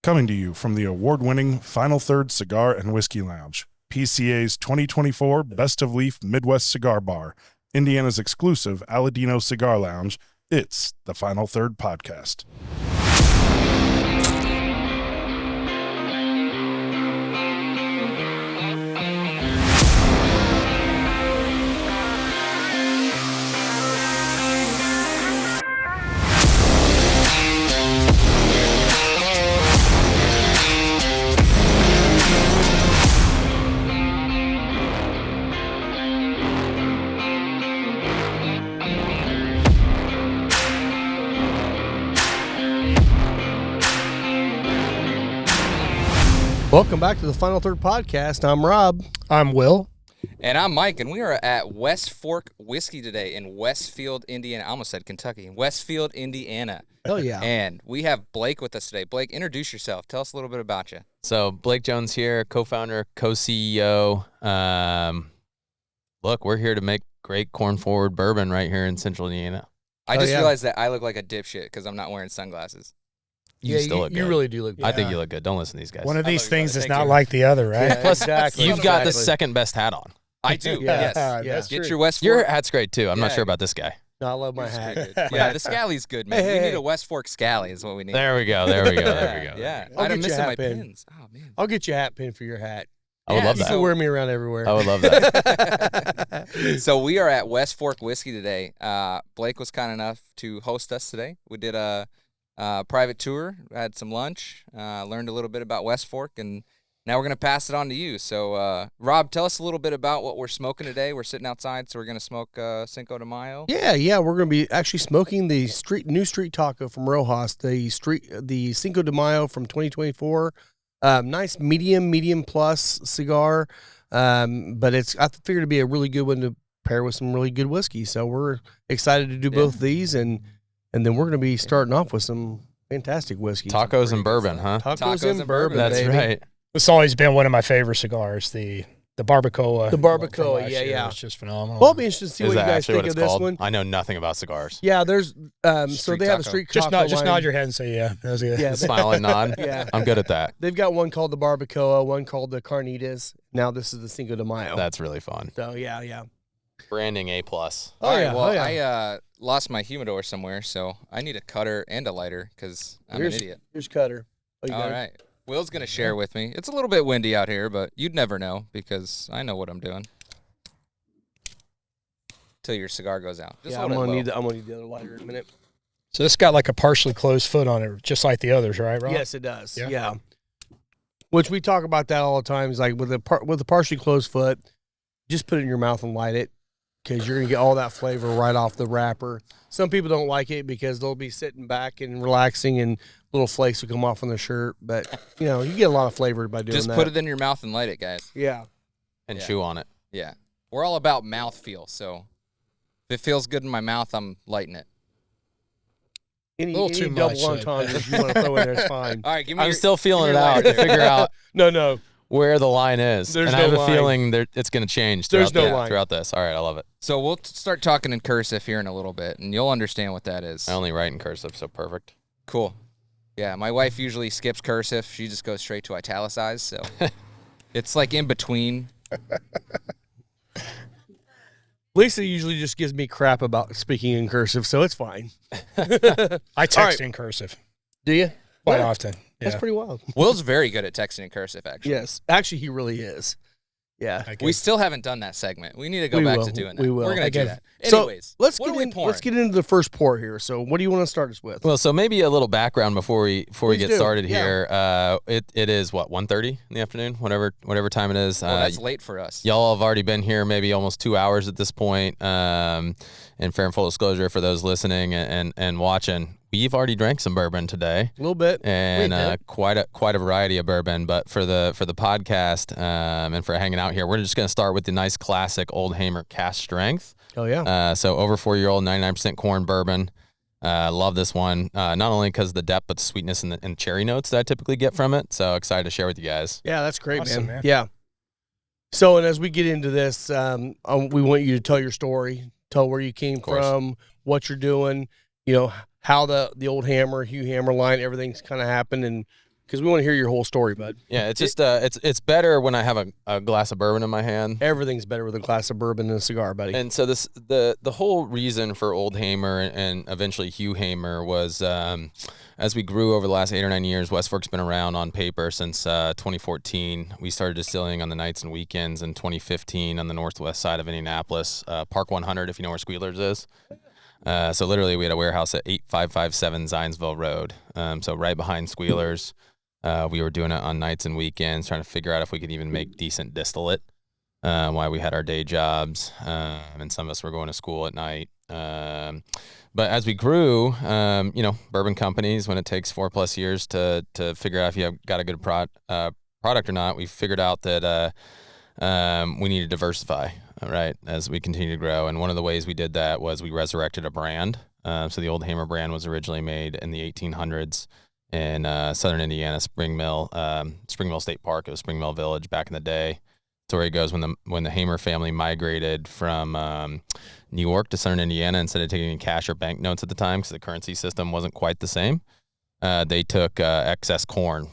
Coming to you from the award-winning Final Third Cigar and Whiskey Lounge, PCA's 2024 Best of Leaf Midwest Cigar Bar, Indiana's exclusive Aladino Cigar Lounge, it's the Final Third Podcast. Welcome back to the Final Third Podcast. I'm Rob. I'm Will. And I'm Mike, and we are at West Fork Whiskey today in Westfield, Indiana. I almost said Kentucky. Westfield, Indiana. Hell yeah. And we have Blake with us today. Blake, introduce yourself. Tell us a little bit about you. So Blake Jones here, co-founder, co-CEO. Look, we're here to make great corn-forward bourbon right here in Central Indiana. I just realized that I look like a dipshit because I'm not wearing sunglasses. You still look good. You really do look good. I think you look good. Don't listen to these guys. One of these things is Thank not you. like the other, right? Yeah, Plus, exactly. you've got the second best hat on. I do, Yeah. yes. That's Get true. your West Your Fork. hat's great, too. I'm not Yeah. sure about this guy. No, I love my It's hat. pretty good. Yeah, the Scally's good, man. Hey, We hey. need a West Fork Scally is what we need. There we go. There we go. There we go. Yeah. I'll I'd have get you a missing hat my pin. pins. Oh, man. I'll get you a hat pin for your hat. I would love You that. can wear me around everywhere. I would love that. So we are at West Fork Whiskey today. Blake was kind enough to host us today. We did a private tour, had some lunch, learned a little bit about West Fork, and now we're going to pass it on to you. So, Rob, tell us a little bit about what we're smoking today. We're sitting outside, so we're going to smoke Cinco de Mayo. Yeah, we're going to be actually smoking the new street taco from Rojas, the Cinco de Mayo from 2024. Nice medium plus cigar, but I figured it'd be a really good one to pair with some really good whiskey. So we're excited to do both of these, and then we're going to be starting off with some fantastic whiskey. Tacos and bourbon, huh? Tacos and bourbon. That's baby. right. It's always been one of my favorite cigars, the barbacoa. The barbacoa, from last year. yeah. It's just phenomenal. Well, I'll be interested to see Is what you that guys actually think what of it's this called? one. I know nothing about cigars. Yeah, there's so Street they have a taco. street just taco nod line. your head and say yeah. That was good. Yeah, Smile and nod. Yeah. I'm good at that. They've got one called the barbacoa, one called the carnitas. Now this is the Cinco de Mayo. That's really fun. So yeah. Branding A+. All right, yeah, well, oh, yeah. I lost my humidor somewhere, so I need a cutter and a lighter because I'm an idiot. Here's Cutter. Oh, you got All it? right. Will's going to share with me. It's a little bit windy out here, but you'd never know because I know what I'm doing. Till your cigar goes out. Just Yeah, hold I'm it gonna low. need the other lighter in a minute. So this got like a partially closed foot on it, just like the others, right, Rob? Yes, it does. Yeah. Yeah. Which we talk about that all the time. Is like with a partially closed foot, just put it in your mouth and light it, because you're gonna get all that flavor right off the wrapper. Some people don't like it because they'll be sitting back and relaxing, and little flakes will come off on their shirt. But you get a lot of flavor by doing Just that. put it in your mouth and light it, guys. Yeah. And Yeah. chew on it. Yeah. We're all about mouthfeel, so if it feels good in my mouth, I'm lighting it. Any Little too double much, entendres you want to throw in there is fine. All right, give me I'm your, still feeling it give me your out lighter to there. figure out No. where the line is. There's and I no have a line. feeling it's going to change There's throughout, no line. throughout this. All right, I love it. So we'll start talking in cursive here in a little bit, and you'll understand what that is. I only write in cursive, so perfect. Cool. Yeah, my wife usually skips cursive. She just goes straight to italicized, so it's like in between. Lisa usually just gives me crap about speaking in cursive, so it's fine. I text right. in cursive Do you? quite Yeah. often. That's Yeah. pretty wild. Will's very good at texting in cursive, actually. Yes. Actually, he really is. Yeah. I We guess. still haven't done that segment. We need to go We back will. to doing that. We will. We're going to do Okay. that. So Anyways, let's what get are we in. pouring? Let's get into the first pour here. So, what do you want to start us with? Well, so maybe a little background before we Please get do. started Yeah. here. It is what 1:30 in the afternoon, whatever time it is. That's late for us. Y'all have already been here maybe almost 2 hours at this point. And fair and full disclosure for those listening and watching, we've already drank some bourbon today, A little bit. and We did. quite a variety of bourbon. But for the podcast and for hanging out here, we're just going to start with the nice classic Old Hamer Cask Strength. Oh yeah. So over 4-year-old, 99% corn bourbon. Love this one, not only because of the depth, but the sweetness and cherry notes that I typically get from it. So excited to share with you guys. Yeah, that's great, Awesome, man. man. Yeah. So, and as we get into this, we want you to tell your story, tell where you came course. from, what you're doing, how the old Hammer, Hugh Hammer line, everything's kind of happened, and because we want to hear your whole story, bud. Yeah, it's just it's better when I have a glass of bourbon in my hand. Everything's better with a glass of bourbon and a cigar, buddy. And so the whole reason for Old Hamer and eventually Hugh Hamer was as we grew over the last 8 or 9 years, West Fork's been around on paper since 2014. We started distilling on the nights and weekends in 2015 on the northwest side of Indianapolis, Park 100, if you know where Squealers is. So literally we had a warehouse at 8557 Zionsville Road, so right behind Squealers. We were doing it on nights and weekends, trying to figure out if we could even make decent distillate while we had our day jobs, and some of us were going to school at night. But as we grew, bourbon companies, when it takes 4+ years to figure out if you have got a good product or not, we figured out that we need to diversify, right, as we continue to grow. And one of the ways we did that was we resurrected a brand. So the Old Hamer brand was originally made in the 1800s in southern Indiana, Spring Mill State Park. It was Spring Mill Village back in the day. Story goes when the Hamer family migrated from New York to southern Indiana, instead of taking cash or banknotes at the time because the currency system wasn't quite the same, they took excess corn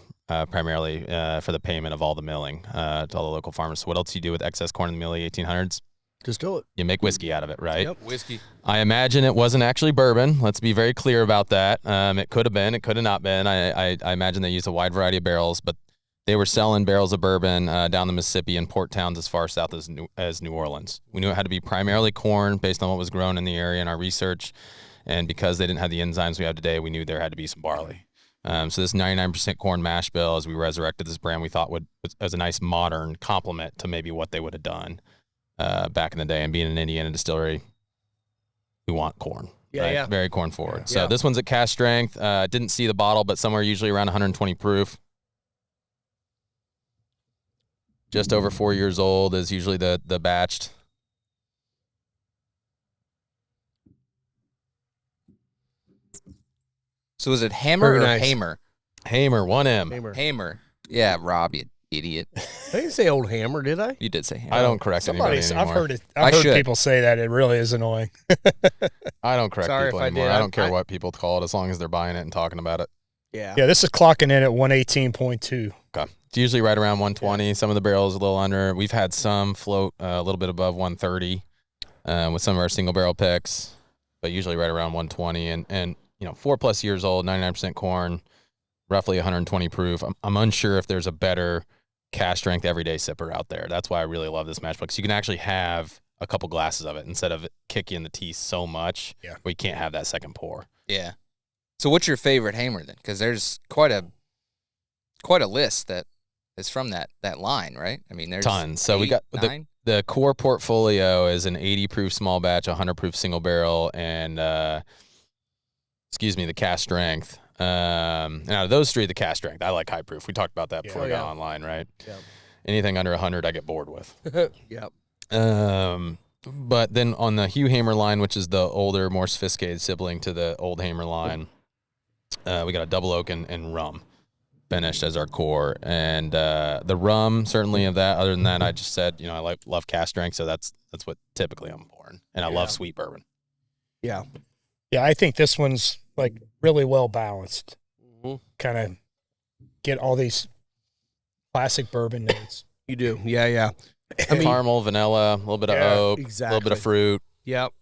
primarily for the payment of all the milling to all the local farmers. So what else do you do with excess corn in the early 1800s? Distill it. You make whiskey out of it, right? Yep. Whiskey. I imagine it wasn't actually bourbon. Let's be very clear about that. It could have been. It could have not been. I imagine they used a wide variety of barrels, but they were selling barrels of bourbon down the Mississippi in port towns as far south as New Orleans. We knew it had to be primarily corn based on what was grown in the area in our research. And because they didn't have the enzymes we have today, we knew there had to be some barley. So this 99% corn mash bill, as we resurrected this brand, we thought was a nice modern complement to maybe what they would have done back in the day. And being an Indiana distillery, we want corn. Yeah, right? yeah. Very corn forward. Yeah. So this one's at cask strength. Didn't see the bottle, but somewhere usually around 120 proof. Just over 4 years old is usually the batched. So is it Hammer Very or nice. Hamer? Hamer, 1M. Hamer. Hamer. Yeah, Rob, you idiot. I didn't say Old Hammer, did I? You did say Hammer. I don't correct anybody I've anymore. heard it. I I've heard should. people say that. It really is annoying. I don't correct Sorry people if I anymore. did. I don't care I- what people call it as long as they're buying it and talking about it. Yeah. Yeah, this is clocking in at 118.2. Okay. It's usually right around 120. Some of the barrels a little under. We've had some float a little bit above 130 with some of our single barrel picks, but usually right around 120. And 4+ years old, 99% corn, roughly 120 proof. I'm unsure if there's a better cask strength everyday sipper out there. That's why I really love this mash bill, because you can actually have a couple glasses of it instead of it kick you in the teeth so much where you can't have that second pour. Yeah. So what's your favorite Hamer then? Because there's quite a list that is from that line, right? I mean, there's Tons. So we got 9. the core portfolio is an 80 proof small batch, 100 proof single barrel, and the cask strength. And out of those three, the cask strength, I like high proof. We talked about that before we got online, right? Yep. Anything under 100, I get bored with. Yep. But then on the Hugh Hamer line, which is the older, more sophisticated sibling to the Old Hamer line, we got a double oak and rum finished as our core. And the rum, certainly of that. Other than that, I just said, I love cask strength, so that's what typically I'm pouring. And I love sweet bourbon. Yeah. Yeah, I think this one's like really well balanced. Mm-hmm. Kind of get all these classic bourbon notes. You do. Yeah, yeah. Caramel, vanilla, a little bit of oak, a little bit of fruit. Yep.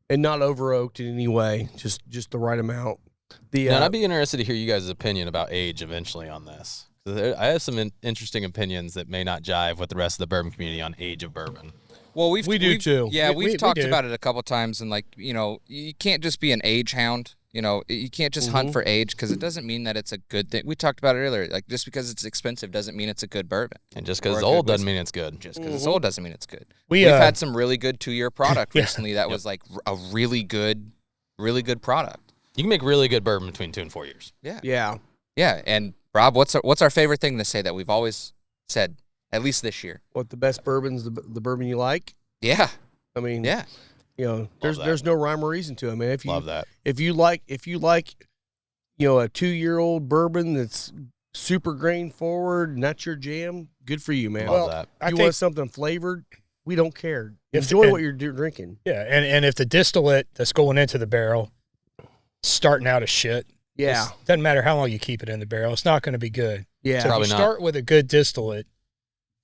And not over oaked in any way, just the right amount. Now, I'd be interested to hear you guys' opinion about age eventually on this. I have some interesting opinions that may not jive with the rest of the bourbon community on age of bourbon. Well, we do too. Yeah, we've talked do. about it a couple times, and you can't just be an age hound. You can't just hunt for age, because it doesn't mean that it's a good thing. We talked about it earlier. Like, just because it's expensive doesn't mean it's a good bourbon. And just because Or it's a good old doesn't whiskey. mean it's good. Just because it's old doesn't mean it's good. We've had some really good 2-year product Yeah. recently that was like a really good product. You can make really good bourbon between 2 and 4 years. Yeah. Yeah. Yeah. And Rob, what's our favorite thing to say that we've always said, at least this year? What the best bourbon's the bourbon you like? Yeah. I mean, Yeah. there's no rhyme or reason to it, man. Love that. If you like, a 2-year-old bourbon that's super grain forward and that's your jam, good for you, man. Love that. I you think, want something flavored? We don't care. If- Enjoy and- what you're drinking. yeah, and if the distillate that's going into the barrel starting out as shit, Yeah. Doesn't matter how long you keep it in the barrel. It's not going to be good. Yeah. So if Probably you not. start with a good distillate,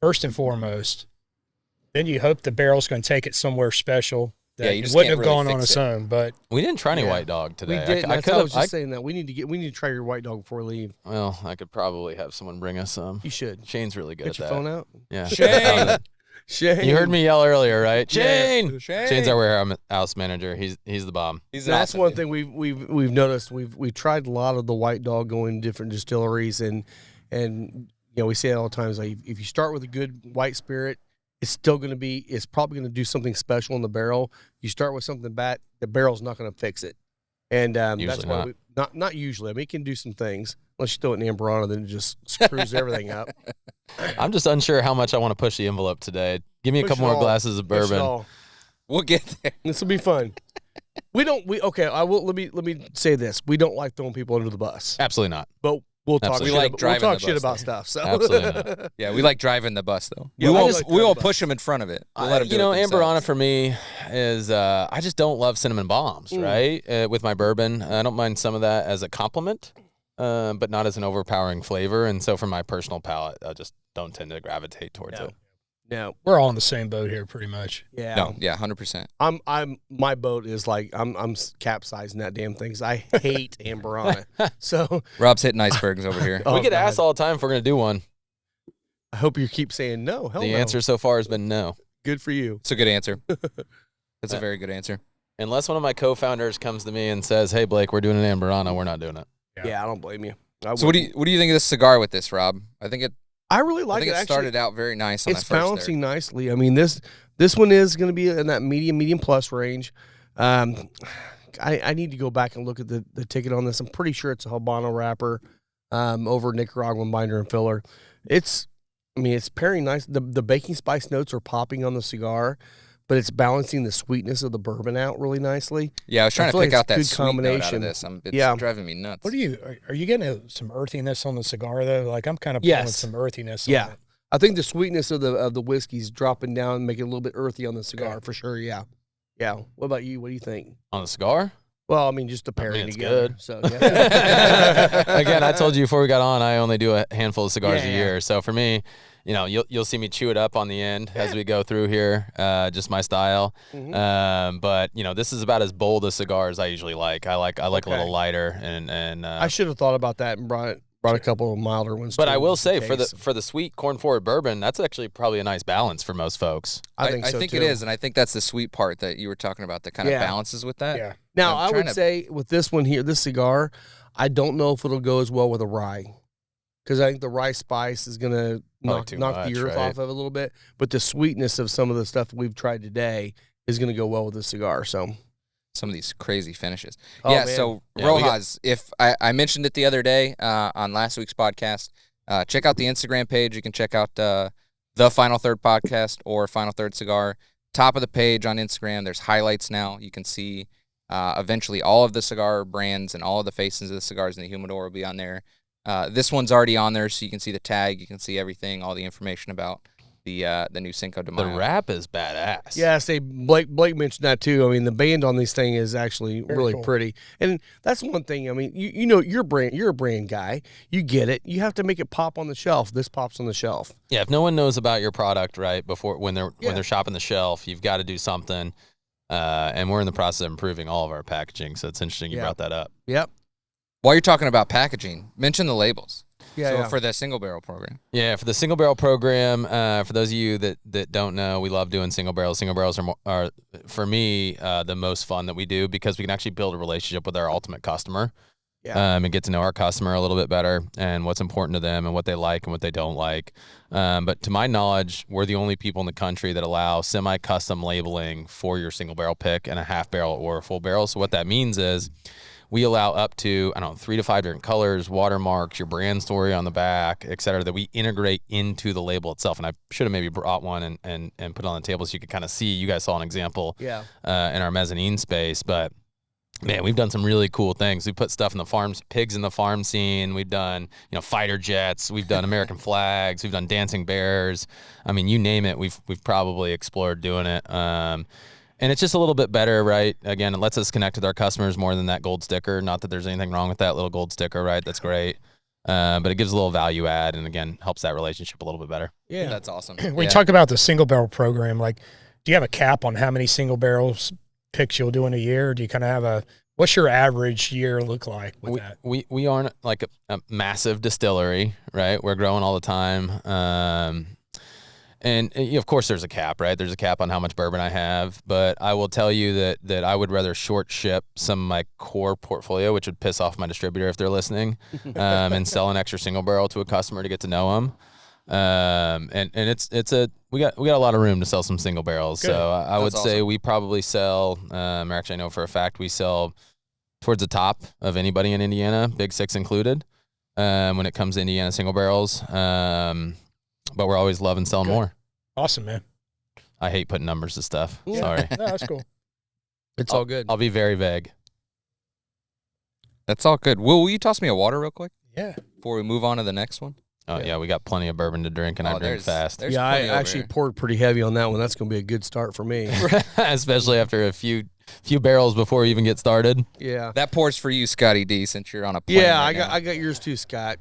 first and foremost, then you hope the barrel's going to take it somewhere special that Yeah, you it just wouldn't can't have really gone on fix its it. own. But We didn't try any Yeah. white dog today. We did. I I could was have. just saying that we need to try your white dog before we leave. Well, I could probably have someone bring us some. You should. Shane's really good Get at your that. phone out. Yeah. Shane. Shane. You heard me yell earlier, right? Yeah. Shane. Shane. Shane's our warehouse manager. He's the bomb. He's So that's awesome, one dude. thing we've noticed. We've tried a lot of the white dog going to different distilleries, and we say it all the times. Like if you start with a good white spirit, it's probably going to do something special in the barrel. You start with something bad, the barrel's not going to fix it, and that's Usually why not usually. I mean, it can do some things unless you throw it in Amberana, then it just screws everything up. I'm just unsure how much I want to push the envelope today. Give me a Push couple it more all. glasses of Push it bourbon. all. We'll get there. This will be fun. Okay. I will. Let me say this. We don't like throwing people under the bus, Absolutely not. but we'll talk. Absolutely. Shit We like about, driving we'll talk the shit bus, about though. stuff. So Absolutely not. Yeah, we like driving the bus though. Yeah, we I won't like we driving won't the push them in front of it. We'll let them do it Amberana themselves. for me is I just don't love cinnamon bombs, right? With my bourbon, I don't mind some of that as a compliment, but not as an overpowering flavor. And so, for my personal palate, I just don't tend to gravitate towards it. no. we're all in the same boat here pretty much. Yeah. No, yeah, 100%. My boat is like I'm capsizing that damn thing. 'Cause I hate Amberana. So Rob's hitting icebergs over here. oh, We get God. asked all the time if we're going to do one. I hope you keep saying no. Hell The no. answer so far has been no. Good for you. It's a good answer. That's a very good answer. Unless one of my co-founders comes to me and says, "Hey, Blake, we're doing an Amberana," we're not doing it. Yeah, I don't blame you. So what do you think of this cigar with this, Rob? I think I really like it it. started Actually, out very nice on it's that first balancing nicely. I mean this one is going to be in that medium plus range. I need to go back and look at the ticket on this. I'm pretty sure it's a Habano wrapper over Nicaraguan binder and filler. It's pairing nice. The baking spice notes are popping on the cigar, but it's balancing the sweetness of the bourbon out really nicely. Yeah, I was trying to feel like pick it's out that good sweet note out combination. of this. It's Yeah. driving me nuts. What are you getting some earthiness on the cigar though? Like I'm kind of pulling Yes. some earthiness. Yeah. on it. I think the sweetness of the whiskey's dropping down and making it a little bit earthy on the cigar for sure. Yeah. Yeah. What about you? What do you think? On the cigar? Well, I mean, just the pairing it's together. good. So yeah. Again, I told you before we got on, I only do a handful of cigars Yeah, a yeah. year. So for me, you'll see me chew it up on the end as we go through here, just my style. Mhm. But this is about as bold a cigar as I usually like. I like a Okay. little lighter and I should have thought about that and brought a couple of milder ones. but too, I will just in say case. for the sweet corn forward bourbon, that's actually probably a nice balance for most folks. I think so it too. is, and I think that's the sweet part that you were talking about that kind of Yeah. balances with that. Yeah. Now I'm I trying would to- say with this one here, this cigar, I don't know if it'll go as well with a rye, because I think the rye spice is gonna knock too the much, earth right? off of it a little bit. But the sweetness of some of the stuff we've tried today is gonna go well with this cigar. So Some of these crazy finishes. Oh, yeah, man. so Yeah, we got- Rojas, if I mentioned it the other day on last week's podcast, check out the Instagram page. You can check out the Final Third podcast or Final Third Cigar. Top of the page on Instagram, there's highlights now. You can see eventually all of the cigar brands and all of the faces of the cigars in the humidor will be on there. This one's already on there, so you can see the tag. You can see everything, all the information about the new Cinco de The Mayo. wrap is badass. yeah, say Blake mentioned that too. I mean, the band on this thing is actually Very really cool. pretty, and that's one thing. I mean, you know, you're a brand guy. You get it. You have to make it pop on the shelf. This pops on the shelf. Yeah, if no one knows about your product right before when Yeah. they're shopping the shelf, you've got to do something. And we're in the process of improving all of our packaging, so it's interesting you Yeah. brought that up. Yep. While you're talking about packaging, mention the labels. Yeah. so yeah. for the single barrel program. Yeah, for the single barrel program, for those of you that don't know, we love doing single barrels. Single barrels are for me the most fun that we do because we can actually build a relationship with our ultimate customer. Yeah. And get to know our customer a little bit better and what's important to them and what they like and what they don't like. But to my knowledge, we're the only people in the country that allow semi-custom labeling for your single barrel pick and a half barrel or a full barrel. So what that means is we allow up to, 3 to 5 different colors, watermarks, your brand story on the back, et cetera, that we integrate into the label itself. And I should have maybe brought one and put it on the table so you could kind of see. You guys saw an example Yeah. in our mezzanine space, but man, we've done some really cool things. We put stuff in the farms, pigs in the farm scene. We've done, fighter jets. We've done American flags. We've done dancing bears. I mean, you name it. We've probably explored doing it. And it's just a little bit better, right? Again, it lets us connect with our customers more than that gold sticker. Not that there's anything wrong with that little gold sticker, right? That's great. But it gives a little value add, and again, helps that relationship a little bit better. Yeah. That's awesome. When you talk about the single barrel program, like, do you have a cap on how many single barrels picks you'll do in a year? Or do you kind of have what's your average year look like with that? We aren't like a massive distillery, right? We're growing all the time. And of course there's a cap, right? There's a cap on how much bourbon I have, but I will tell you that I would rather short ship some of my core portfolio, which would piss off my distributor if they're listening, and sell an extra single barrel to a customer to get to know them. And we got a lot of room to sell some single barrels. Good. So I would say awesome. we probably sell, or actually I know for a fact we sell towards the top of anybody in Indiana, Big Six included, when it comes to Indiana single barrels. But we're always loving selling more. Awesome, man. I hate putting numbers to stuff. Yeah. Sorry. No, that's cool. It's all good. I'll be very vague. That's all good. Will you toss me a water real quick Yeah. before we move on to the next one? Oh yeah, we got plenty of bourbon to drink, and I drink fast. There's Yeah, I plenty over actually here. poured pretty heavy on that one. That's going to be a good start for me. Especially after a few barrels before we even get started. Yeah. That pours for you, Scotty D, since you're on a plane. Yeah, right now. I got yours too, Scott.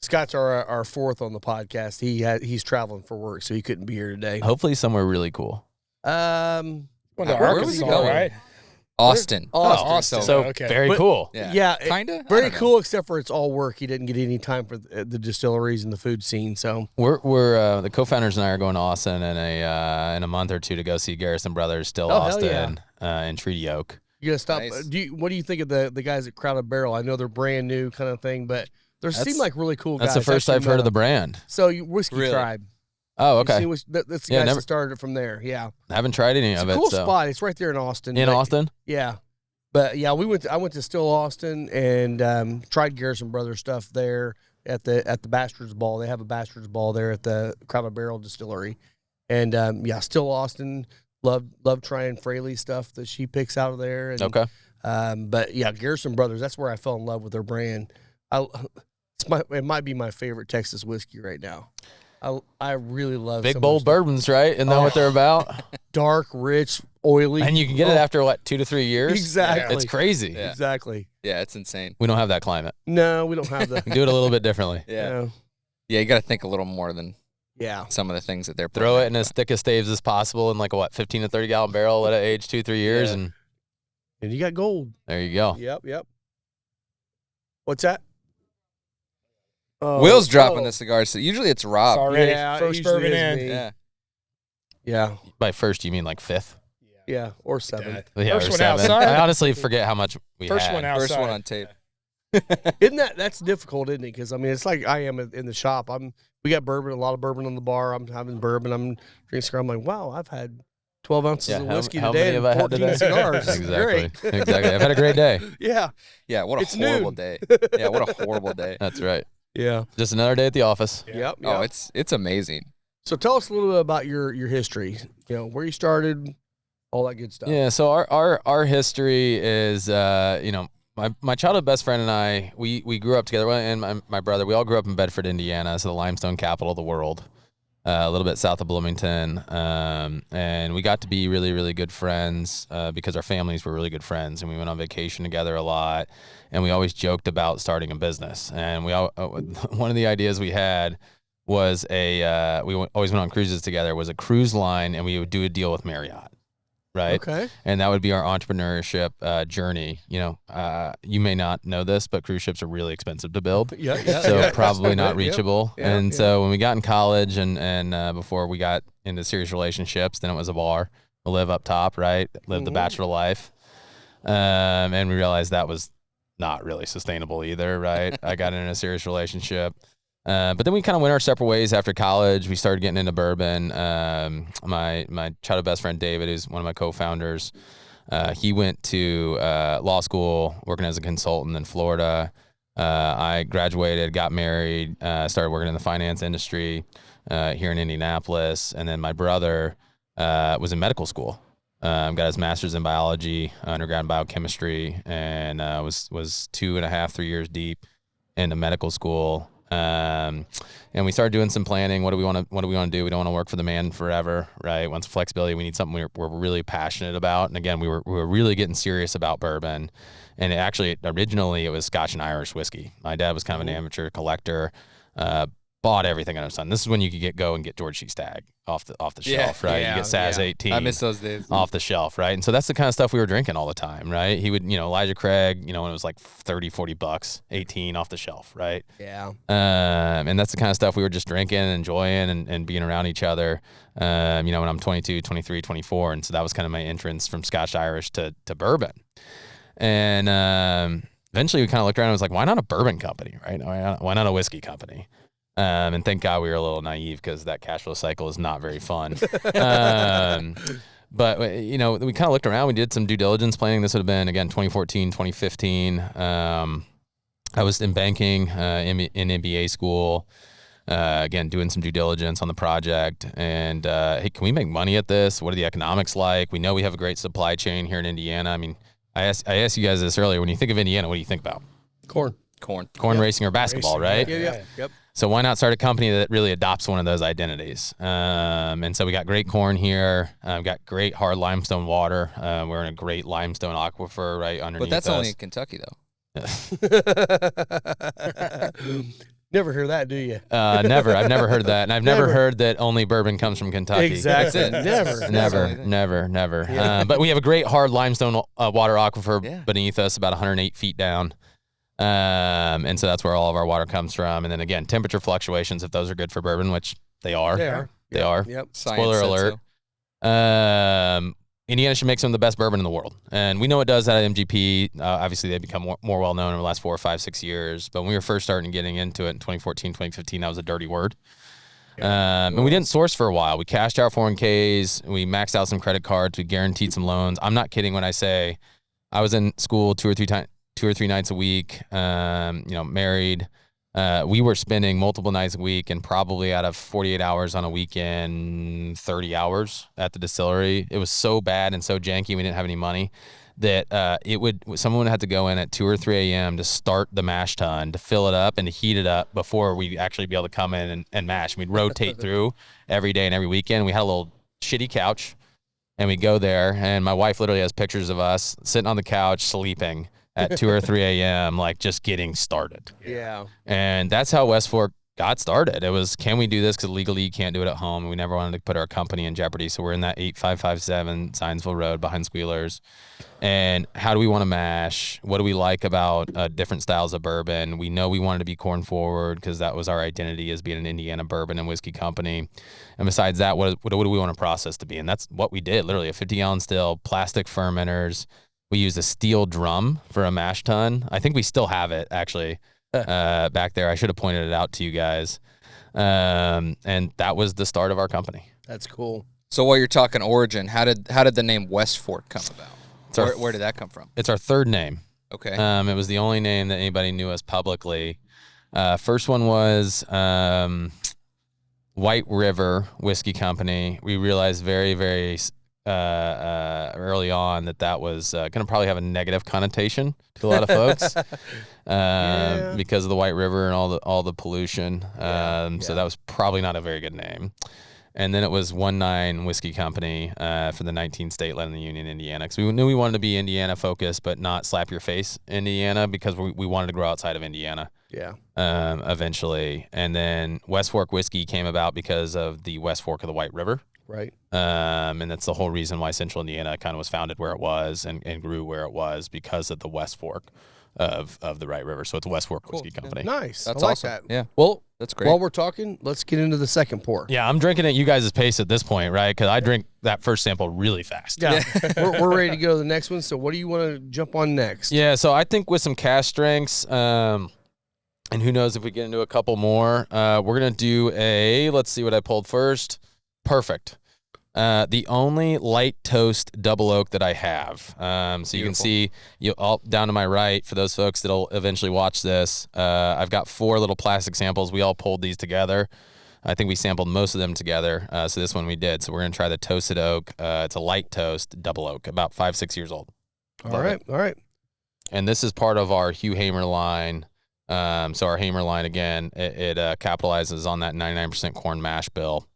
Scott's our fourth on the podcast. He's traveling for work, so he couldn't be here today. Hopefully somewhere really cool. Well, Where to was Arkansas, he going? right? Austin. Austin. So okay. very But- cool. Yeah, Kinda. I very don't know. cool. Except for it's all work. He didn't get any time for the distilleries and the food scene. So We're the co-founders and I are going to Austin in a month or two to go see Garrison Brothers, Still Oh, hell Austin, in Treaty Oak. you gotta stop. Nice. What do you think of the guys at Crowded Barrel? I know they're brand new kind of thing, but they seem like really cool guys. That's the first Actually I've heard met of the them. brand. So Whiskey Really? Tribe. Oh, You okay. seen that's the Yeah, guys never- that started it from there. Yeah, Haven't tried any it's of a it. cool so. spot. It's right there in Austin. In but- Austin? Yeah, but yeah, I went to Still Austin and tried Garrison Brothers stuff there at the Bastards Ball. They have a Bastards Ball there at the Crowded Barrel Distillery, and yeah, Still Austin. Love trying Fraley stuff that she picks out of there. And, Okay. but yeah, Garrison Brothers. That's where I fell in love with their brand. It might be my favorite Texas whiskey right now. I really love Big some of bold their stuff. bourbons, right? Isn't that what they're about? Dark, rich, oily, And you can get it after what, 2 to 3 years? Exactly. It's crazy. Yeah. Exactly. Yeah, it's insane. We don't have that climate. No, we don't have the. We do it a little bit differently. Yeah. Yeah, you got to think a little more than Yeah. some of the things that they're Throw putting it in as thick as staves as possible in like a 15 to 30 gallon barrel, let it age 2-3 years, Yeah. and And you got gold. there you go. Yep. What's that? Oh, Will's dropping oh, the cigars. So usually it's Rob. Already Yeah, it first usually bourbon is in. me. Yeah. Yeah. By first, you mean like fifth? Yeah. Or seven. Yeah, First or one seven. outside. I honestly forget how much we First had. one outside. First one on tape. Isn't that's difficult, isn't it? Because I mean, it's like I am in the shop. We got bourbon, a lot of bourbon on the bar. I'm having bourbon. I'm drinking cigar. I'm like, wow, I've had 12 ounces Yeah, of how whiskey many today have and I had 14 today? cigars. This is Exactly. great. Exactly. I've had a great day. Yeah. Yeah, what a It's horrible noon. day. Yeah, what a horrible day. That's right. Yeah. Just another day at the office. Yep. Oh, it's amazing. So tell us a little bit about your history. You know, where you started, all that good stuff. Yeah. So our history is, my childhood best friend and I, we grew up together, and my brother, we all grew up in Bedford, Indiana, so the limestone capital of the world, a little bit south of Bloomington. And we got to be really, really good friends because our families were really good friends, and we went on vacation together a lot, and we always joked about starting a business. And one of the ideas we had was always went on cruises together, was a cruise line, and we would do a deal with Marriott. Right. Okay. And that would be our entrepreneurship journey. You may not know this, but cruise ships are really expensive to build. Yeah. So probably not Yep. reachable. Yeah, And yeah. so when we got in college and before we got into serious relationships, then it was a bar. We live up top, right? Live the Mhm. bachelor life. And we realized that was not really sustainable either, right? I got in a serious relationship. But then we kind of went our separate ways after college. We started getting into bourbon. My childhood best friend, David, who's one of my co-founders, he went to law school working as a consultant in Florida. I graduated, got married, started working in the finance industry here in Indianapolis. And then my brother was in medical school. Got his master's in biology, undergrad in biochemistry, and was 2.5, 3 years deep into medical school. And we started doing some planning. What do we want to do? We don't want to work for the man forever, right? Want some flexibility. We need something we're really passionate about. And again, we were really getting serious about bourbon. And originally it was Scotch and Irish whiskey. My dad was kind of an amateur collector, bought everything under the sun. This is when you could go and get George C. Stagg off the shelf, right? You get Saz 18. I miss those days. Off the shelf, right? And so that's the kind of stuff we were drinking all the time, right? He would, Elijah Craig, when it was like $30-$40, 18 off the shelf, right? Yeah. And that's the kind of stuff we were just drinking and enjoying and being around each other, when I'm 22, 23, 24. And so that was kind of my entrance from Scotch Irish to bourbon. And eventually we kind of looked around and was like, why not a bourbon company, right? Why not a whiskey company? And thank God we were a little naive because that cash flow cycle is not very fun. But, we kind of looked around. We did some due diligence planning. This would have been, again, 2014, 2015. I was in banking, in MBA school, again, doing some due diligence on the project. And, hey, can we make money at this? What are the economics like? We know we have a great supply chain here in Indiana. I mean, I asked you guys this earlier. When you think of Indiana, what do you think about? Corn, racing, or basketball, right? Yeah. Yep. So why not start a company that really adopts one of those identities? And so we got great corn here. We've got great hard limestone water. We're in a great limestone aquifer right underneath us. But that's only in Kentucky, though. Never hear that, do you? Never. I've never heard that. And I've never heard that only bourbon comes from Kentucky. Exactly. Never. But we have a great hard limestone water aquifer Yeah. beneath us, about 108 feet down. And so that's where all of our water comes from. And then again, temperature fluctuations, if those are good for bourbon, which they are. They are. Yep. Spoiler alert. Indiana should make some of the best bourbon in the world. And we know it does out of MGP. Obviously, they've become more well-known over the last 4, 5, 6 years. But when we were first starting getting into it in 2014, 2015, that was a dirty word. And we didn't source for a while. We cashed out 401ks. We maxed out some credit cards. We guaranteed some loans. I'm not kidding when I say I was in school 2 or 3 nights a week, married. We were spending multiple nights a week and probably out of 48 hours on a weekend, 30 hours at the distillery. It was so bad and so janky. We didn't have any money that someone would have to go in at 2 or 3 a.m. to start the mash tun, to fill it up and to heat it up before we'd actually be able to come in and mash. We'd rotate through every day and every weekend. We had a little shitty couch and we'd go there. And my wife literally has pictures of us sitting on the couch, sleeping at 2 or 3 a.m., like just getting started. Yeah. And that's how West Fork got started. It was, can we do this? Because legally you can't do it at home. We never wanted to put our company in jeopardy. So we're in that 8557 Zionsville Road behind Squealers. And how do we want to mash? What do we like about different styles of bourbon? We know we wanted to be corn forward because that was our identity as being an Indiana bourbon and whiskey company. And besides that, what do we want to process to be? And that's what we did, literally a 50-gallon still, plastic fermenters. We used a steel drum for a mash tun. I think we still have it, actually, back there. I should have pointed it out to you guys. And that was the start of our company. That's cool. So while you're talking origin, how did the name West Fork come about? Where did that come from? It's our third name. Okay. It was the only name that anybody knew us publicly. First one was White River Whiskey Company. We realized very, very early on that was going to probably have a negative connotation to a lot of folks because of the White River and all the pollution. So that was probably not a very good name. And then it was 19 Whiskey Company for the 19th state led in the Union, Indiana. Because we knew we wanted to be Indiana focused, but not slap your face Indiana, because we wanted to grow outside of Indiana. Yeah. Eventually, and then West Fork Whiskey came about because of the West Fork of the White River. Right. And that's the whole reason why Central Indiana kind of was founded where it was and grew where it was, because of the West Fork of the White River. So it's West Fork Whiskey Company. Nice. That's I like awesome. that. Yeah. Well, That's great. while we're talking, let's get into the second pour. Yeah, I'm drinking at you guys' pace at this point, right? Because I drink that first sample really fast. Yeah. we're ready to go to the next one. So what do you want to jump on next? Yeah, so I think with some cash strengths, and who knows if we get into a couple more, we're going to do let's see what I pulled first. Perfect. The only light toast double oak that I have. So you can see all down to my right, for those folks that'll eventually watch this, I've got 4 little plastic samples. We all pulled these together. I think we sampled most of them together. So this one we did. So we're going to try the toasted oak. It's a light toast double oak, about 5-6 years old. All right. And this is part of our Hugh Hamer line So our Hamer line, again, it capitalizes on that 99% corn mash bill,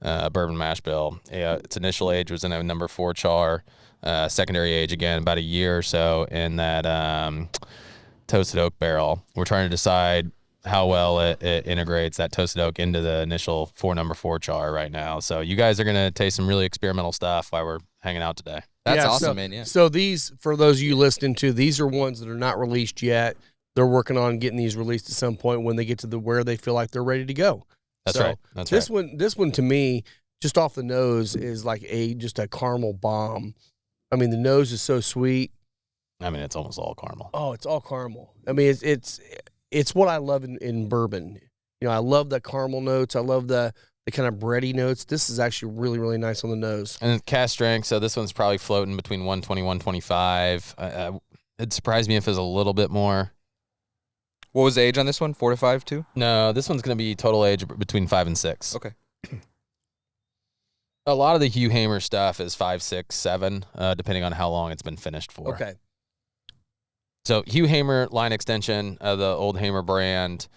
bourbon mash bill. Its initial age was in a number 4 char. Secondary age, again, about a year or so in that toasted oak barrel. We're trying to decide how well it integrates that toasted oak into the initial number 4 char right now. So you guys are going to taste some really experimental stuff while we're hanging out today. That's Yeah, awesome, man. Yeah. So these, for those of you listening to, these are ones that are not released yet. They're working on getting these released at some point when they get to where they feel like they're ready to go. That's So right. That's this right. this one to me, just off the nose, is like just a caramel bomb. I mean, the nose is so sweet. I mean, it's almost all caramel. Oh, it's all caramel. I mean, it's what I love in bourbon. You know, I love the caramel notes. I love the kind of bready notes. This is actually really, really nice on the nose. And cast strength, so this one's probably floating between 120, 125. It'd surprise me if it was a little bit more. What was the age on this one? 4 to 5 too? No, this one's going to be total age between 5 and 6. Okay. A lot of the Hugh Hamer stuff is 5, 6, 7, depending on how long it's been finished for. Okay. So Hugh Hamer line extension of the Old Hamer brand,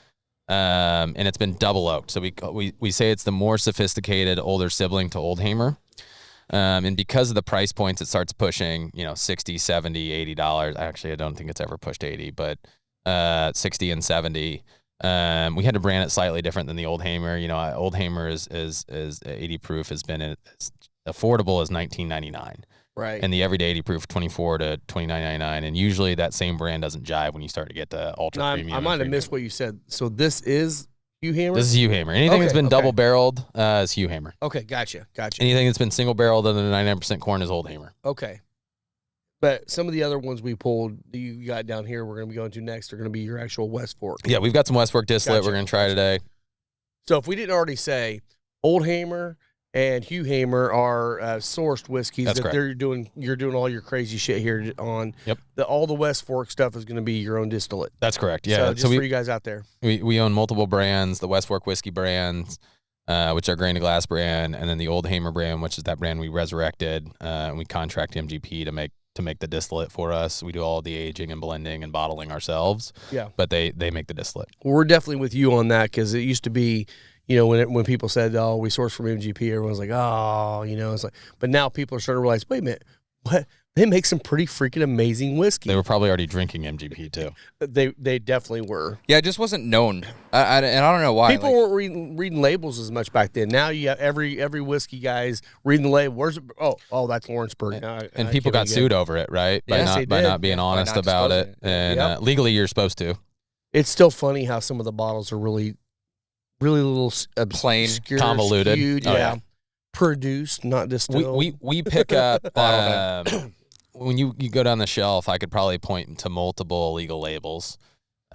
and it's been double oaked. So we say it's the more sophisticated older sibling to Old Hamer. And because of the price points, it starts pushing, $60, $70, $80. Actually, I don't think it's ever pushed 80, but 60 and 70. We had to brand it slightly different than the Old Hamer. Old Hamer is 80 proof has been as affordable as $19.99. Right. And the everyday 80 proof $24 to $29.99. And usually that same brand doesn't jive when you start to get to ultra premium. I might have missed what you said. So this is Hugh Hamer? This is Hugh Hamer. Anything that's been double barreled is Hugh Hamer. Okay, gotcha. Anything that's been single barreled under 99% corn is Old Hamer. Okay. But some of the other ones we pulled, you got down here, we're going to be going to next, are going to be your actual West Fork. Yeah, we've got some West Fork distillate Gotcha. we're going to try today. So if we didn't already say, Old Hamer and Hugh Hamer are sourced whiskeys. That's that correct. You're doing all your crazy shit here on. Yep. All the West Fork stuff is going to be your own distillate. That's correct. Yeah. So just for you guys out there. We own multiple brands, the West Fork whiskey brands, which are grain to glass brand, and then the Old Hamer brand, which is that brand we resurrected. And we contract MGP to make the distillate for us. We do all the aging and blending and bottling ourselves. Yeah. But they make the distillate. Well, we're definitely with you on that because it used to be, when people said, "Oh, we source from MGP," everyone's like, "Oh," it's like. But now people are starting to realize, wait a minute, what? They make some pretty freaking amazing whiskey. They were probably already drinking MGP too. They definitely were. Yeah, it just wasn't known. And I don't know why. People weren't reading labels as much back then. Now you have every whiskey guy's reading the label. Where's it? Oh, that's Lawrenceburg. And people got sued over it, right? Yes, by not being honest not about disclosing it. And legally, you're supposed to. It's still funny how some of the bottles are really, really little Plain, obscure, convoluted. skewed, yeah. Produced, not distilled. We pick up when you go down the shelf. I could probably point to multiple illegal labels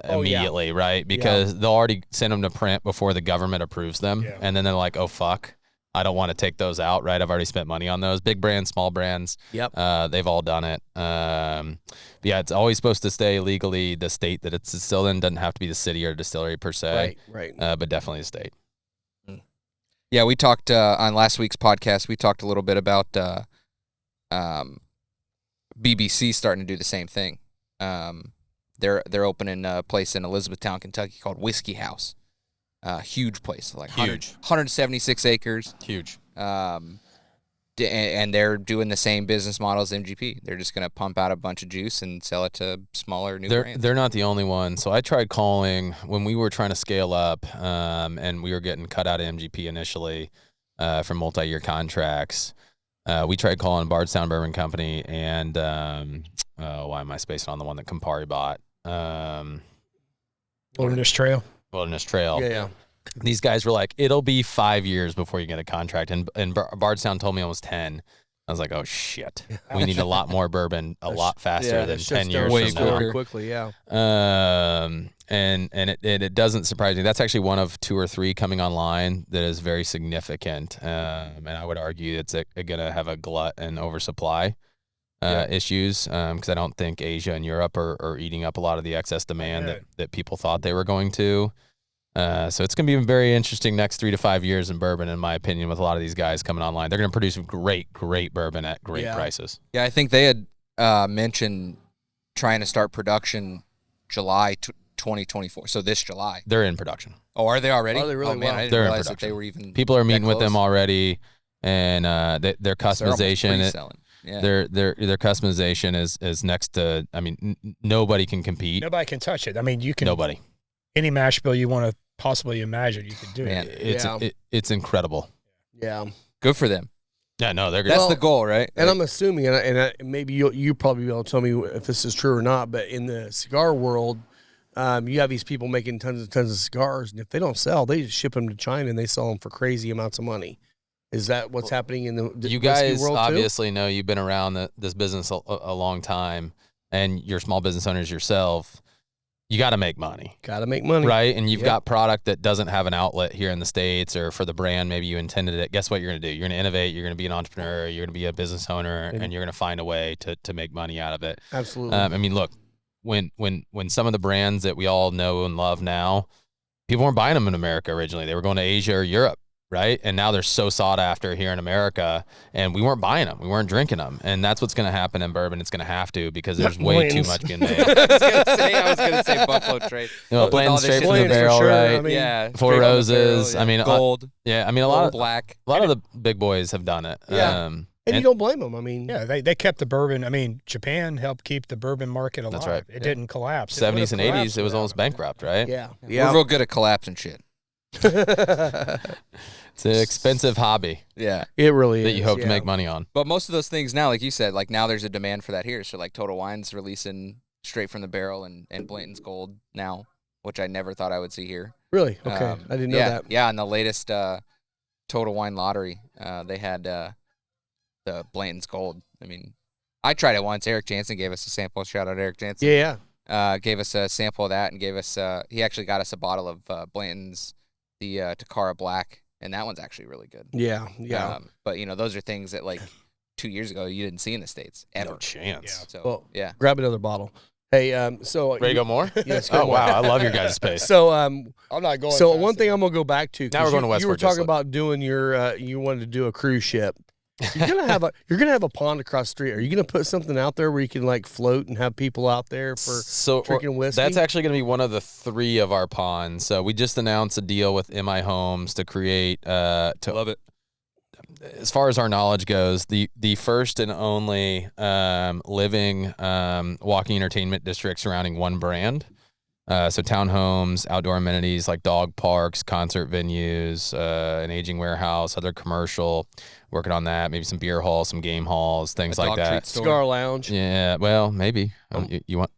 immediately, right? Because they'll already send them to print before the government approves them, and then they're like, "Oh fuck, I don't want to take those out." Right? I've already spent money on those. Big brands, small brands. Yep. They've all done it. Yeah, it's always supposed to stay legally the state that it's distilled in. Doesn't have to be the city or distillery per se. Right. But definitely the state. Yeah, we talked on last week's podcast. We talked a little bit about BBC starting to do the same thing. They're opening a place in Elizabethtown, Kentucky called Whiskey House. Huge place, like Huge. 176 acres. Huge. And they're doing the same business model as MGP. They're just going to pump out a bunch of juice and sell it to smaller new brands. They're not the only one. So I tried calling when we were trying to scale up, and we were getting cut out of MGP initially for multi-year contracts. We tried calling Bardstown Bourbon Company and why am I spacing on the one that Campari bought? Wilderness Trail. Wilderness Trail. Yeah. These guys were like, it'll be 5 years before you get a contract. And Bardstown told me almost 10. I was like, oh, shit. We need a lot more bourbon a lot faster than 10 years way from now. quicker. Quickly, yeah. And it doesn't surprise me. That's actually one of 2 or 3 coming online that is very significant. And I would argue it's going to have a glut and oversupply issues because I don't think Asia and Europe are eating up a lot of the excess demand that people thought they were going to. So it's going to be very interesting next 3 to 5 years in bourbon, in my opinion, with a lot of these guys coming online. They're going to produce great bourbon at great prices. Yeah, I think they had mentioned trying to start production July 2024. So this July. They're in production. Oh, are they already? Are they really? Oh, man, Wow. I didn't They're in realize that production. they were even. People are meeting with them close. already, and their customization. Yeah. Their customization is next to. I mean, nobody can compete. Nobody can touch it. I mean, you can. Nobody. Any mash bill you want to possibly imagine, you could do Man, it. It's incredible. Yeah. Good for them. Yeah, no, they're good. That's the goal, right? And I'm assuming, and maybe you probably be able to tell me if this is true or not, but in the cigar world, you have these people making tons and tons of cigars, and if they don't sell, they just ship them to China and they sell them for crazy amounts of money. Is that what's happening in the you whiskey guys world obviously know you've been around this business a long time, and you're small business owners yourself. You got to make money. Got to make money. Right? And you've got product that doesn't have an outlet here in the States or for the brand. Maybe you intended it. Guess what you're going to do? You're going to innovate. You're going to be an entrepreneur. You're going to be a business owner, and you're going to find a way to make money out of it. Absolutely. I mean, look, when some of the brands that we all know and love now, people weren't buying them in America originally. They were going to Asia or Europe. Right. And now they're so sought after here in America, and we weren't buying them. We weren't drinking them. And that's what's going to happen in bourbon. It's going to have to, because there's way too much being made. I was gonna say Buffalo Trace. You know, With blend all this straight shit from the Blends for barrel, sure. right? I mean, Yeah. Four straight on the Roses. barrel, I mean, gold, yeah. I mean, a lot black. of the big boys have done it. Yeah. And you don't blame them. I mean, Yeah, they kept the bourbon. I mean, Japan helped keep the bourbon market alive. That's right. It didn't collapse. It 70s would've and 80s, collapsed it was without almost them. bankrupt, right? yeah. We're real good at collapsing shit. It's an expensive hobby Yeah. It really is. that you hope yeah. to make money on. But most of those things now, like you said, like now there's a demand for that here. So like Total Wine's releasing straight from the barrel and Blanton's Gold now, which I never thought I would see here. Really? Okay. I didn't know yeah, that. Yeah, in the latest Total Wine lottery, they had the Blanton's Gold. I mean, I tried it once. Eric Jansen gave us a sample. Shout out Eric Jansen. Yeah. Gave us a sample of that and gave us he actually got us a bottle of Blanton's, the Takara Black, and that one's actually really good. Yeah. Yeah. But you know, those are things that like 2 years ago you didn't see in the States ever. No chance. So Well, yeah. Grab another bottle. Hey, so Ready to go more? Yes. go Oh, more. wow. I love your guys' space. So, I'm not going. so fast one thing enough. I'm gonna go back to. 'cause Now we're going to you were Westford talking Distillery. about doing your. You wanted to do a cruise ship. You're gonna have a pond across the street. Are you gonna put something out there where you can like float and have people out there for drinking whiskey? That's actually going to be one of the 3 of our ponds. So we just announced a deal with MI Homes to create. Love it. As far as our knowledge goes, the first and only living walking entertainment district surrounding one brand. So townhomes, outdoor amenities like dog parks, concert venues, an aging warehouse, other commercial, working on that, maybe some beer halls, some game halls, things A like dog that. treat store. cigar lounge. Yeah, well, maybe. You want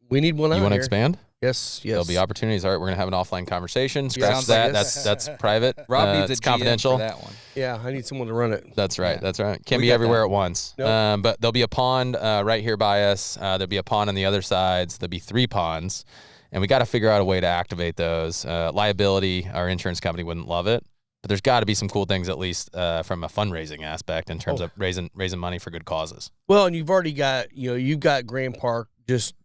We need one out you want to here. expand? Yes. Yes. There'll be opportunities. All right, we're gonna have an offline conversation. Scratch Sounds like that. it. That's private. Rob needs it's a GM confidential. for that one. Yeah. I need someone to run it. That's right. Yeah. That's right. Can't We be got everywhere that. at once. Nope. But there'll be a pond right here by us. There'll be a pond on the other sides. There'll be 3 ponds, and we got to figure out a way to activate those. Liability, our insurance company wouldn't love it, but there's got to be some cool things, at least from a fundraising aspect, in terms of raising money for good causes. Well, and you've already got you've got Grand Park just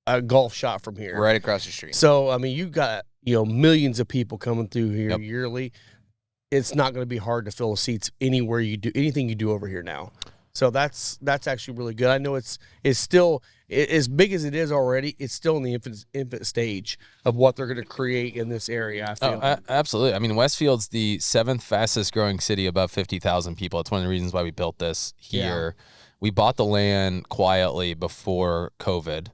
a golf shot from here. Right across the street. So I mean, you've got millions of people coming through here Yep. yearly. It's not going to be hard to fill the seats anywhere you do anything you do over here now. So that's actually really good. I know it's still as big as it is already. It's still in the infant stage of what they're going to create in this area. I feel. Absolutely. I mean, Westfield's the 7th fastest growing city above 50,000 people. It's one of the reasons why we built this here. We bought the land quietly before COVID.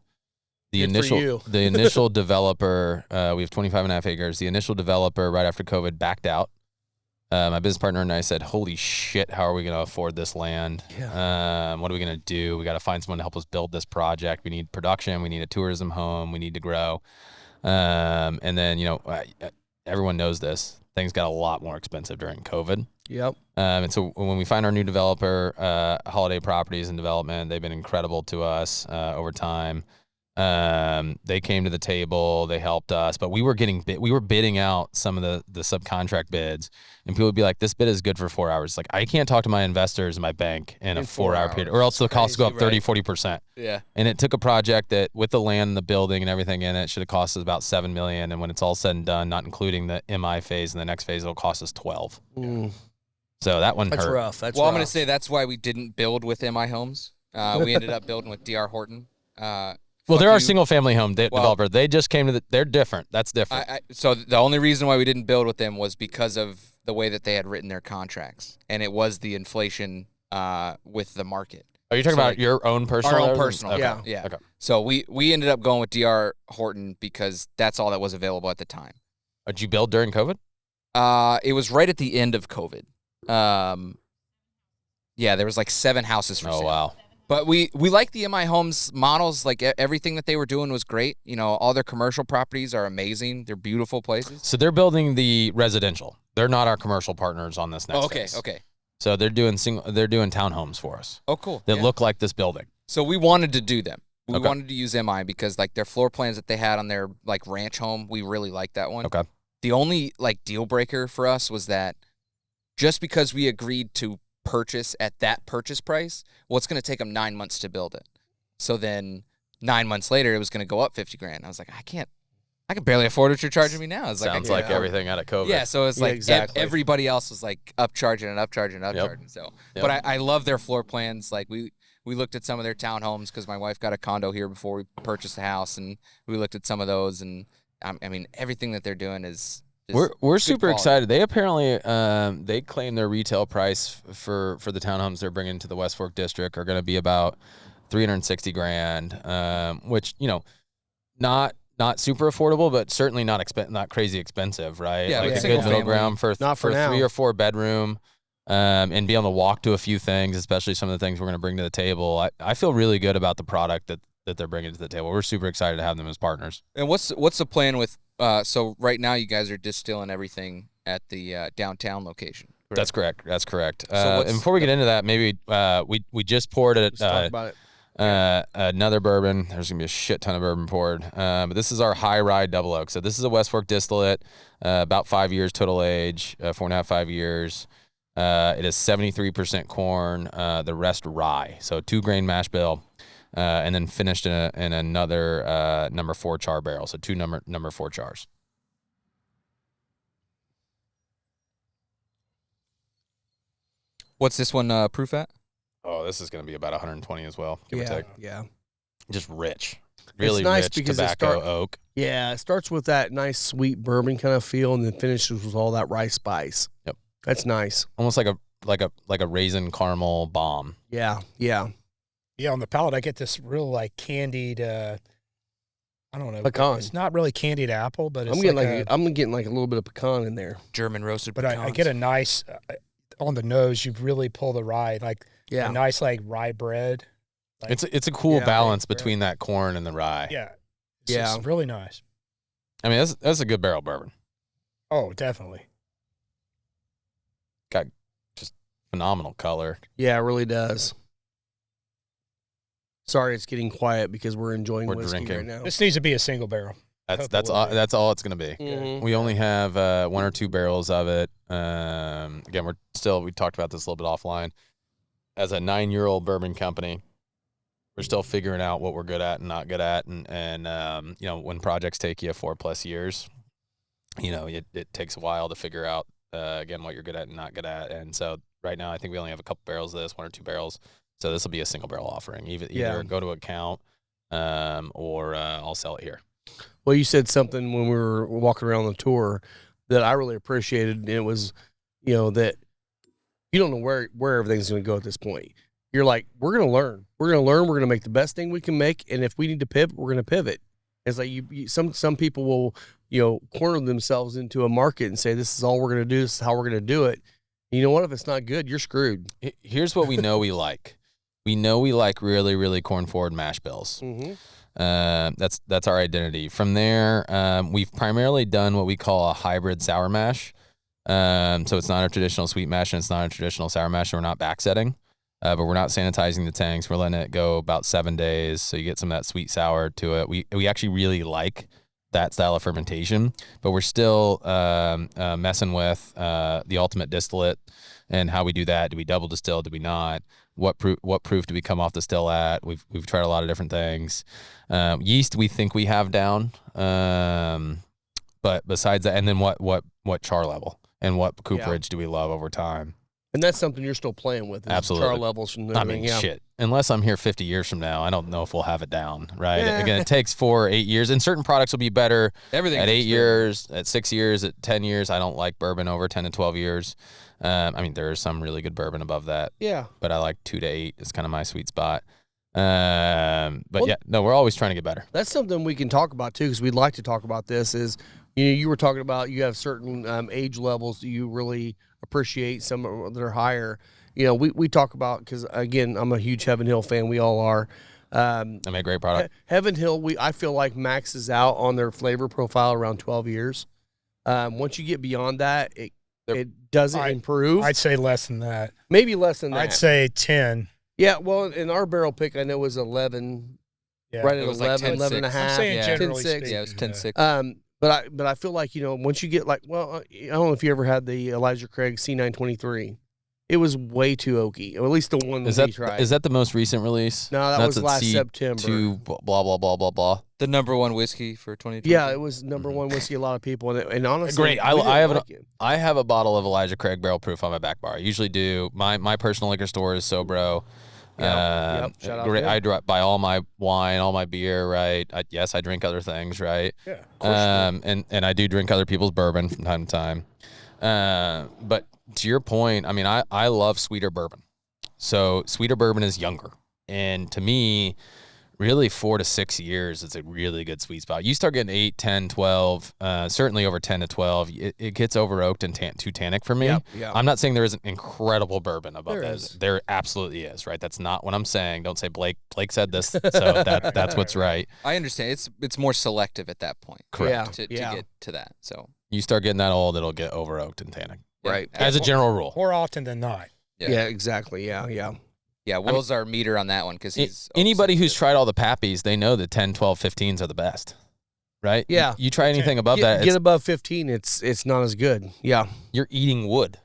The Good for you. initial developer, we have 25.5 acres. The initial developer right after COVID backed out. My business partner and I said, holy shit, how are we going to afford this land? Yeah. What are we going to do? We got to find someone to help us build this project. We need production. We need a tourism home. We need to grow. And then, everyone knows this. Things got a lot more expensive during COVID. Yep. And so when we find our new developer, Holiday Properties and Development, they've been incredible to us over time. They came to the table, they helped us, but we were bidding out some of the subcontract bids, and people would be like, this bid is good for 4 hours. Like, I can't talk to my investors in my bank in a 4 hour period, or else the costs go up 30-40%. Yeah. And it took a project that, with the land, the building, and everything in it, should have cost us about $7 million. And when it's all said and done, not including the MI phase and the next phase, it'll cost us 12. So that one That's hurt. rough. That's Well, I'm rough. going to say that's why we didn't build with MI Homes. We ended up building with DR Horton. Well, fuck there are you. single-family home developer. They just came to they're different. That's different. So the only reason why we didn't build with them was because of the way that they had written their contracts, and it was the inflation with the market. Are you talking So, about like, your own personal? Our own personal. Okay. Yeah. Okay. So we ended up going with DR Horton because that's all that was available at the time. Did you build during COVID? It was right at the end of COVID. Yeah, there was like 7 houses for sale. Oh, wow. But we like the MI Homes models. Like everything that they were doing was great. You know, all their commercial properties are amazing. They're beautiful places. So they're building the residential. They're not our commercial partners on this next phase. Okay. So they're doing townhomes for us Oh, cool. that Yeah. look like this building. So we wanted to do them. We Okay. wanted to use MI because like their floor plans that they had on their like ranch home, we really liked that one. Okay. The only like deal breaker for us was that just because we agreed to purchase at that purchase price, well, it's going to take them 9 months to build it. So then 9 months later, it was going to go up $50,000. I was like, I can barely afford what you're charging me now. It's Sounds like like everything out of COVID. Yeah, so it's like exactly. everybody else was like upcharging and upcharging and upcharging. So, Yep. but I love their floor plans. Like we looked at some of their townhomes because my wife got a condo here before we purchased the house, and we looked at some of those. And I mean, everything that they're doing is We're good super quality. excited. They apparently they claim their retail price for the townhomes they're bringing to the West Fork district are going to be about $360,000, which not super affordable, but certainly not crazy expensive, right? Yeah, like but a single good middle family, ground for not for now. 3 or 4 bedroom, and be able to walk to a few things, especially some of the things we're going to bring to the table. I feel really good about the product that they're bringing to the table. We're super excited to have them as partners. And what's the plan with? So right now you guys are distilling everything at the downtown location. That's correct. That's correct. So And before we get into that, maybe we just poured it. Let's talk about it. Another bourbon. There's gonna be a shit ton of bourbon poured. But this is our High Ride Double Oak. So this is a West Fork distillate, about 5 years total age, 4.5, 5 years. It is 73% corn, the rest rye. So 2-grain mash bill, and then finished in another number 4 char barrel. So 2 number 4 chars. What's this one proof at? Oh, this is gonna be about 120 as well, give or Yeah, take. yeah. Just rich, really nice rich because it tobacco oak. Yeah, it starts with that nice sweet bourbon kind of feel, and then finishes with all that rice spice. Yep. That's nice. Almost like a raisin caramel bomb. Yeah, yeah. Yeah, on the palate, I get this real like candied. I don't know. Pecan. It's not really candied apple, but it's I'm getting like a little bit of pecan in there. German roasted But I pecans. get a nice on the nose. You really pull the rye, like Yeah. a nice like rye bread. Like, It's a cool Yeah, balance right. between that corn and the rye. yeah, Yeah. it's really nice. I mean, that's a good barrel bourbon. Oh, definitely. Got just phenomenal color. Yeah, it really does. Sorry, it's getting quiet because we're enjoying We're whiskey drinking. right now. This needs to be a single barrel. That's Hope that's it will all be. that's all it's gonna be. Mhm. We only have 1 or 2 barrels of it. Again, we talked about this a little bit offline. As a 9-year-old bourbon company, we're still figuring out what we're good at and not good at, and when projects take you 4+ years, it takes a while to figure out again what you're good at and not good at. And so right now, I think we only have a couple barrels of this, 1 or 2 barrels. So this will be a single barrel offering. Either go to account, or I'll sell it here. Well, you said something when we were walking around the tour that I really appreciated. And it was, that you don't know where everything's going to go at this point. You're like, we're going to learn. We're going to learn. We're going to make the best thing we can make. And if we need to pivot, we're going to pivot. It's like some people will, corner themselves into a market and say, this is all we're going to do. This is how we're going to do it. You know what? If it's not good, you're screwed. Here's what we know we like. We know we like really, really corn-forward mash bills. Mm-hmm. That's our identity. From there, we've primarily done what we call a hybrid sour mash. So it's not a traditional sweet mash and it's not a traditional sour mash. So we're not backsetting, but we're not sanitizing the tanks. We're letting it go about 7 days, so you get some of that sweet sour to it. We actually really like that style of fermentation, but we're still messing with the ultimate distillate and how we do that. Do we double distill? Do we not? What proof do we come off the still at? We've tried a lot of different things. Yeast we think we have down, but besides that, and then what char level and what cooperage do we love over time? And that's something you're still playing with. Is Absolutely. char levels from I mean, shit. Unless I'm here 50 years from now, I don't know if we'll have it down, right? Yeah. Again, it takes 4 or 8 years, and certain products will be better Everything at 8 keeps years, at 6 years, at 10 years. I don't like bourbon over 10 to 12 years. I mean, there is some really good bourbon above that, Yeah. but I like 2 to 8 is kind of my sweet spot. Well, Yeah, no, we're always trying to get better. That's something we can talk about too, because we'd like to talk about this. Is you were talking about you have certain age levels that you really appreciate, some that are higher. We talk about, because again, I'm a huge Heaven Hill fan. We all are. I make a great product. Heaven Hill, I feel like maxes out on their flavor profile around 12 years. Once you get beyond that, it doesn't improve. I'd say less than that. Maybe less than that. I'd say 10. Yeah, well, in our barrel pick, I know it was 11, Yeah. right at It was 11, like 11 and a 10-6. half. I'm saying Yeah. generally 10-6. speaking. Yeah, it was 10-6. But I feel like, once you get like, well, I don't know if you ever had the Elijah Craig C923. It was way too oaky, or at least the one Is we that tried. is that the most recent release? No, that That's was a last C2 September. blah blah blah blah blah. The number one whiskey for 2020. Yeah, it was number one whiskey. A lot of people, and honestly, Great. we didn't I have like it. I have a bottle of Elijah Craig Barrel Proof on my back bar. I usually do. My personal liquor store is Sobro. Yep. Shout out Great. to him. I buy all my wine, all my beer. Right. Yes, I drink other things. Right. Yeah. And I do drink other people's bourbon from time to time. But to your point, I mean, I love sweeter bourbon. So sweeter bourbon is younger, and to me, really 4 to 6 years is a really good sweet spot. You start getting 8, 10, 12, certainly over 10 to 12, it gets over oaked and too tannic for me. Yep, yeah. I'm not saying there isn't incredible bourbon above There that. is. There absolutely is, right? That's not what I'm saying. Don't say Blake said this, so that's what's right. I understand. It's more selective at that point. Correct. To Yeah. get to that. So You start getting that old, it'll get over oaked and tannic. yeah. Right. As a general rule. More often than not. Yeah, exactly. Yeah. Yeah, Will's our meter on that one because he's Anybody who's sensitive. tried all the Pappies, they know that 10, 12, 15s are the best, right? Yeah. You try anything above that, Get above 15, it's not as good. Yeah. you're eating wood.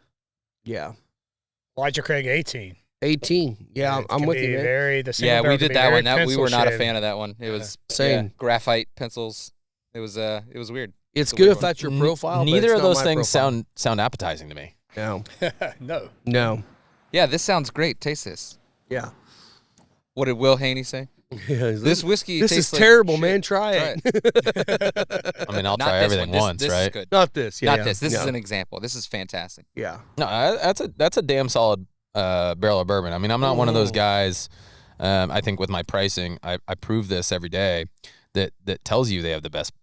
Yeah. Elijah Craig 18. 18. Yeah, It I'm can with be you, man. Very, the single Yeah, barrel we can did be that very one. That we were not a pencil-shaped. fan of that one. It was Same. graphite pencils. It was weird. It's It's a good weird if one. that's your profile. but Neither it's of not those my things profile. sound appetizing to me. No. No. Yeah, this sounds great. Taste this. Yeah. What did Will Haney say? This whiskey. This tastes is like terrible, shit. man. Try it. I mean, I'll Not try this everything one. once, this right? Is good. Not this. Yeah. Not yeah. this. This yeah. is an example. This is fantastic. Yeah. No, that's a damn solid barrel of bourbon. I mean, I'm not one of those guys. I think with my pricing, I prove this every day that tells you they have the best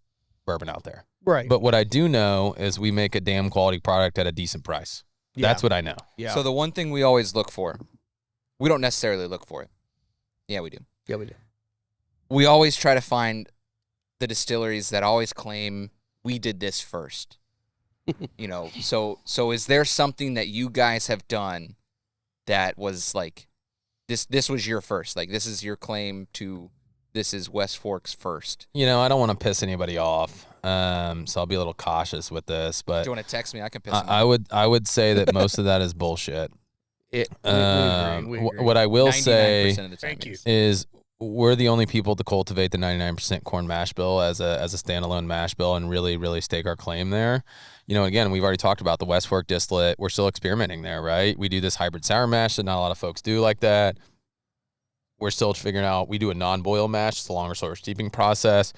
bourbon out there. Right. But what I do know is we make a damn quality product at a decent price. Yeah. That's what I know. Yeah. So the one thing we always look for, we don't necessarily look for it. Yeah, we do. yeah, we do. We always try to find the distilleries that always claim we did this first. So is there something that you guys have done that was like this was your first? Like this is your claim to this is West Fork's first. I don't want to piss anybody off, so I'll be a little cautious with this. But Do you want to text me? I can piss him I would say that most of that is bullshit. We agree. What I will say 99% of the time, Thank you. yes. is we're the only people to cultivate the 99% corn mash bill as a standalone mash bill and really, really stake our claim there. Again, we've already talked about the West Fork distillate. We're still experimenting there, right? We do this hybrid sour mash that not a lot of folks do like that. We're still figuring out, we do a non-boil mash. It's a longer, slower steeping process.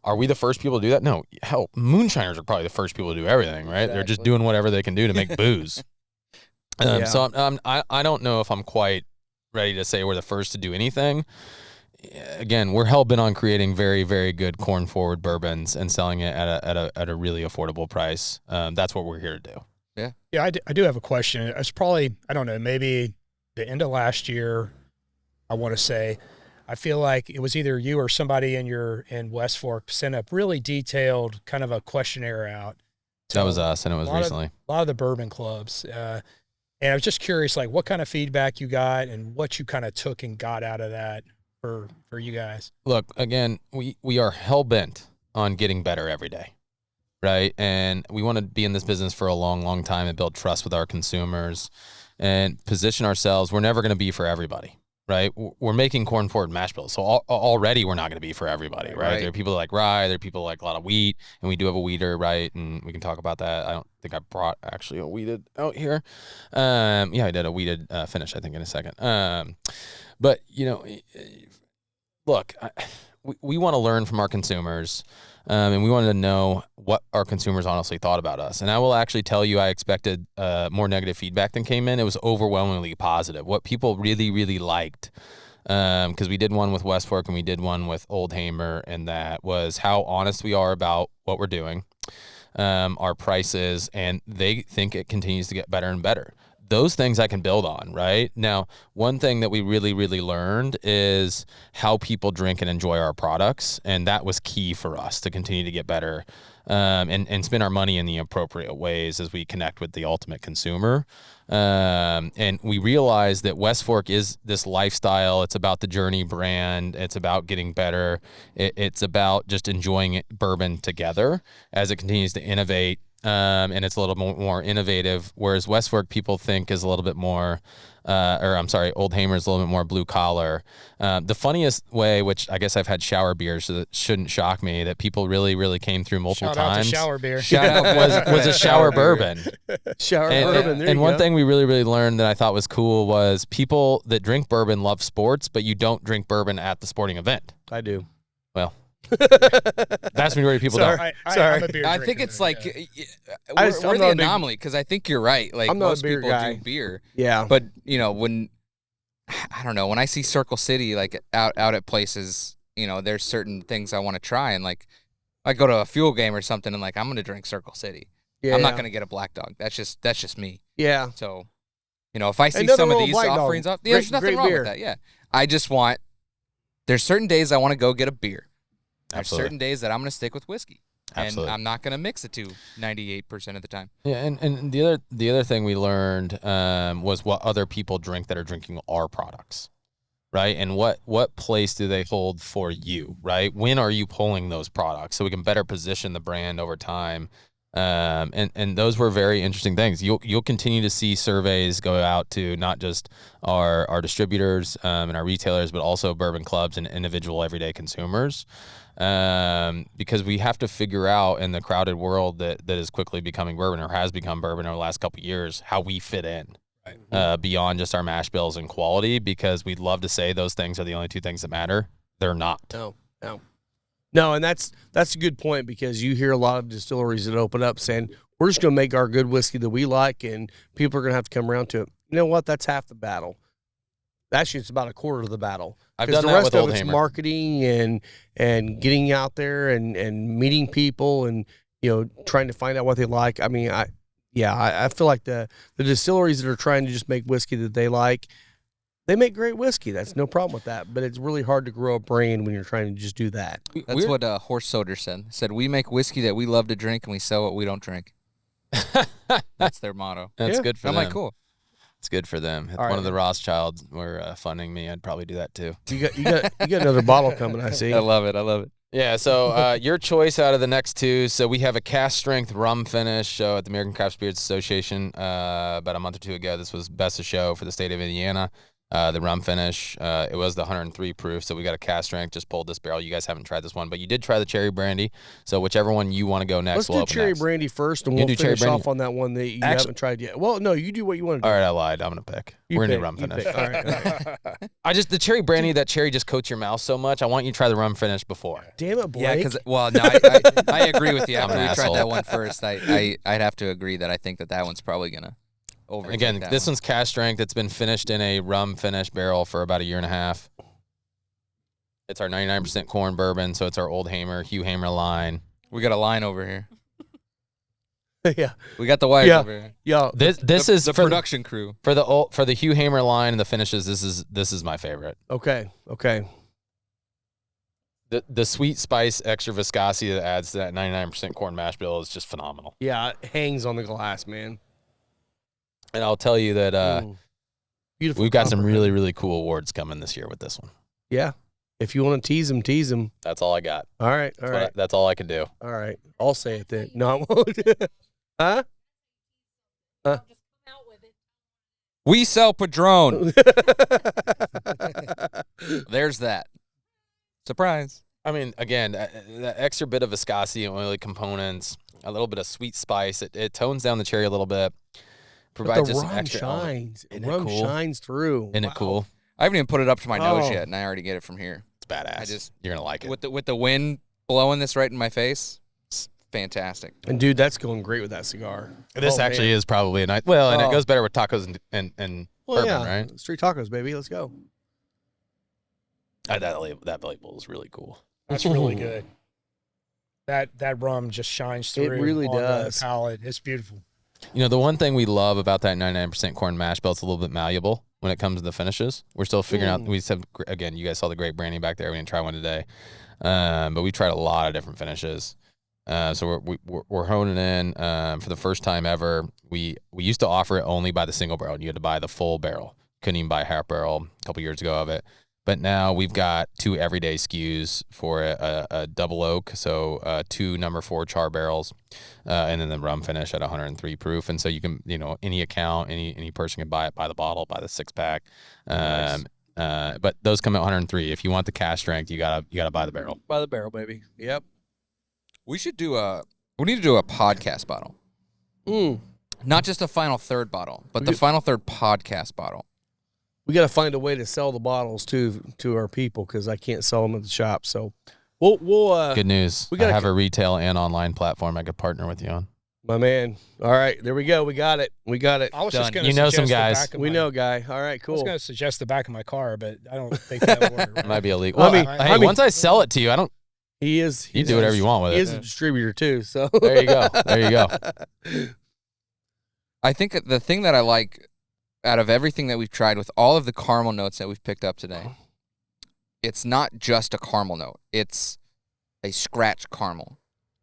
Are we the first people to do that? No. Hell, moonshiners are probably the first people to do everything, right? They're just doing whatever they can do to make booze. Yeah. So I don't know if I'm quite ready to say we're the first to do anything. Again, we're hell bent on creating very, very good corn forward bourbons and selling it at a really affordable price. That's what we're here to do. Yeah, I do have a question. It's probably, I don't know, maybe the end of last year, I want to say. I feel like it was either you or somebody in West Fork sent a really detailed kind of a questionnaire out. That was us, and it was recently. A lot of the bourbon clubs. And I was just curious, like, what kind of feedback you got and what you kind of took and got out of that for you guys. Look, again, we are hell bent on getting better every day, right? And we want to be in this business for a long, long time and build trust with our consumers and position ourselves. We're never going to be for everybody, right? We're making corn forward mash bills. So already we're not going to be for everybody, right? There are people that like rye, there are people that like a lot of wheat, and we do have a wheater, right? And we can talk about that. I don't think I brought actually a wheated out here. Yeah, I did a wheated finish, I think, in a second. But, you know, look, we want to learn from our consumers, and we wanted to know what our consumers honestly thought about us. And I will actually tell you, I expected more negative feedback than came in. It was overwhelmingly positive. What people really, really liked, because we did one with West Fork and we did one with Old Hamer, and that was how honest we are about what we're doing, our prices, and they think it continues to get better and better. Those things I can build on, right? Now, one thing that we really, really learned is how people drink and enjoy our products, and that was key for us to continue to get better and spend our money in the appropriate ways as we connect with the ultimate consumer. And we realized that West Fork is this lifestyle. It's about the Journey brand. It's about getting better. It's about just enjoying bourbon together as it continues to innovate. And it's a little more innovative, whereas West Fork people think is a little bit more, Old Hamer is a little bit more blue collar. The funniest way, which I guess I've had shower beers, so that shouldn't shock me, that people really, really came through multiple Shout out times. to shower beer. Shout out was a shower bourbon. Shower And, bourbon. There and you one go. thing we really, really learned that I thought was cool was people that drink bourbon love sports, but you don't drink bourbon at the sporting event. I do. Well, vast majority of people don't. I'm a beer I drinker, think it's though, like yeah. we're I'm the not a big- anomaly, because I think you're right. Like I'm not a most beer people guy. do beer, Yeah. but you know, when I don't know, when I see Circle City like out at places, you know, there's certain things I want to try, and like I go to a Fuel game or something, and like I'm gonna drink Circle City. Yeah. I'm not gonna get a Black Dog. That's just me. Yeah. So, you know, if I see Another some of little these Black Dog. offerings up, Great- there's nothing great wrong beer. with that. Yeah, I just want. There's certain days I want to go get a beer. There's Absolutely. certain days that I'm going to stick with whiskey. Absolutely. And I'm not going to mix the two 98% of the time. Yeah, and the other thing we learned was what other people drink that are drinking our products, right? And what place do they hold for you, right? When are you pulling those products so we can better position the brand over time? And those were very interesting things. You'll continue to see surveys go out to not just our distributors and our retailers, but also bourbon clubs and individual everyday consumers. Because we have to figure out in the crowded world that is quickly becoming bourbon or has become bourbon over the last couple of years, how we fit in beyond just our mash bills and quality, because we'd love to say those things are the only two things that matter. They're not. No, and that's a good point, because you hear a lot of distilleries that open up saying, we're just going to make our good whiskey that we like, and people are going to have to come around to it. You know what? That's half the battle. Actually, it's about a quarter of the battle. I've 'Cause done the that rest with of Old it's Hamer. marketing and getting out there and meeting people and, you know, trying to find out what they like. I mean, I feel like the distilleries that are trying to just make whiskey that they like, they make great whiskey. That's no problem with that. But it's really hard to grow a brand when you're trying to just do that. That's what Horse Soder said. Said, we make whiskey that we love to drink, and we sell what we don't drink. That's their motto. That's Yeah. good for I'm them. like, cool. It's good for them. If All one right. of the Rothschilds were funding me, I'd probably do that too. You got another bottle coming, I see. I love it. I love it. Yeah, so your choice out of the next two. So we have a cast strength rum finish show at the American Craft Spirits Association about a month or two ago. This was best of show for the state of Indiana. The rum finish, it was the 103 proof, so we got a cast strength. Just pulled this barrel. You guys haven't tried this one, but you did try the cherry brandy. So whichever one you want to go next, Let's we'll do open cherry next. brandy first, and You we'll do cherry finish brandy? off on that one that you Actually- haven't tried yet. Well, no, you do what you want to do. All right, I lied. I'm gonna pick. You We're gonna pick, do rum you finish. pick. All right. I just the cherry brandy. That cherry just coats your mouth so much. I want you to try the rum finish before. Damn it, Blake. Yeah, because I agree with you. I'm After an we asshole. tried that one first, I'd have to agree that I think that one's probably gonna overtake Again, that this one. one's cast strength. It's been finished in a rum finish barrel for about a year and a half. It's our 99% corn bourbon, so it's our Old Hamer, Hugh Hamer line. We got a line over here. yeah. We got the wires Yeah. over here. Yeah. This the, is the for production crew. for the Hugh Hamer line and the finishes. This is my favorite. Okay. The sweet spice, extra viscosity that adds to that 99% corn mash bill is just phenomenal. Yeah, it hangs on the glass, man. And I'll tell you that Beautiful. we've got some compliment. really, really cool awards coming this year with this one. Yeah. If you want to tease them, tease them. That's all I got. All right. All right. That's all I can do. All right. I'll say it then. No, I won't. Huh? We sell Padron. There's that. Surprise. I mean, again, that extra bit of viscosity and oily components, a little bit of sweet spice, it tones down the cherry a little bit. Provides the just an rum extra shines. element. Rum shines through. Isn't it cool? I haven't even put it up to my nose Oh. yet, and I already get it from here. It's badass. You're gonna like it. With the wind blowing this right in my face. It's fantastic. And dude, that's going great with that cigar. This Oh, actually man. is probably a nice. Well, and Oh. it goes better with tacos and Well, bourbon, yeah. right? Street tacos, baby. Let's go. That label is really cool. That's really good. That rum just shines It through. really on does. The palate. It's beautiful. You know, the one thing we love about that 99% corn mash bill, it's a little bit malleable when it comes to the finishes. We're still figuring out. We said again, you guys saw the great brandy back there. We didn't try one today, but we tried a lot of different finishes. So we're honing in for the first time ever. We used to offer it only by the single barrel. You had to buy the full barrel. Couldn't even buy a half barrel a couple years ago of it. But now we've got 2 everyday SKUs for a double oak, so 2 number 4 char barrels, and then the rum finish at 103 proof. And so you can, any account, any person can buy it by the bottle, by the 6-pack. Nice. But those come at 103. If you want the cash strength, you gotta buy the barrel. By the barrel, baby. Yep. We need to do a podcast bottle. Not just a final third bottle, but the final third podcast bottle. We got to find a way to sell the bottles to our people because I can't sell them at the shop. So we'll Good news. we gotta I have a retail and online platform I could partner with you on. my man. All right, there we go. We got it. I was just Done. going to You know some guys. We know, guy. All right, I was cool. going to suggest the back of my car, but I don't think that would work. It might be illegal. Well, Well, I mean- once I sell it to you, I don't. He is. You do whatever you want with He it. is a distributor too. So There you go. There you go. I think the thing that I like out of everything that we've tried with all of the caramel notes that we've picked up today, it's not just a caramel note. It's a scratch caramel.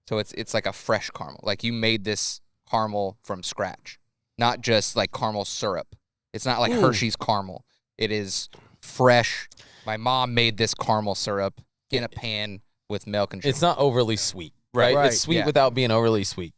So it's like a fresh caramel. Like you made this caramel from scratch, not just like caramel syrup. It's not like Hershey's caramel. It is fresh. My mom made this caramel syrup in a pan with milk and sugar. It's not overly sweet, right? Right, It's sweet yeah. without being overly sweet.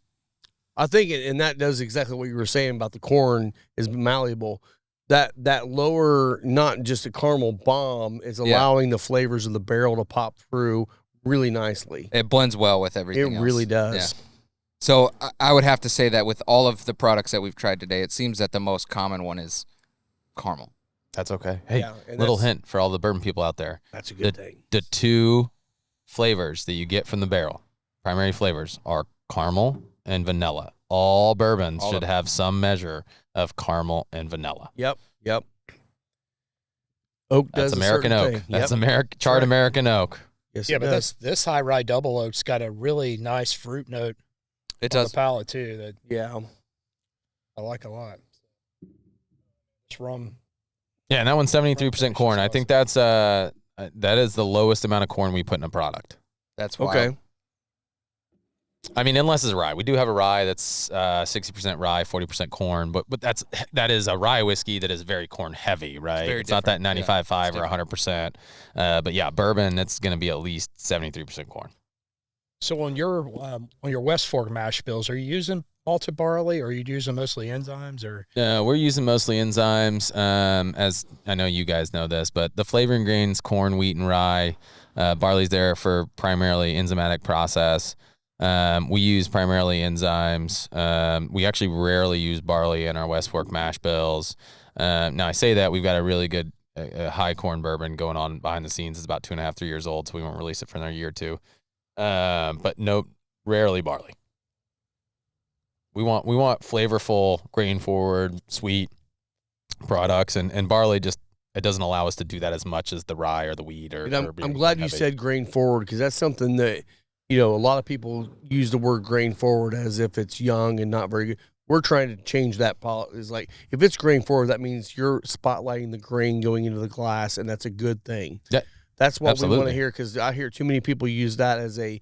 I think, and that does exactly what you were saying about the corn is malleable. That lower, not just a caramel bomb, is allowing the flavors of the barrel to pop through really nicely. It blends well with everything It else. really does. Yeah. So I would have to say that with all of the products that we've tried today, it seems that the most common one is caramel. That's okay. Hey, Yeah, and little that's- hint for all the bourbon people out there. That's a good thing. The 2 flavors that you get from the barrel, primary flavors, are caramel and vanilla. All bourbons should have some measure of caramel and vanilla. Yep. Oak does That's a American certain oak. thing. That's Yep. charred right. American oak. Yes, Yeah, it but does. this high rye double oak's got a really nice fruit note It on does. the palate too that Yeah. I like a lot. It's rum. Yeah, and that one's 73% corn. I think that is the lowest amount of corn we put in a product. That's wild. Okay. I mean, unless it's rye. We do have a rye that's 60% rye, 40% corn, but that is a rye whiskey that is very corn heavy, right? very It's not that different. 95.5 Yeah, or it's 100%. But yeah, bourbon, it's going to be at least 73% corn. So on your West Fork mash bills, are you using malted barley or are you using mostly enzymes or? We're using mostly enzymes, as I know you guys know this, but the flavoring grains, corn, wheat, and rye, barley's there for primarily enzymatic process. We use primarily enzymes. We actually rarely use barley in our West Fork mash bills. Now I say that we've got a really good high corn bourbon going on behind the scenes. It's about 2.5, 3 years old, so we won't release it for another year or two. But no, rarely barley. We want flavorful, grain forward, sweet products, and barley just it doesn't allow us to do that as much as the rye or the wheat or. And I'm being glad you heavy. said grain forward because that's something that, a lot of people use the word grain forward as if it's young and not very good. We're trying to change that policy. It's like, if it's grain forward, that means you're spotlighting the grain going into the glass, and that's a good thing. Yeah, that's what we want absolutely. to hear because I hear too many people use that as a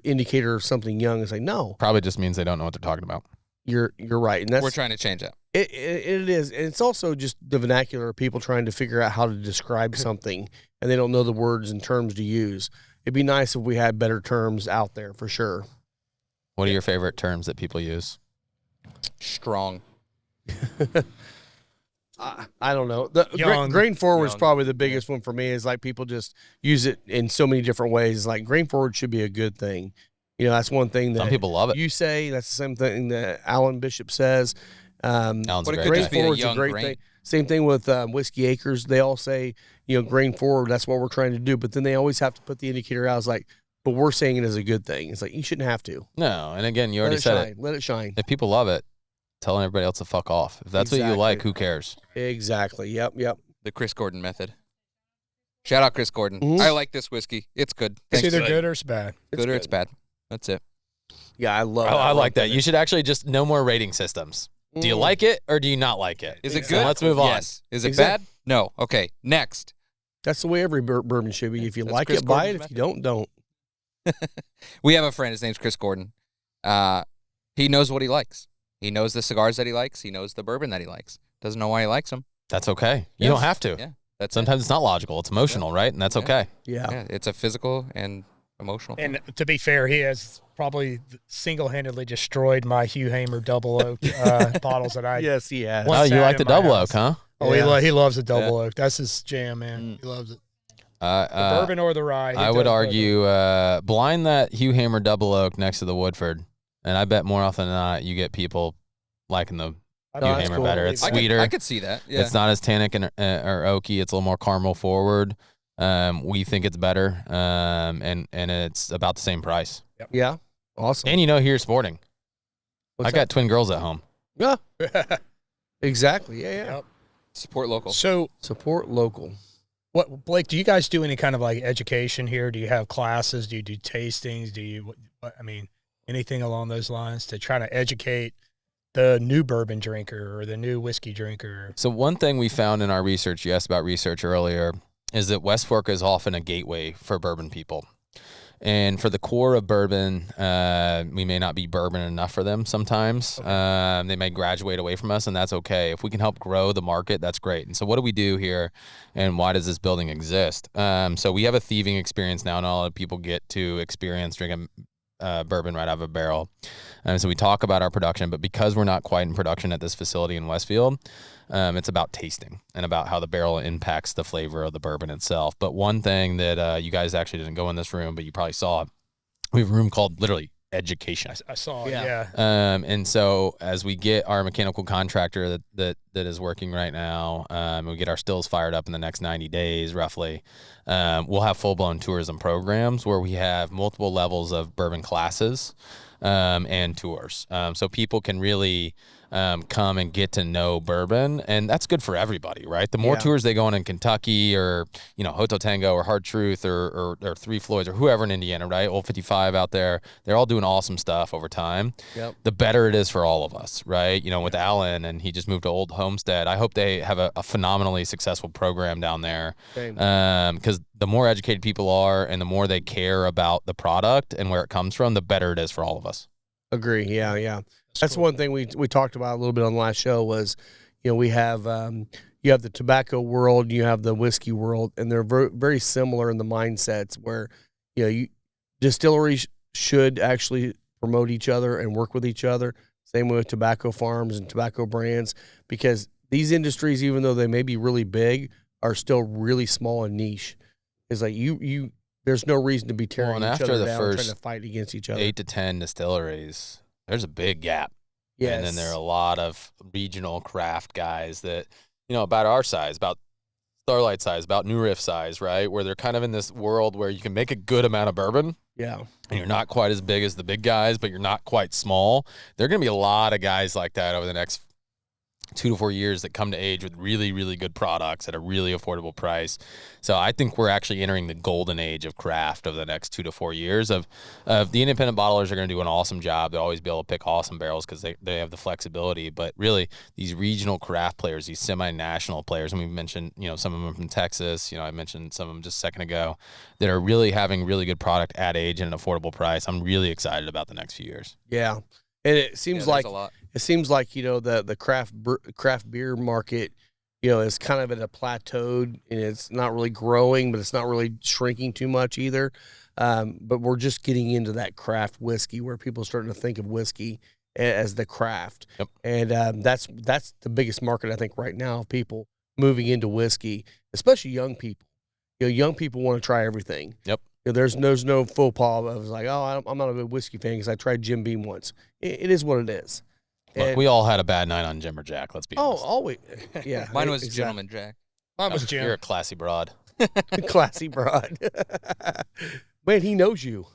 indicator of something young. It's like, no, Probably just means they don't know what they're talking about. you're right. And that's We're trying to change that. It is. And it's also just the vernacular of people trying to figure out how to describe something, and they don't know the words and terms to use. It'd be nice if we had better terms out there for sure. What are your favorite terms that people use? Strong. I don't know. The Young. grain forward is Young. probably the biggest one for me. Is like people just use it in so many different ways. Like grain forward should be a good thing. That's one thing that Some people love it. you say. That's the same thing that Alan Bishop says. Alan's But it great could Grain just be a forward's a young great grain. thing. Same thing with Whiskey Acres. They all say, grain forward. That's what we're trying to do. But then they always have to put the indicator out. It's like, but we're saying it as a good thing. It's like you shouldn't have to. No, and again, you Let already it said shine. it. Let it shine. If people love it, telling everybody else to fuck off. If that's what you Exactly. like, who cares? Exactly. Yep. The Chris Gordon method. Shout out Chris Gordon. Mhm. I like this whiskey. It's good. It's Thanks. either good or it's bad. Good or it's bad. That's it. Yeah, I love. I like that. Rum You should actually just no more rating systems. Do you Mm. like it or do you not like it? Is it So good? let's move on. Yes. Is it Exact- bad? No. Okay. Next. That's the way every bourbon should be. If you That's like Chris it, buy it. Gordon's If you don't. We have a friend. His name's Chris Gordon. He knows what he likes. He knows the cigars that he likes. He knows the bourbon that he likes. Doesn't know why he likes them. That's okay. You Yes. don't have to. Yeah. That's Sometimes it's not logical. It's emotional, right? And that's Yeah. okay. it. Yeah. Yeah. It's a physical and emotional. And to be fair, he has probably single-handedly destroyed my Hugh Hamer double oak bottles that I. Yes, he has. Once Oh, you had like in the my double house. oak, huh? Oh, Yeah. he loves the double oak. That's his jam, man. He loves it. The bourbon or the rye. He I does would both. argue blind that Hugh Hamer double oak next to the Woodford, and I bet more often than not you get people liking the I Hugh know, that's Hamer cool. better. It's I sweeter. could see that. Yeah. It's not as tannic and or oaky. It's a little more caramel forward. We think it's better, and it's about the same price. Yeah. Awesome. And here sporting. What's I got twin girls at home. that? Yeah. Exactly. Yeah. Yeah. Yep. Support local. So, Support local. what, Blake? Do you guys do any kind of like education here? Do you have classes? Do you do tastings? Do you? I mean, anything along those lines to try to educate the new bourbon drinker or the new whiskey drinker? So one thing we found in our research, you asked about research earlier, is that West Fork is often a gateway for bourbon people. And for the core of bourbon, we may not be bourbon enough for them sometimes. They may graduate away from us, and that's okay. If we can help grow the market, that's great. And so what do we do here, and why does this building exist? So we have a thieving experience now. Not a lot of people get to experience drinking bourbon right out of a barrel. So we talk about our production, but because we're not quite in production at this facility in Westfield, it's about tasting and about how the barrel impacts the flavor of the bourbon itself. But one thing that you guys actually didn't go in this room, but you probably saw it, we have a room called literally education. I saw it. Yeah. Yeah. And so as we get our mechanical contractor that is working right now, we get our stills fired up in the next 90 days roughly, we'll have full-blown tourism programs where we have multiple levels of bourbon classes and tours. So people can really come and get to know bourbon, and that's good for everybody, right? The more Yeah. tours they go on in Kentucky or, Hoto Tango or Hard Truth or Three Floyds or whoever in Indiana, right? Old 55 out there, they're all doing awesome stuff over time. Yep. The better it is for all of us, right? With Alan, and he just moved to Old Homestead. I hope they have a phenomenally successful program down there. Same. Because the more educated people are and the more they care about the product and where it comes from, the better it is for all of us. Agree. Yeah. Yeah. That's cool. one thing we talked about a little bit on the last show was, we have you have the tobacco world, you have the whiskey world, and they're very, very similar in the mindsets where, distilleries should actually promote each other and work with each other. Same with tobacco farms and tobacco brands, because these industries, even though they may be really big, are still really small and niche. It's like there's no reason to be tearing Well, and each after other the down, trying first to fight against each other. 8 to 10 distilleries, there's a big gap. Yes. And then there are a lot of regional craft guys that, about our size, about Starlight size, about New Riff size, right? Where they're kind of in this world where you can make a good amount of bourbon Yeah. and you're not quite as big as the big guys, but you're not quite small. There are going to be a lot of guys like that over the next 2 to 4 years that come to age with really, really good products at a really affordable price. So I think we're actually entering the golden age of craft over the next 2 to 4 years of the independent bottlers are going to do an awesome job. They'll always be able to pick awesome barrels because they have the flexibility. But really, these regional craft players, these semi-national players, and we mentioned, some of them from Texas, I mentioned some of them just a second ago, that are really having really good product at age and an affordable price. I'm really excited about the next few years. Yeah. And it seems there's like a lot. the craft beer market, is kind of at a plateaued, and it's not really growing, but it's not really shrinking too much either. But we're just getting into that craft whiskey where people are starting to think of whiskey as the craft. Yep. And that's the biggest market I think right now of people moving into whiskey, especially young people. Young people want to try everything. Yep. There's no faux pas of like, oh, I'm not a big whiskey fan because I tried Jim Beam once. It is what it is. Look, And- we all had a bad night on Jim or Jack. Let's be honest. always. Yeah. Mine was exactly. Gentleman Jack. Mine was Jim. You're a classy broad. Classy broad. Man, he knows you.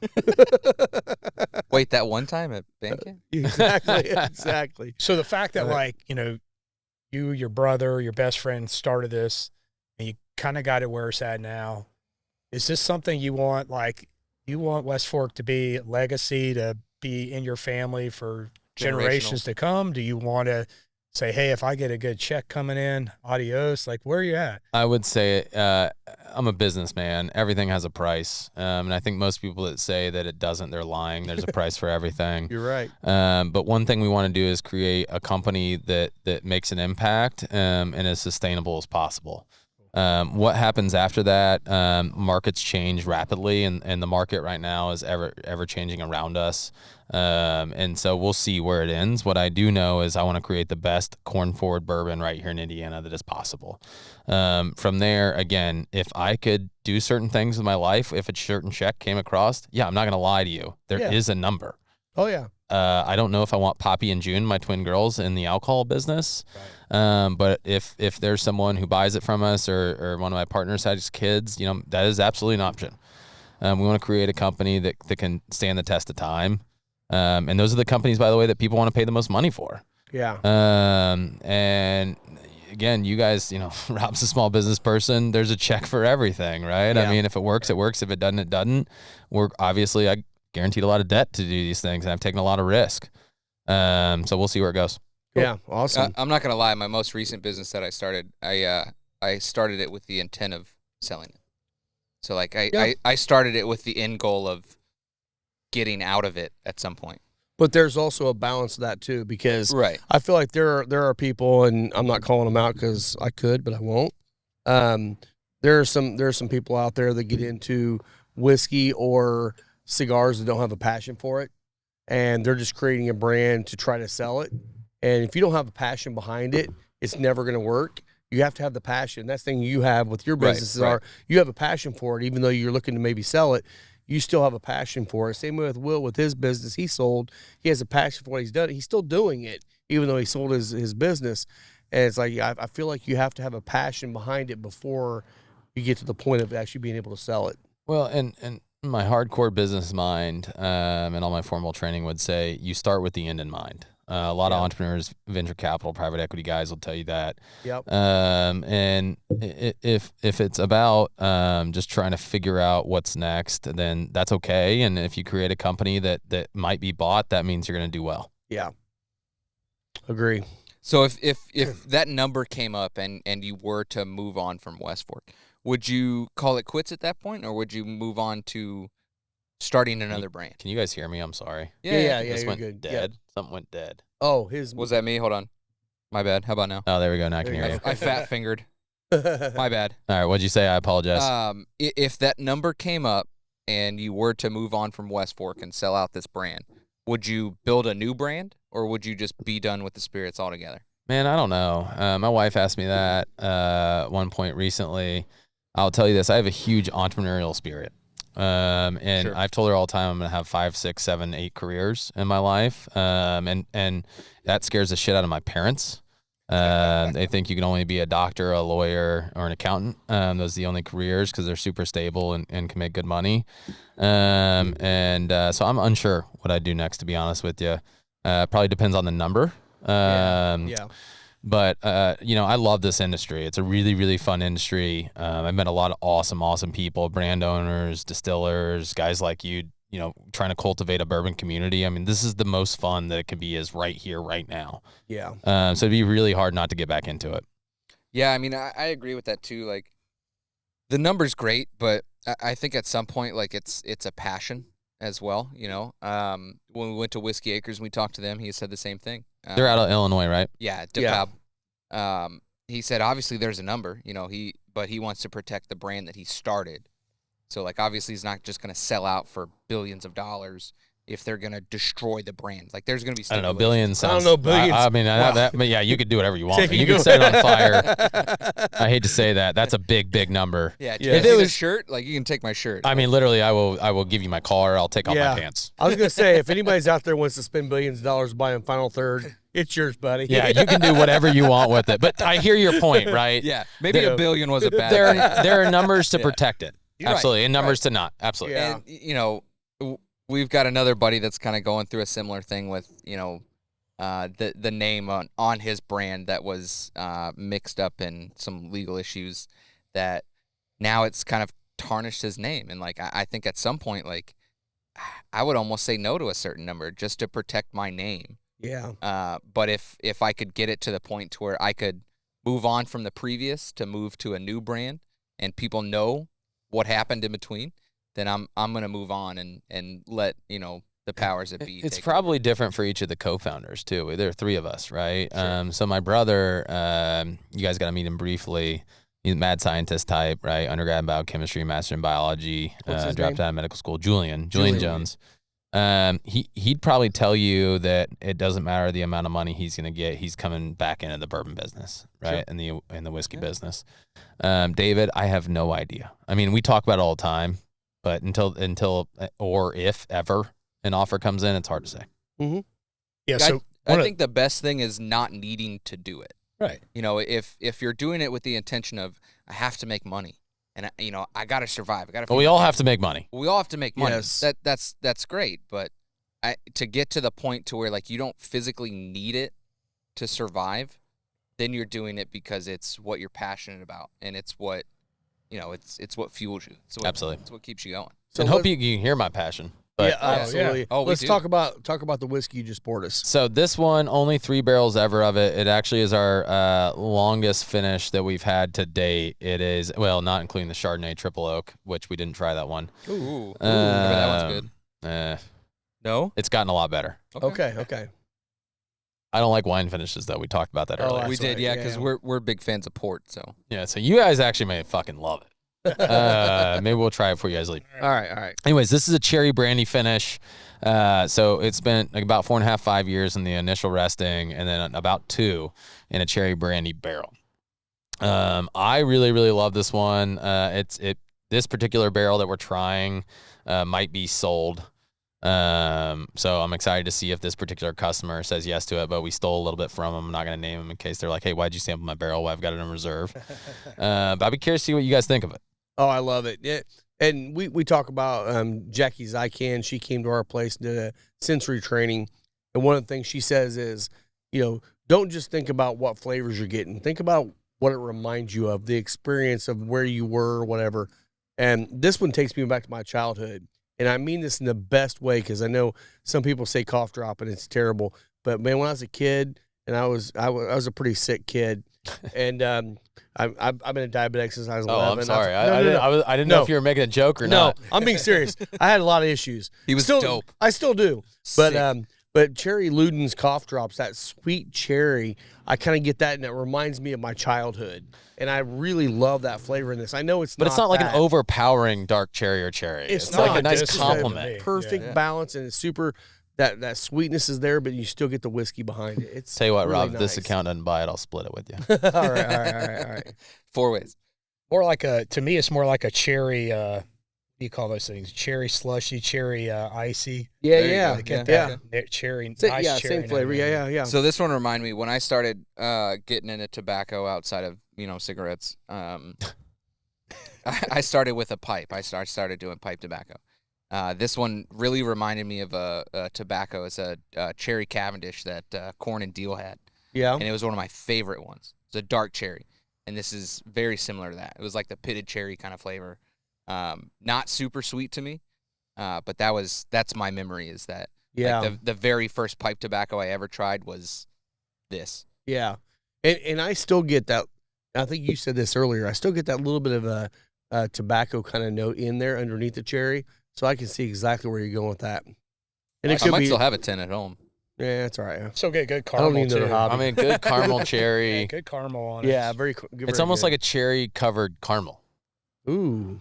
Wait, that one time at band camp? Exactly. So the fact that, Right. like, you, your brother, your best friend started this, and you kind of got it where it's at now. Is this something you want? Like, you want West Fork to be a legacy, to be in your family for generations to come? Do you want to say, hey, if I get a good check coming in, adios? Like, where are you at? I would say I'm a businessman. Everything has a price. And I think most people that say that it doesn't, they're lying. There's a price for everything. You're right. But one thing we want to do is create a company that makes an impact and as sustainable as possible. What happens after that? Markets change rapidly, and the market right now is ever changing around us. And so we'll see where it ends. What I do know is I want to create the best corn forward bourbon right here in Indiana that is possible. From there, again, if I could do certain things in my life, if a certain check came across, yeah, I'm not going to lie to you. There is a number. Oh, yeah. I don't know if I want Poppy and June, my twin girls, in the alcohol business. Right. But if there's someone who buys it from us or one of my partners has kids, that is absolutely an option. We want to create a company that can stand the test of time. And those are the companies, by the way, that people want to pay the most money for. Yeah. And again, you guys, Rob's a small business person. There's a check for everything, right? Yeah. I mean, if it works, it works. If it doesn't, it doesn't. I guaranteed a lot of debt to do these things, and I've taken a lot of risk. So we'll see where it goes. Yeah, awesome. I'm not gonna lie. My most recent business that I started, I started it with the intent of selling it. So like I started it with the end goal of getting out of it at some point. But there's also a balance to that too, because Right. I feel like there are people, and I'm not calling them out because I could, but I won't. There are some people out there that get into whiskey or cigars that don't have a passion for it, and they're just creating a brand to try to sell it. And if you don't have a passion behind it, it's never going to work. You have to have the passion. That's the thing you have with your businesses are you have a passion for it, even though you're looking to maybe sell it. You still have a passion for it. Same way with Will with his business. He has a passion for what he's done. He's still doing it, even though he sold his business. And it's like, I feel like you have to have a passion behind it before you get to the point of actually being able to sell it. Well, and my hardcore business mind and all my formal training would say you start with the end in mind. A lot of entrepreneurs, venture capital, private equity guys will tell you that. Yep. And if it's about just trying to figure out what's next, then that's okay. And if you create a company that might be bought, that means you're going to do well. Yeah. Agree. So if that number came up and you were to move on from West Fork, would you call it quits at that point, or would you move on to starting another brand? Can you guys hear me? I'm sorry. Yeah, This you're went good. dead. Yeah. Something went dead. Oh, Was that me? Hold on. My bad. How about now? Oh, there we go. Now I can There you hear go. you. I fat fingered. My bad. All right. What'd you say? I apologize. If that number came up and you were to move on from West Fork and sell out this brand, would you build a new brand, or would you just be done with the spirits altogether? Man, I don't know. My wife asked me that at one point recently. I'll tell you this. I have a huge entrepreneurial spirit. And Sure. I've told her all the time I'm going to have 5, 6, 7, 8 careers in my life. And that scares the shit out of my parents. They think you can only be a doctor, a lawyer, or an accountant. Those are the only careers because they're super stable and can make good money. So I'm unsure what I'd do next, to be honest with you. Probably depends on the number. yeah. But, I love this industry. It's a really, really fun industry. I've met a lot of awesome people, brand owners, distillers, guys like you, trying to cultivate a bourbon community. I mean, this is the most fun that it can be is right here, right now. Yeah. So it'd be really hard not to get back into it. Yeah, I mean, I agree with that too. Like, the number's great, but I think at some point, like, it's a passion as well, When we went to Whiskey Acres and we talked to them, he said the same thing. They're out of Illinois, right? Yeah, DeKalb. He said obviously there's a number, but he wants to protect the brand that he started. So like obviously he's not just going to sell out for billions of dollars. if they're gonna destroy the brand. Like there's gonna be I don't know, stipulations. billions. I don't Sounds, know, billions. I mean, but yeah, you could do whatever you want. You could set it on fire. I hate to say that. That's a big number. Yeah, Yeah. if it was a shirt, like you can take my shirt. I mean, literally, I will give you my car. I'll take off my pants. I was gonna say, if anybody's out there wants to spend billions of dollars buying Final Third, it's yours, buddy. Yeah, you can do whatever you want with it. But I hear your point, right? yeah, maybe $1 billion was a bad thing. There are numbers to protect it. You're Absolutely, right. and numbers to not. Absolutely. Yeah. And you know, we've got another buddy that's kind of going through a similar thing with the name on his brand that was mixed up in some legal issues that now it's kind of tarnished his name. And like I think at some point, like I would almost say no to a certain number just to protect my name. Yeah. But if I could get it to the point to where I could move on from the previous to move to a new brand and people know what happened in between, then I'm gonna move on and let the powers that be. It's take probably different for each of the co-founders too. There are 3 of us, right? Sure. So my brother, you guys got to meet him briefly. He's a mad scientist type, right? Undergrad in biochemistry, master in biology. Dropped out of medical school. Julian Jones. He'd probably tell you that it doesn't matter the amount of money he's going to get. He's coming back into the bourbon business, right? Sure. In the whiskey business. David, I have no idea. I mean, we talk about it all the time, but until or if ever an offer comes in, it's hard to say. Mm-hmm. Yeah. I, So I think the best thing is not needing to do it. right. If you're doing it with the intention of I have to make money and I got to survive. But we all have to make money. We all have to make money. Yes. That's great, but to get to the point to where like you don't physically need it to survive, then you're doing it because it's what you're passionate about and it's what it's what fuels you. Absolutely. It's what keeps you going. And hope you can hear my passion. But Yeah, absolutely. yeah. Oh, we Let's do. talk about the whiskey you just poured us. So this one, only 3 barrels ever of it. It actually is our longest finish that we've had to date. It is, well, not including the Chardonnay Triple Oak, which we didn't try that one. Ooh. That one's good. No? It's gotten a lot better. Okay. I don't like wine finishes, though. We talked about that earlier. We That's did, right, yeah, yeah. because we're big fans of port, so. Yeah, so you guys actually may fucking love it. Maybe we'll try it before you guys leave. All right. Anyways, this is a cherry brandy finish. So it's been like about 4.5, 5 years in the initial resting, and then about 2 in a cherry brandy barrel. I really love this one. This particular barrel that we're trying might be sold. So I'm excited to see if this particular customer says yes to it, but we stole a little bit from them. I'm not going to name them in case they're like, hey, why'd you sample my barrel? Well, I've got it in reserve. But I'd be curious to see what you guys think of it. Oh, I love it. Yeah. And we talk about Jackie Zycan. She came to our place and did a sensory training. And one of the things she says is, don't just think about what flavors you're getting. Think about what it reminds you of, the experience of where you were or whatever. And this one takes me back to my childhood. And I mean this in the best way because I know some people say cough drop and it's terrible. But, man, when I was a kid, and I was a pretty sick kid, and I've been a diabetic since I was 11. Oh, I'm sorry. No. I didn't know if you were making a joke or not. No, I'm being serious. I had a lot of issues. He was still, dope. I still do. Sick. But Cherry Luden's cough drops, that sweet cherry, I kind of get that, and it reminds me of my childhood. And I really love that flavor in this. I know it's But not it's not like that. an overpowering dark cherry or cherry. It's like a not. nice It's just compliment. perfect Yeah. balance, and it's super. That sweetness is there, but you still get the whiskey behind it. It's Tell you what, really Rob, if this nice. account doesn't buy it, I'll split it with you. all right. 4 ways. More like to me, it's more like a cherry. What do you call those things? Cherry slushy, cherry icy. Yeah, There you yeah, go. Get yeah. that cherry, Sa- nice yeah, cherry. same flavor. Yeah. So this one reminded me when I started getting into tobacco outside of cigarettes. I started with a pipe. I started doing pipe tobacco. This one really reminded me of a tobacco. It's a cherry Cavendish that Corn and Deal had, Yeah. and it was one of my favorite ones. It's a dark cherry, and this is very similar to that. It was like the pitted cherry kind of flavor. Not super sweet to me, but that's my memory is that. Yeah. Like the very first pipe tobacco I ever tried was this. Yeah. And I still get that. I think you said this earlier. I still get that little bit of a tobacco kind of note in there underneath the cherry. So I can see exactly where you're going with that. And it I could might be. still have a 10 at home. Yeah, that's all right. So good I don't caramel need another too. hobby. I mean, good caramel cherry. Yeah, good caramel on it. Yeah, It's almost like a cherry covered caramel. Ooh.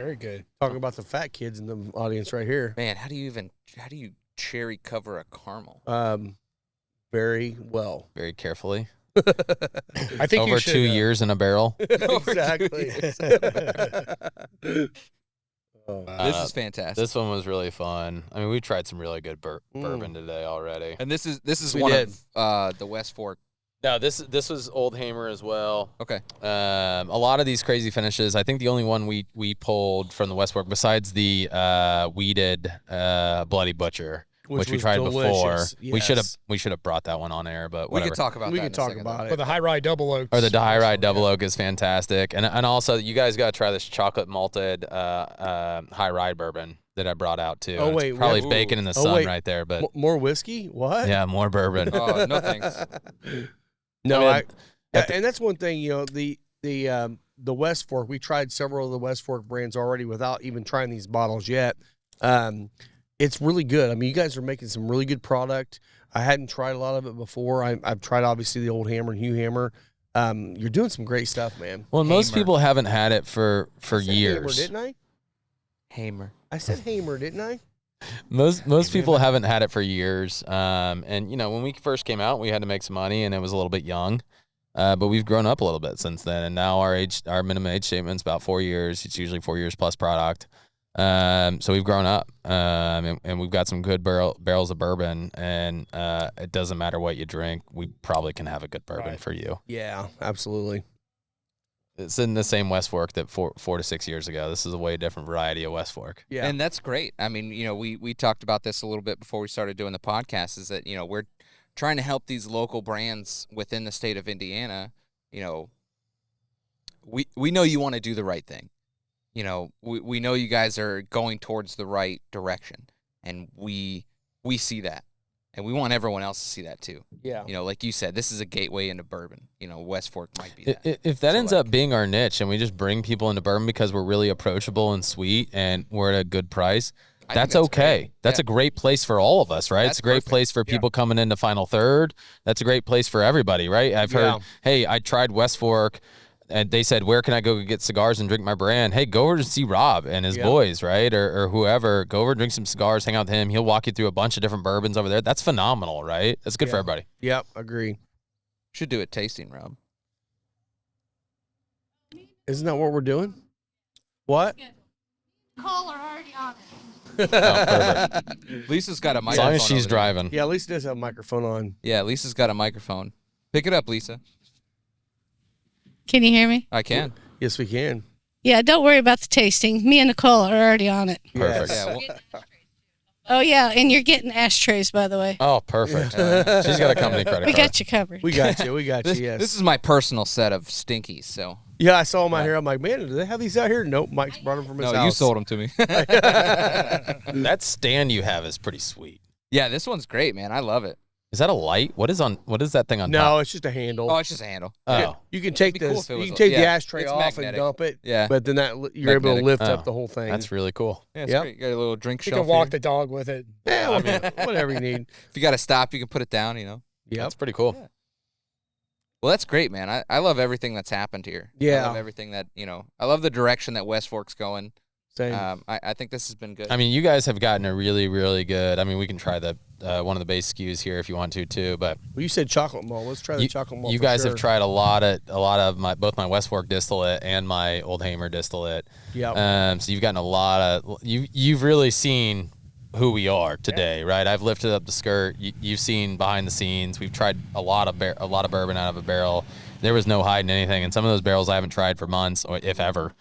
Very good. Talking about the fat kids in the audience right here. Man, how do you cherry cover a caramel? Very well. Very carefully. I think Over you should, 2 years in a barrel. Exactly. This is fantastic. This one was really fun. I mean, we tried some really good bourbon today already. And this is We one did. of the West Fork. No, this was Old Hamer as well. Okay. A lot of these crazy finishes. I think the only one we pulled from the West Fork, besides the weeded Bloody Butcher, which we was tried delicious. before. We should have brought that one on air, but We whatever. could talk about We that. could talk about But it. the high rye double oak. Or the high ride double oak is fantastic, and also you guys got to try this chocolate malted high ride bourbon that I brought out too. Oh, It's wait, we probably have- bacon in the Oh, sun wait. right there, but More whiskey? What? yeah, more bourbon. Oh, no thanks. No, I mean, and that's one thing. The West Fork. We tried several of the West Fork brands already without even trying these bottles yet. It's really good. I mean, you guys are making some really good product. I hadn't tried a lot of it before. I've tried obviously the Old Hammer and Hugh Hammer. You're doing some great stuff, man. Well, most Hamer. people haven't had it for I said years. Hammer, didn't I? Hamer. I said Hammer, didn't I? Most people haven't had it for years. And when we first came out, we had to make some money, and it was a little bit young. But we've grown up a little bit since then, and now our minimum age statement's about 4 years. It's usually 4 years plus product. So we've grown up, and we've got some good barrels of bourbon, and it doesn't matter what you drink, we probably can have a good bourbon Right. for you. Yeah, absolutely. It's in the same West Fork that 4 to 6 years ago. This is a way different variety of West Fork. Yeah, And that's great. I mean, we talked about this a little bit before we started doing the podcast, is that, we're trying to help these local brands within the state of Indiana. We know you want to do the right thing. We know you guys are going towards the right direction, and we see that, and we want everyone else to see that too. yeah. Like you said, this is a gateway into bourbon. West Fork might be that. If that So, ends up being our niche, and we just bring people into bourbon because we're really approachable and sweet, and we're at a good price, I think that's okay. great. That's Yeah. a great place for all of us, right? That's It's a great perfect. place for people coming into final third. That's a great place for everybody, right? I've heard, Yeah. hey, I tried West Fork, and they said, where can I go get cigars and drink my brand? Hey, go over to see Rob and his Yeah. boys, right? Or whoever. Go over, drink some cigars, hang out with him. He'll walk you through a bunch of different bourbons over there. That's phenomenal, right? That's good for Yeah. everybody. Yep, agree. Should do a tasting, Rob. Isn't that what we're doing? What? Caller already on it. Oh, perfect. Lisa's got a As microphone. long as she's over there. driving. Yeah, Lisa does have a microphone on. Yeah, Lisa's got a microphone. Pick it up, Lisa. Can you hear me? I can. Yes, we can. Yeah, don't worry about the tasting. Me and Nicole are already on it. Perfect. Yes. Yeah, well, Oh, yeah, and you're getting ashtrays, by the way. Oh, perfect. She's got a company credit We card. got you covered. We got you. We got you. this, Yes. this is my personal set of stinkies. So Yeah, I saw them out here. I'm like, man, do they have these out here? Nope. Mike's brought them from his no, house. you sold them to me. That stand you have is pretty sweet. Yeah, this one's great, man. I love it. Is that a light? What is that thing on No, top? it's just a handle. Oh, it's just a handle. Oh. You can take It'd be cool this. if it You was can take the yeah, ashtray it's off magnetic. and dump it. Yeah. But then you're able to Magnetic. lift Oh, up the whole thing. That's really cool. Yeah, it's Yep. great. You got a little drink You shelf can walk here. the dog with it. yeah, I mean, whatever you need. If you got to stop, you can put it down. Yep. That's pretty cool. Yeah. Well, that's great, man. I love everything that's happened here. I Yeah. love everything that, I love the direction that West Fork's going. Same. I think this has been good. I mean, you guys have gotten a really, really good. I mean, we can try the one of the base SKUs here if you want to too. But Well, you said chocolate malt. Let's try the chocolate malt. you for guys sure. have tried a lot of both my West Fork distillate and my Old Hamer distillate. Yep. So you've gotten a lot of you've really seen who we are today, right? I've lifted up the skirt. You've seen behind the scenes. We've tried a lot of bourbon out of a barrel. There was no hiding anything, and some of those barrels I haven't tried for months, or if ever.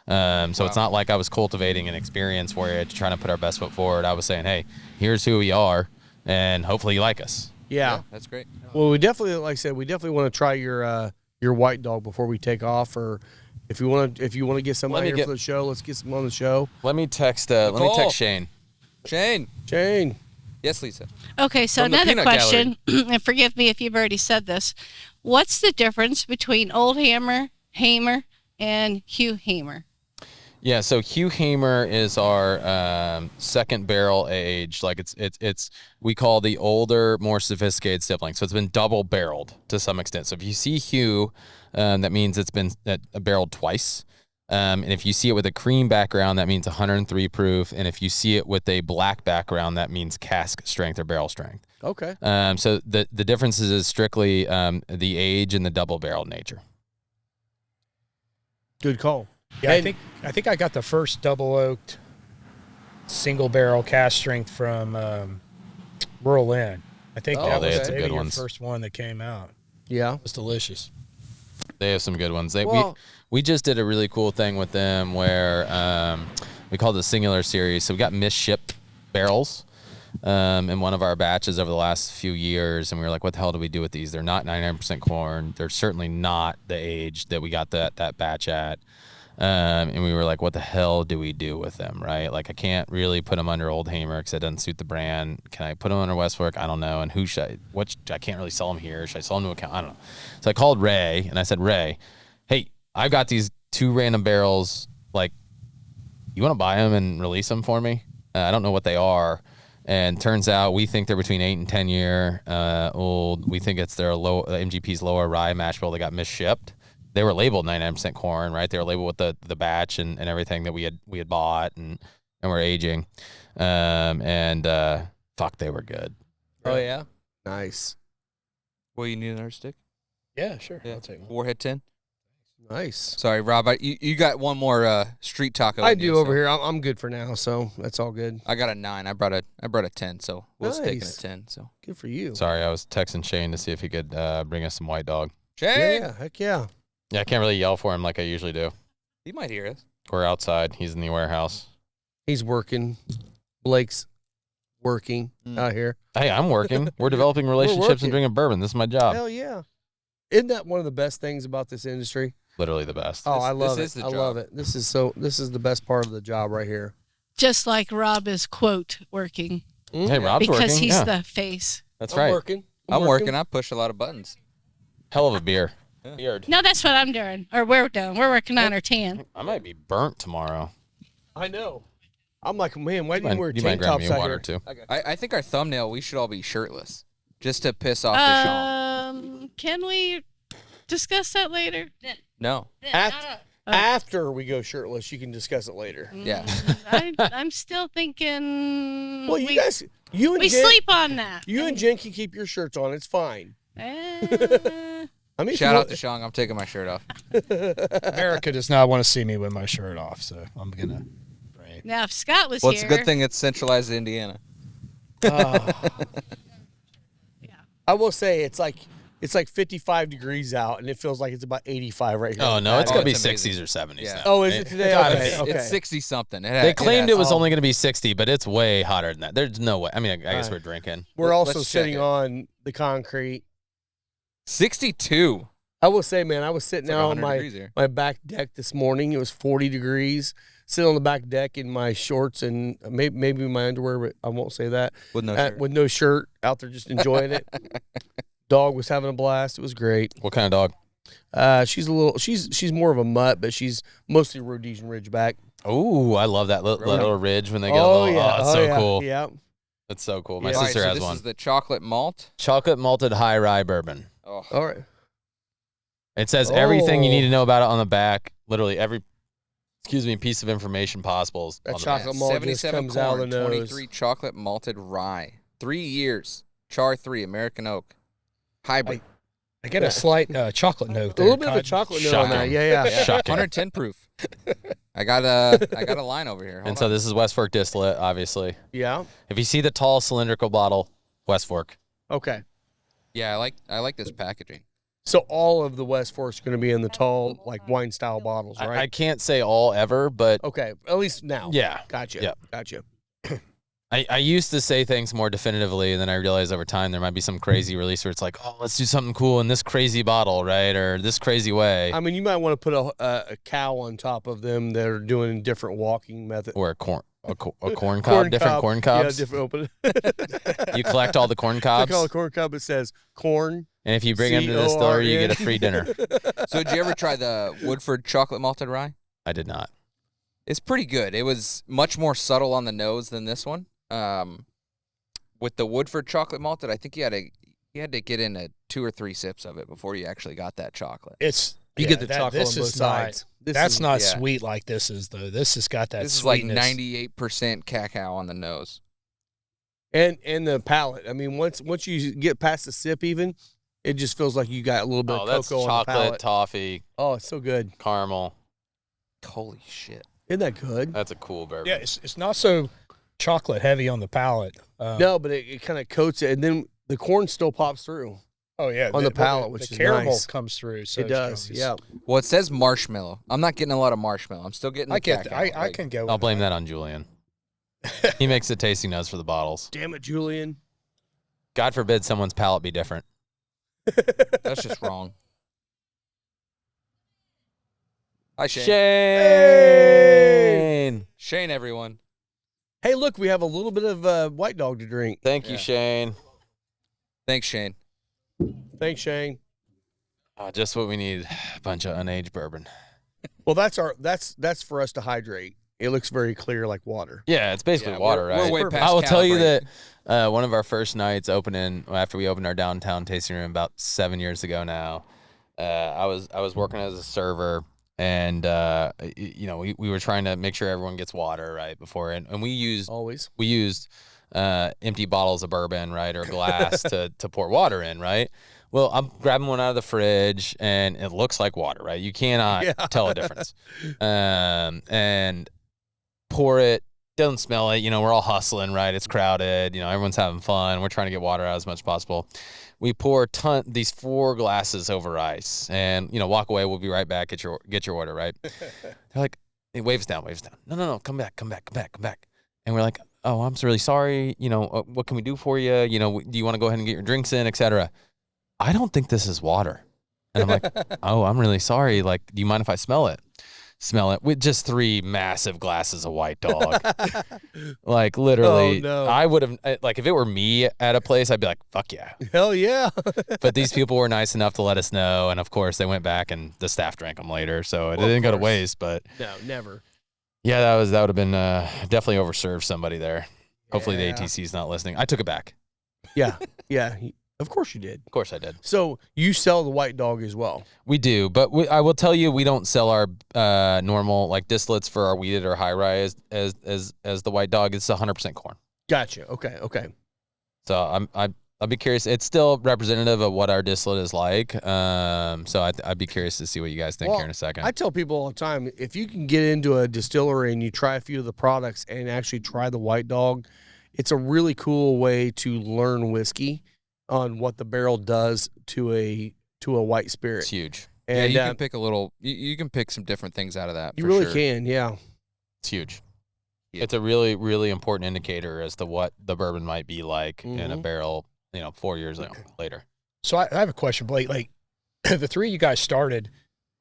So it's not like I was cultivating an experience where it's trying to put our best foot forward. I was saying, hey, here's who we are, and hopefully you like us. Yeah. that's great. Well, we definitely, like I said, we definitely want to try your white dog before we take off, or if you want to get somebody here for the show, let's get some on the show. Let me text Nicole. Shane. Shane. Jane. Yes, Lisa. Okay, so From the another peanut question, and forgive me if you've already said this. What's the difference between Old Hammer, and Hugh Hammer? Yeah, so Hugh Hamer is our second barrel aged. Like it's we call the older, more sophisticated stippling. So it's been double barreled to some extent. So if you see Hugh, that means it's been barreled twice. And if you see it with a cream background, that means 103 proof. And if you see it with a black background, that means cask strength or barrel strength. Okay. So the differences is strictly the age and the double barrel nature. Good call. Yeah, And- I think I got the first double oaked single barrel cask strength from Rural Inn. I think Oh, that they was had some maybe good your ones. first one that came out. Yeah. It was delicious. They have some good ones. Well- We just did a really cool thing with them where we called it the Singular Series. So we got misshipped barrels in one of our batches over the last few years, and we were like, what the hell do we do with these? They're not 99% corn. They're certainly not the age that we got that batch at. And we were like, what the hell do we do with them, right? Like, I can't really put them under Old Hamer because it doesn't suit the brand. Can I put them under West Fork? I don't know. And I can't really sell them here. Should I sell them to account? I don't know. So I called Ray, and I said, Ray, hey, I've got these 2 random barrels. Like, you want to buy them and release them for me? I don't know what they are. And turns out we think they're between 8 and 10 year old. We think it's their MGP's lower rye mash bill that got misshipped. They were labeled 99% corn, right? They were labeled with the batch and everything that we had bought and were aging. Fuck, they were good. Oh, yeah. Nice. Well, you need another stick? Yeah, sure. Yeah. I'll take one. Warhead 10? Nice. Sorry, Rob. You got one more street taco. I in do you, over so- here. I'm good for now, so that's all good. I got a 9. I brought a 10, so Will's taking a Nice. 10. So Good for you. Sorry, I was texting Shane to see if he could bring us some white dog. Shane, Yeah, heck yeah. Yeah, I can't really yell for him like I usually do. he might hear us. We're outside. He's in the warehouse. He's working. Blake's working out here. Hey, I'm working. We're developing relationships working. and drinking bourbon. This is my job. Hell yeah. Isn't that one of the best things about this industry? Literally the best. Oh, I love this is it. the I love job. it. This is the best part of the job right here. Just like Rob is, quote, working. Hey, Rob's Because working. he's Yeah, the face. that's I'm right. working. I'm working. I push a lot of buttons. Hell of a beer. Beard. No, that's what I'm doing. Or we're doing. We're working on our tan. I might be burnt tomorrow. I know. I'm like, man, why do you Mind- wear you might tank grab tops me a out water here? too. I think our thumbnail, we should all be shirtless just to piss off Deshaun. Can we discuss that later? No. After we go shirtless, you can discuss it later. Yeah. I'm still thinking. Well, you guys, you and we Jen, sleep on that. you and Jen can keep your shirts on. It's fine. I mean, if Shout you out to Sean. I'm taking my shirt off. America does not want to see me with my shirt off, so I'm gonna. Right. Now, if Scott was Well, here, it's a good thing it's centralized in Indiana. I will say it's like 55 degrees out, and it feels like it's about 85 right here. Oh no, it's Oh, gonna be it's amazing. 60s or 70s Yeah. now. Oh, is it today? gotta Okay, be. okay. It's 60 something. They claimed it was Oh. only going to be 60, but it's way hotter than that. There's no way. I mean, I guess Right. we're drinking. We're Let's also check sitting it. on the concrete. 62. I will say, man, I was sitting It's like out on 100 degrees here. my back deck this morning. It was 40 degrees. Sitting on the back deck in my shorts and maybe my underwear, but I won't say that. With no shirt. With no shirt, out there just enjoying it. Dog was having a blast. It was great. What kind of dog? She's more of a mutt, but she's mostly Rhodesian Ridgeback. Oh, I love that little ridge when they get a Oh little. yeah, Oh, it's so yeah. cool. Yeah. It's so cool. My Yeah. All right, sister so has this one. is the chocolate malt. Chocolate malted high rye bourbon. Oh, All right. It says everything you Oh. need to know about it on the back. Literally every, piece of information possible is That on the chocolate back. malt just 77 comes out of corn, the nose. 23 chocolate malted rye. 3 years. Char 3, American oak. Hybrid. I get a slight chocolate note A there. little bit of a Cotton. chocolate note on that. Shocking. Yeah. Shocking. 110 proof. I got a line over here. Hold And so on. this is West Fork distillate, obviously. Yeah. If you see the tall cylindrical bottle, West Fork. Okay. Yeah, I like this packaging. So all of the West Fork's going to be in the tall, like wine style bottles, right? I can't say all ever, but Okay. At least now. yeah. Gotcha. Yep. Gotcha. I used to say things more definitively, and then I realized over time there might be some crazy release where it's like, oh, let's do something cool in this crazy bottle, right? Or this crazy way. I mean, you might want to put a cow on top of them that are doing different walking method. Or a corn cob, different corn cobs. Yeah, different open. You collect all the corn They cobs, call it corn cob. It says corn. and if you bring them to the store, you get a free dinner. So did you ever try the Woodford chocolate malted rye? I did not. It's pretty good. It was much more subtle on the nose than this one. With the Woodford chocolate malted, I think you had to get in 2 or 3 sips of it before you actually got that chocolate. It's You Yeah, get the that- chocolate this on both is not- sides. This That's is- not yeah. sweet like this is though. This has got that This is like sweetness. 98% cacao on the nose. and the palate. I mean, once you get past the sip, even it just feels like you got a little bit Oh, of that's cocoa on the chocolate, palate. toffee, Oh, it's so good. caramel. Holy shit. Isn't that good? That's a cool bourbon. Yeah, it's not so chocolate heavy on the palate. No, but it kind of coats it, and then the corn still pops through. Oh yeah, on the palate, which the is caramel nice. comes through. So It does, strong. yeah. Well, it says marshmallow. I'm not getting a lot of marshmallow. I'm still getting the I get. cacao. I Like, can go. I'll with blame that on Julian. He makes the tasting notes for the bottles. Damn it, Julian. God forbid someone's palate be different. That's just wrong. Hi, Shane. Shane. Shane, everyone. Hey, look, we have a little bit of white dog to drink. Thank you, Yeah. Shane. Thanks, Shane. Thanks, Shane. Oh, just what we need. A bunch of unaged bourbon. Well, that's for us to hydrate. It looks very clear like water. Yeah, it's basically Yeah, water, we're right? way past I will tell you calibrate. that one of our first nights opening after we opened our downtown tasting room about 7 years ago now. I was working as a server, and we were trying to make sure everyone gets water right before, and we used Always. empty bottles of bourbon, right, or glass to pour water in, right. Well, I'm grabbing one out of the fridge, and it looks like water, right? You cannot tell a difference. And pour it, doesn't smell it. We're all hustling, right? It's crowded. Everyone's having fun. We're trying to get water out as much as possible. We pour these 4 glasses over ice, and walk away. We'll be right back. Get your order, right? They're like, hey, waves down. No, come back. And we're like, oh, I'm really sorry. What can we do for you? Do you want to go ahead and get your drinks in, etc.? I don't think this is water. And I'm like, oh, I'm really sorry. Like, do you mind if I smell it? Smell it with just 3 massive glasses of white dog. Like, literally, Oh, no. I would have, like, if it were me at a place, I'd be like, fuck yeah. Hell yeah. But these people were nice enough to let us know. And of course, they went back and the staff drank them later. So it didn't go to course. waste. But No, never. yeah, that would have been definitely overserved somebody there. Hopefully Yeah. the ATC's not listening. I took it back. Yeah. Yeah. Of course you did. Of course I did. So you sell the white dog as well. We do, but I will tell you, we don't sell our normal like distillates for our wheated or high rye as the white dog. It's 100% corn. Gotcha. Okay. So I'd be curious. It's still representative of what our distillate is like. So I'd be curious to see what you guys think Well, here in a second. I tell people all the time, if you can get into a distillery and you try a few of the products and actually try the white dog, it's a really cool way to learn whiskey on what the barrel does to a white spirit. It's huge. And you can pick a little. You can pick some different things out of that. you for really sure. can, yeah. It's huge. Yeah. It's a really, really important indicator as to what the bourbon might be like in a Mhm. barrel, 4 years later. So I have a question, Blake. Like the 3 of you guys started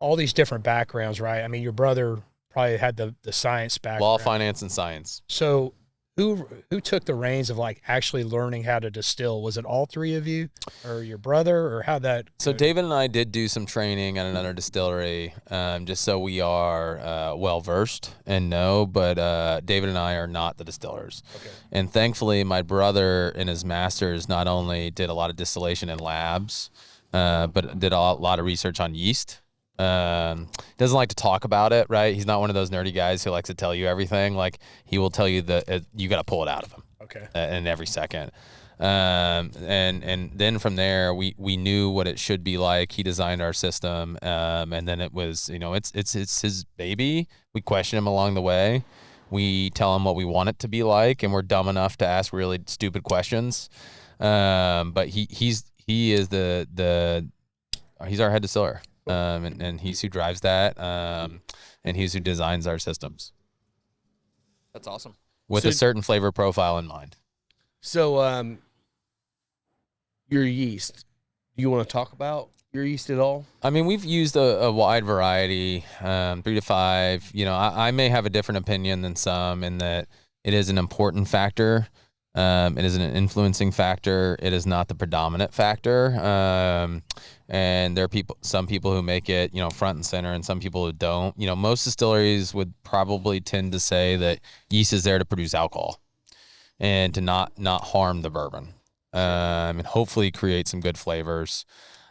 all these different backgrounds, right? I mean, your brother probably had the science background. Law, finance, and science. So who took the reins of like actually learning how to distill? Was it all 3 of you, or your brother, or how that? So David and I did do some training at another distillery, just so we are well versed and know. But David and I are not the distillers. Okay. And thankfully, my brother in his master's not only did a lot of distillation in labs, but did a lot of research on yeast. Doesn't like to talk about it, right? He's not one of those nerdy guys who likes to tell you everything. Like, he will tell you that you got to pull it out of him Okay. in every second. And then from there, we knew what it should be like. He designed our system, and then it was, it's his baby. We question him along the way. We tell him what we want it to be like, and we're dumb enough to ask really stupid questions. But he's our head distiller. And he's who drives that, and he's who designs our systems That's awesome. with So- a certain flavor profile in mind. So your yeast. Do you want to talk about your yeast at all? I mean, we've used a wide variety, 3 to 5. I may have a different opinion than some in that it is an important factor. It is an influencing factor. It is not the predominant factor. And there are some people who make it, front and center, and some people who don't. Most distilleries would probably tend to say that yeast is there to produce alcohol and to not harm the bourbon, and hopefully create some good flavors.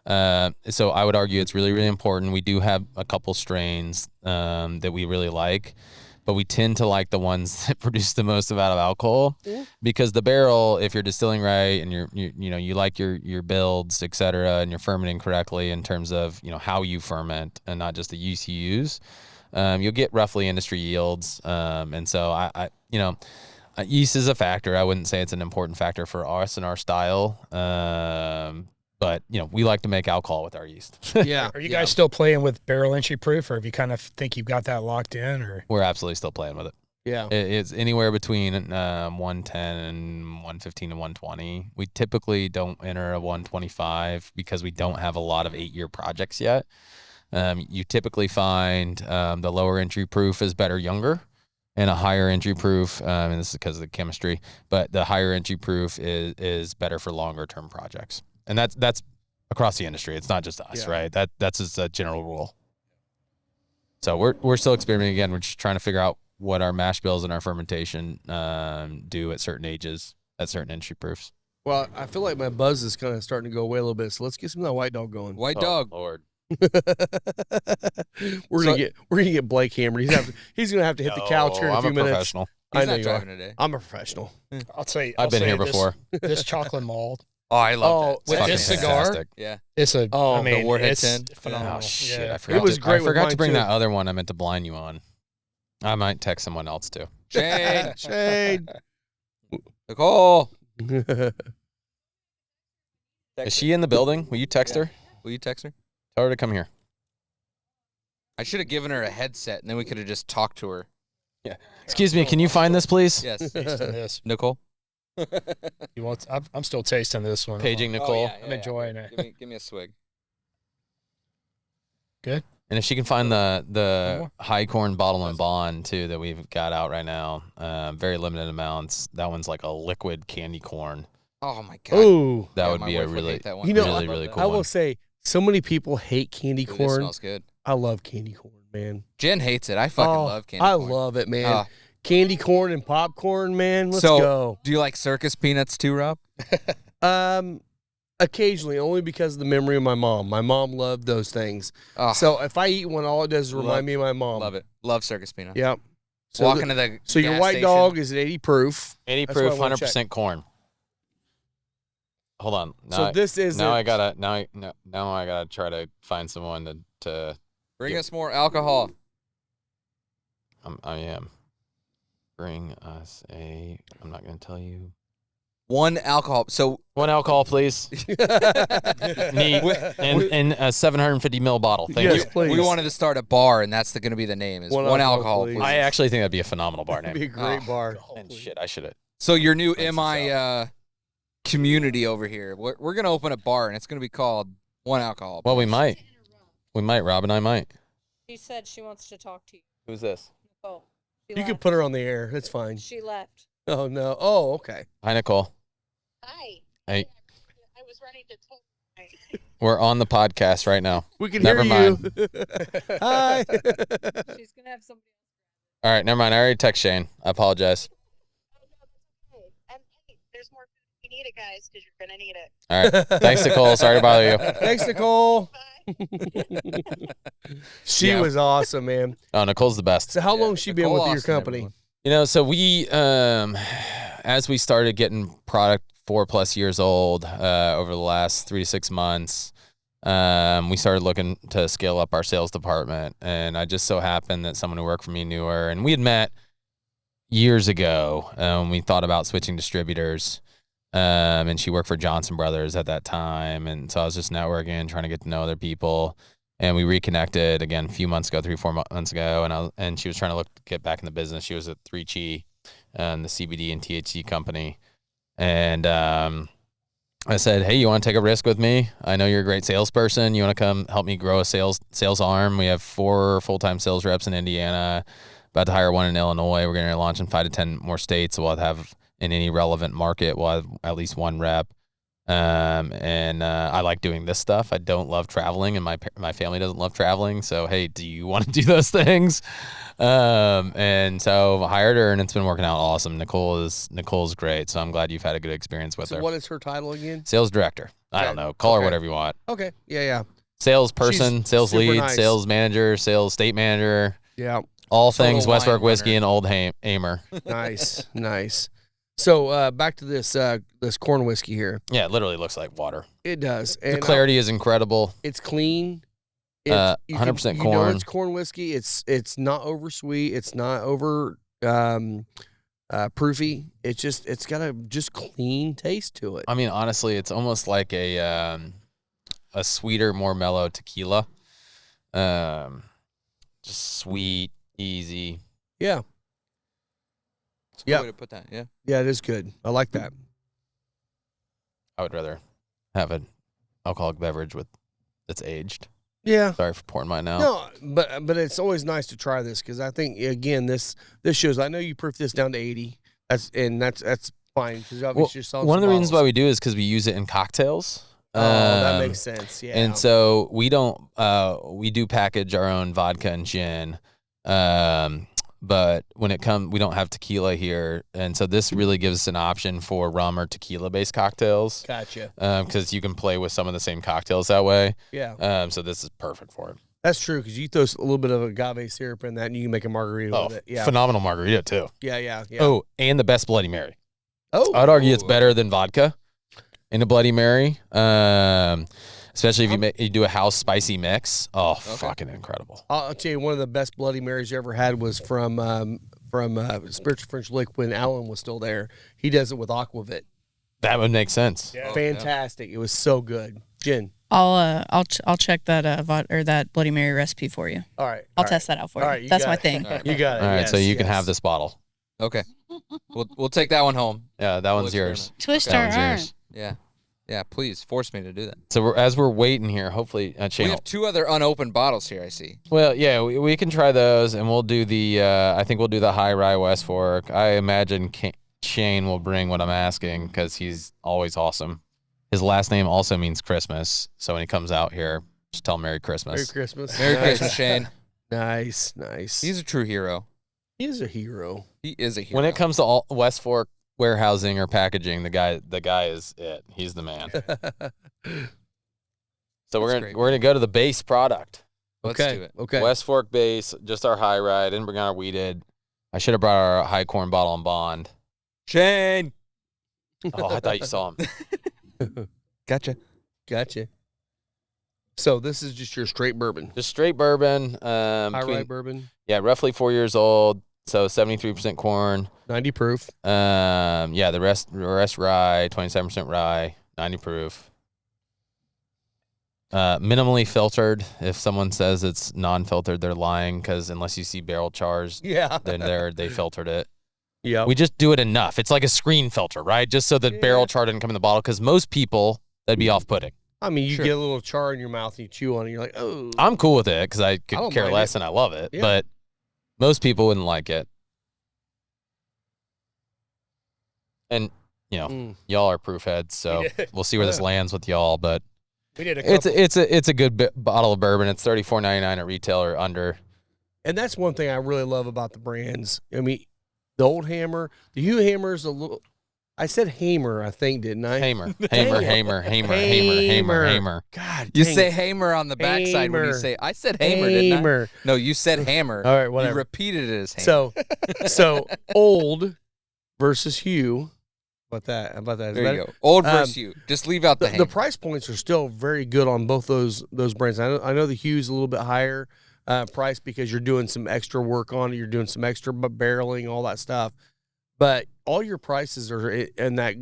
So I would argue it's really, really important. We do have a couple strains that we really like, but we tend to like the ones that produce the most amount of alcohol because the barrel, if you're distilling right and you like your builds, et cetera, and you're fermenting correctly in terms of, how you ferment and not just the use you use, you'll get roughly industry yields. And so I yeast is a factor. I wouldn't say it's an important factor for us and our style. But we like to make alcohol with our yeast. Yeah. Are you guys still playing with barrel entry proof, or have you kind of think you've got that locked in? Or We're absolutely still playing with it. Yeah. It's anywhere between 110 and 115 and 120. We typically don't enter a 125 because we don't have a lot of 8-year projects yet. You typically find the lower entry proof is better younger, and a higher entry proof, and this is because of the chemistry, but the higher entry proof is better for longer term projects. And that's across the industry. It's not just us, right? That's just a general rule. So we're still experimenting again. We're just trying to figure out what our mash bills and our fermentation do at certain ages, at certain entry proofs. Well, I feel like my buzz is kind of starting to go away a little bit, so let's get some of that white dog going. White dog. Lord. We're gonna get Blake hammered. He's gonna have to hit the couch here in a few minutes. Professional. He's I know not you driving are. today. I'm a professional. I'll tell you, I've been here before. This chocolate malt Oh, I love with Fucking this cigar, fantastic. Yeah. it's a. Oh, I the mean, Warhead it's 10. phenomenal. Oh shit! Yeah. I forgot. It was great I with forgot mine, to bring too. that other one I meant to blind you on. I might text someone else too. Shane. Shade. Nicole. Is she in the building? Will you text her? Will you text her? Tell her to come here. I should have given her a headset, and then we could have just talked to her. Excuse me, can you find this, please? Yes. Tasting this. Nicole? You want? I'm still tasting this one. Paging Nicole. I'm enjoying it. Give me a swig. Good. And if she can find the more? high corn bottle and bond too that we've got out right now, very limited amounts. That one's like a liquid candy corn. Oh, my God. Ooh, That Yeah, would my be a wife would really, hate that one. You know, really, I really love cool I one. will say, so many people hate candy that. Ooh, this corn. smells good. I love candy corn, man. Jen hates it. I fucking love candy I corn. love it, man. Ah. Candy corn and popcorn, man. Let's So- go. Do you like circus peanuts too, Rob? Occasionally, only because of the memory of my mom. My mom loved those things. Oh, So if I eat one, all it does is remind me of my mom. love it. Love circus peanuts. Yep. So, Walking to the so your gas white station. dog is at 80 proof. 80 That's what I proof, wanna 100% corn. Hold on. So this is now I gotta try to find someone to Bring us more alcohol. I am. Bring us I'm not gonna tell you. One alcohol. So One alcohol, please. Need in a 750 ml bottle. Thank Yes, you. please. we wanted to start a bar, and that's going to be the name. Is One one alcohol, alcohol, please. please. I actually think that'd be a phenomenal bar That'd be a name. great bar. And shit, I should have. So your new Thanks, MI community over here, we're going to open a bar, and it's going to be called One Alcohol. Well, we Please. might. We might. Rob and I might. She said she wants to talk to you. Who's this? Nicole. She You can left. put her on the air. That's fine. She left. Oh, no. Oh, okay. Hi, Nicole. Hi. Hey, I was ready to tell we're on the podcast right now. We can Never hear you. Hi. She's gonna have somebody. All right, never mind. I already text Shane. I apologize. okay. And hey, there's more food if you need it, guys, because you're gonna need it. All right. Thanks, Nicole. Sorry to bother you. Thanks, Nicole. Bye. She Yeah. was awesome, man. Oh, Nicole's the best. So how Yeah, long has she been Nicole with your Austin, company? everyone. You know, so we, as we started getting product 4+ years old over the last 3 to 6 months, we started looking to scale up our sales department. And I just so happened that someone who worked for me knew her. And we had met years ago when we thought about switching distributors. And she worked for Johnson Brothers at that time. And so I was just networking, trying to get to know other people. And we reconnected again a few months ago, 3-4 months ago. And she was trying to get back in the business. She was at 3Chi, the CBD and THC company. And I said, hey, you want to take a risk with me? I know you're a great salesperson. You want to come help me grow a sales arm? We have 4 full-time sales reps in Indiana, about to hire 1 in Illinois. We're going to launch in 5 to 10 more states. We'll have in any relevant market, we'll have at least 1 rep. And I like doing this stuff. I don't love traveling, and my family doesn't love traveling. So, hey, do you want to do those things? And so I hired her, and it's been working out awesome. Nicole's great. So I'm glad you've had a good experience with her. So what is her title again? Sales director. I don't know. Call her whatever you want. Okay. Yeah. Sales person, She's sales super lead, nice. sales manager, sales state manager. Yeah. All Total things West Fork wine whiskey runner. and Old Hamer. Nice. So back to this corn whiskey here. Yeah, it literally looks like water. It does. The And clarity is incredible. it's clean. 100% You know corn. it's corn whiskey. It's not over sweet. It's not over proofy. It's got a just clean taste to it. I mean, honestly, it's almost like a sweeter, more mellow tequila. Just sweet, easy. Yeah. That's a good way to put that. Yeah. Yeah, it is good. I like that. I would rather have an alcoholic beverage that's aged. Yeah. Sorry for pouring mine out. No, but it's always nice to try this because I think again this shows. I know you proof this down to 80. That's fine because obviously you're selling one of some the reasons why bottles. we do is because we use it in cocktails. Oh, that makes sense. Yeah. And so we do package our own vodka and gin. But when we don't have tequila here. And so this really gives us an option for rum or tequila based cocktails. Gotcha. Because you can play with some of the same cocktails that way. Yeah. So this is perfect for it. That's true because you throw a little bit of agave syrup in that and you can make a margarita with it. Yeah. Phenomenal margarita too. Yeah. Oh, and the best Bloody Mary. Oh. I'd argue it's better than vodka in a Bloody Mary. Especially if you do a house spicy mix. Oh, fucking incredible. I'll tell you, one of the best Bloody Marys you ever had was from Spiritual French Lick when Alan was still there. He does it with Aquavit. That would make sense. Yeah. Fantastic. It was so good. Jen. I'll check that that Bloody Mary recipe for you. All right. I'll test that out for All you. right, you That's got my it. thing. All right. You got it. All right, Yes, so you can yes. have this bottle. Okay. We'll take that one home. Yeah, that We'll one's yours. experiment. Twist That our one's arm. yours. Yeah. Please force me to do that. So as we're waiting here, hopefully, We Shane. have 2 other unopened bottles here. I see. Well, yeah, we can try those, and we'll do the. I think we'll do the High Rye West Fork. I imagine Shane will bring what I'm asking because he's always awesome. His last name also means Christmas, so when he comes out here, just tell him Merry Christmas. Merry Christmas. Merry Nice. Christmas, Shane. Nice. He's a true hero. He is a hero. He is a hero. When it comes to all West Fork warehousing or packaging, the guy is it. He's the man. So we're great. gonna go to the base product. Let's Okay. do it. Okay. West Fork base, just our high rye. Didn't bring our weeded. I should have brought our high corn bottle and bond. Shane. Oh, I thought you saw him. Gotcha. Gotcha. So this is just your straight bourbon. Just straight bourbon. High rye Between, bourbon. yeah, roughly 4 years old. So 73% corn. 90 proof. Yeah, the rest rye, 27% rye, 90 proof. Minimally filtered. If someone says it's non-filtered, they're lying because unless you see barrel chars, Yeah. then they filtered it. Yeah. We just do it enough. It's like a screen filter, right? Just so the barrel char didn't come in the bottle because most people, that'd be off-putting. I mean, you Sure. get a little char in your mouth and you chew on it. You're like, oh. I'm cool with it because I I could don't care mind less it. and I love it. Yeah. But most people wouldn't like it. And, y'all are proof heads, so Yeah. we'll see where this lands with y'all. But We did a couple. it's a good bottle of bourbon. It's $34.99 at retail or under. And that's one thing I really love about the brands. I mean, the old Hammer, the Hugh Hammer's a little. I said Hamer, I think, didn't I? Hamer. God, You dang say it. hammer on the backside when you Hammer. say, I said hammer, didn't I? Hamer. No, you said hammer. All right, You whatever. repeated it as hammer. So old versus Hugh. How about that? Is there better? you go. Old versus you. Just leave out the The hammer. price points are still very good on both those brands. I know the Hugh's a little bit higher price because you're doing some extra work on it. You're doing some extra barreling, all that stuff. But all your prices are in that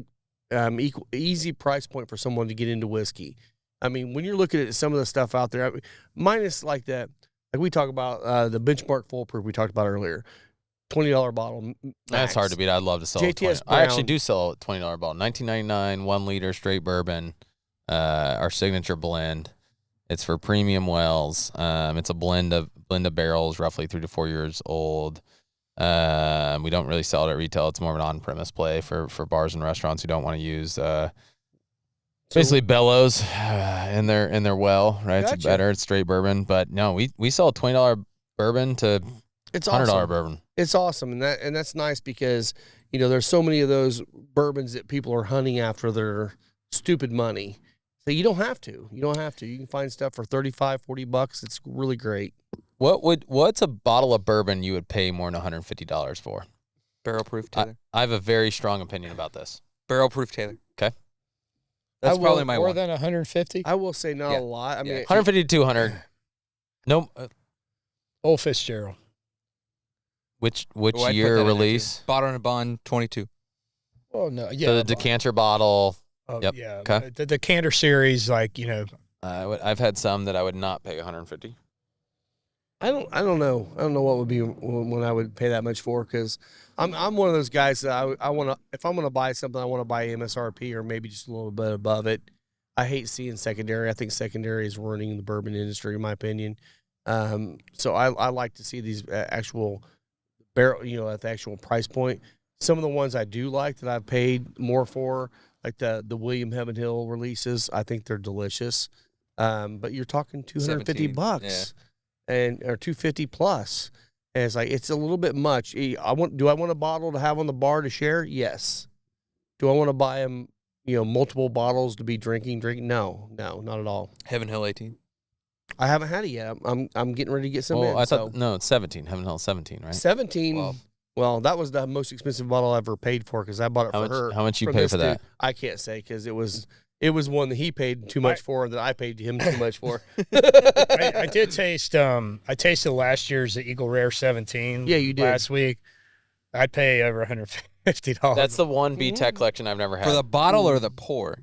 easy price point for someone to get into whiskey. I mean, when you're looking at some of the stuff out there, minus like that, like we talk about the benchmark full proof we talked about earlier, $20 bottle. That's hard to beat. I'd love to sell JTS it. I actually Brown. do sell a $20 bottle. $19.99, 1 liter straight bourbon. Our signature blend. It's for premium wells. It's a blend of barrels, roughly 3 to 4 years old. We don't really sell it at retail. It's more of an on-premise play for bars and restaurants who don't want to use Basically bellows in their well, right? It's Gotcha. better. It's straight bourbon. But no, we sell $20 bourbon to It's $100 awesome. bourbon. It's awesome, and that's nice because there's so many of those bourbons that people are hunting after their stupid money. So you don't have to. You don't have to. You can find stuff for $35-$40. It's really great. What's a bottle of bourbon you would pay more than $150 for? Barrel proof Taylor. I have a very strong opinion about this. Barrel proof Taylor. Okay. That's I probably will- my More one. than 150. I will say not Yeah. a lot. I mean, Yeah. 150 to 200. No, Old Fitzgerald. which Oh, I'd put year that in there, too. release? Bottle and Bond 22. Oh no, yeah. So the decanter bottle. Yep. Yeah. Okay. The decanter series, like I've had some that I would not pay 150. I don't know. I don't know what would be when I would pay that much for, because I'm one of those guys that I want to, if I'm going to buy something, I want to buy MSRP or maybe just a little bit above it. I hate seeing secondary. I think secondary is ruining the bourbon industry, in my opinion. So I like to see these actual barrel, at the actual price point. Some of the ones I do like that I've paid more for, like the William Heaven Hill releases, I think they're delicious. But you're talking $250 $17, or $250 plus. And it's like, it's a little bit much. Do I want a bottle to have on the bar to share? Yes. Do I want to buy them, multiple bottles to be drinking? No, not at all. Heaven Hill 18. I haven't had it yet. I'm getting ready to get some in. I thought no, it's 17. Heaven Hill 17, right? 17. Well, that was the most expensive bottle I ever paid for because I bought it for her. How much you from pay this for that? dude. I can't say because it was one that he paid too much for that I paid him too much for. I did taste. I tasted last year's the Eagle Rare 17. Yeah, you did. last week. I'd pay over $150. That's the one B-Tech collection I've never had. For the bottle or the pour?